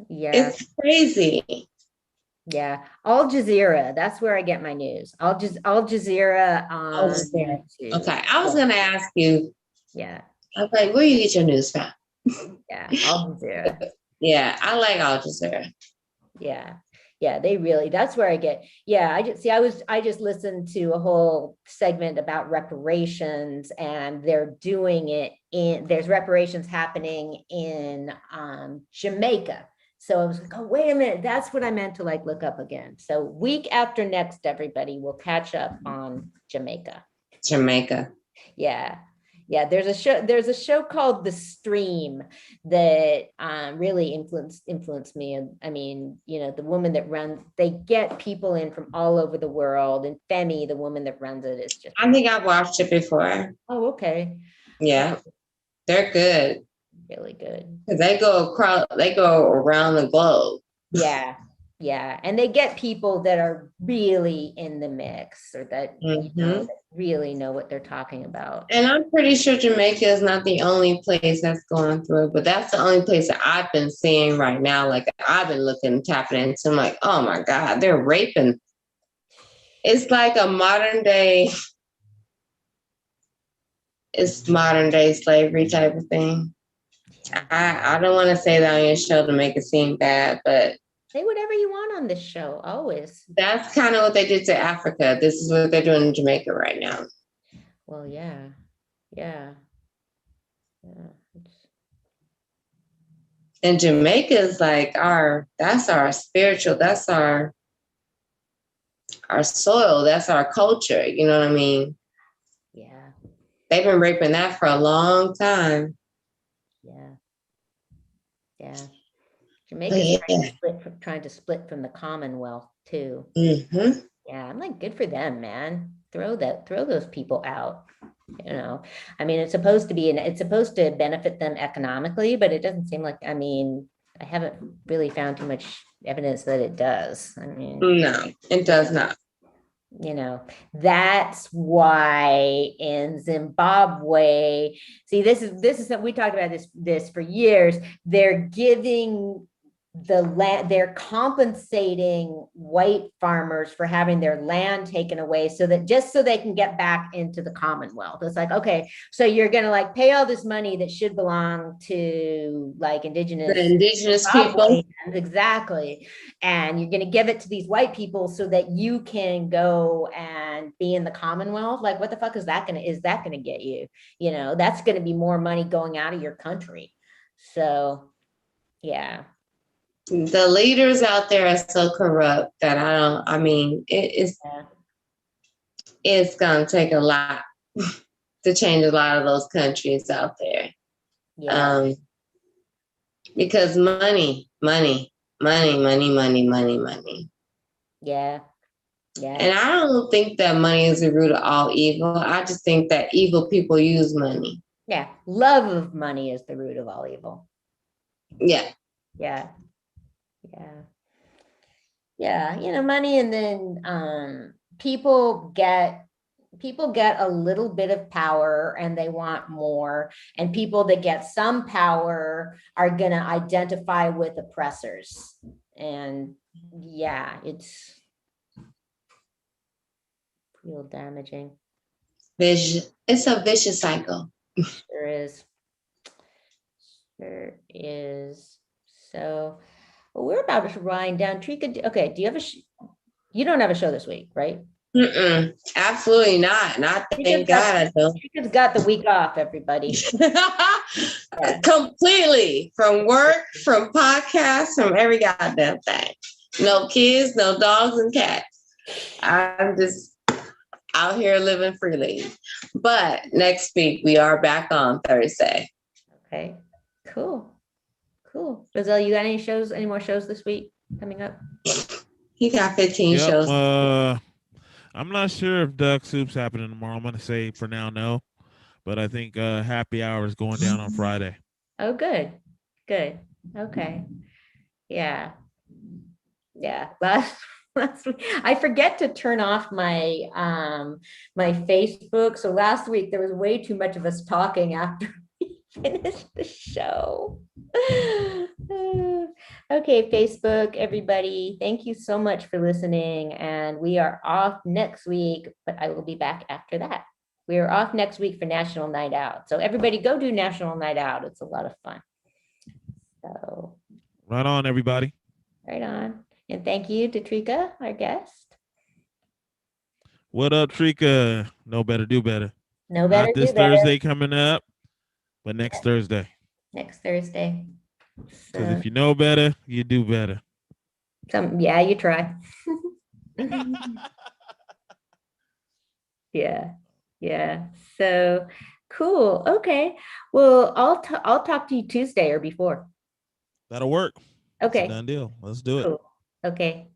It's crazy. Yeah. Al Jazeera. That's where I get my news. Al Jazeera. Okay. I was going to ask you. Yeah. I was like, where you get your news from? Yeah. Al Jazeera. Yeah. I like Al Jazeera. Yeah, they really, that's where I get, I just listened to a whole segment about reparations, and they're doing it there's reparations happening in Jamaica. So I was like, oh, wait a minute, that's what I meant to like look up again. So week after next, everybody will catch up on Jamaica. Yeah, there's a show called The Stream that really influenced me. And I mean, you know, the woman that runs, they get people in from all over the world, and Femi, the woman that runs it, is just. I think I've watched it before. Oh, okay. Yeah, they're good. Really good. Because they go around the globe. Yeah, and they get people that are really in the mix, or that, you know, that really know what they're talking about. And I'm pretty sure Jamaica is not the only place that's going through it, but that's the only place that I've been seeing right now. Like, I've been looking, tapping into, I'm like, oh my God, they're raping. It's like a modern day slavery type of thing. I don't want to say that on your show to make it seem bad, but say whatever you want on this show, always. That's kind of what they did to Africa. This is what they're doing in Jamaica right now. Well, yeah. And Jamaica is like that's our spiritual, that's our soil, that's our culture. You know what I mean? Yeah. They've been raping that for a long time. Yeah. Jamaica's trying to split from the Commonwealth too. Mm-hmm. Yeah, I'm like, good for them, man. Throw those people out. You know, I mean, it's supposed to benefit them economically, but it doesn't seem like. I mean, I haven't really found too much evidence that it does. I mean, no, it does not. You know, that's why in Zimbabwe, see, this is we talked about this for years. They're giving the land, they're compensating white farmers for having their land taken away so that just so they can get back into the Commonwealth. It's like, okay, so you're going to like pay all this money that should belong to like the indigenous people. Exactly. And you're going to give it to these white people so that you can go and be in the Commonwealth. Like, what the fuck is that going to get you? You know, that's going to be more money going out of your country. So, yeah. The leaders out there are so corrupt that it's going to take a lot to change a lot of those countries out there. Yeah. Because money. Yeah. Yeah. And I don't think that money is the root of all evil. I just think that evil people use money. Yeah. Love of money is the root of all evil. Yeah. Yeah. Yeah. Yeah. You know, money, and then people get a little bit of power and they want more, and people that get some power are going to identify with oppressors. And yeah, it's real damaging. It's a vicious cycle. Sure is. Sure is. So we're about to wind down. Trika, okay, do you have you don't have a show this week, right? Absolutely not. Thank God I don't. Trika's got the week off, everybody. Completely. From work, from podcasts, from every goddamn thing. No kids, no dogs and cats. I'm just out here living freely. But next week we are back on Thursday. Okay, cool. Roselle, you got any more shows this week coming up? He got 15 shows. I'm not sure if Duck Soup's happening tomorrow. I'm going to say for now, no. But I think Happy Hour is going down on Friday. Oh, good. Okay. Yeah. Last week, I forget to turn off my my Facebook. So last week there was way too much of us talking after we finished the show. Okay, Facebook, everybody, thank you so much for listening. And we are off next week, but I will be back after that. We are off next week for National Night Out. So everybody go do National Night Out. It's a lot of fun. So right on, everybody. Right on. And thank you to Trika, our guest. What up, Trika? Know better, do better. Know better, Not this do better. Thursday coming up, but next Thursday. Next Thursday. Because if you know better, you do better. Yeah, you try. Yeah. So cool. Okay. Well, I'll talk to you Tuesday or before. That'll work. Okay. It's a done deal. Let's do it. Cool. Okay.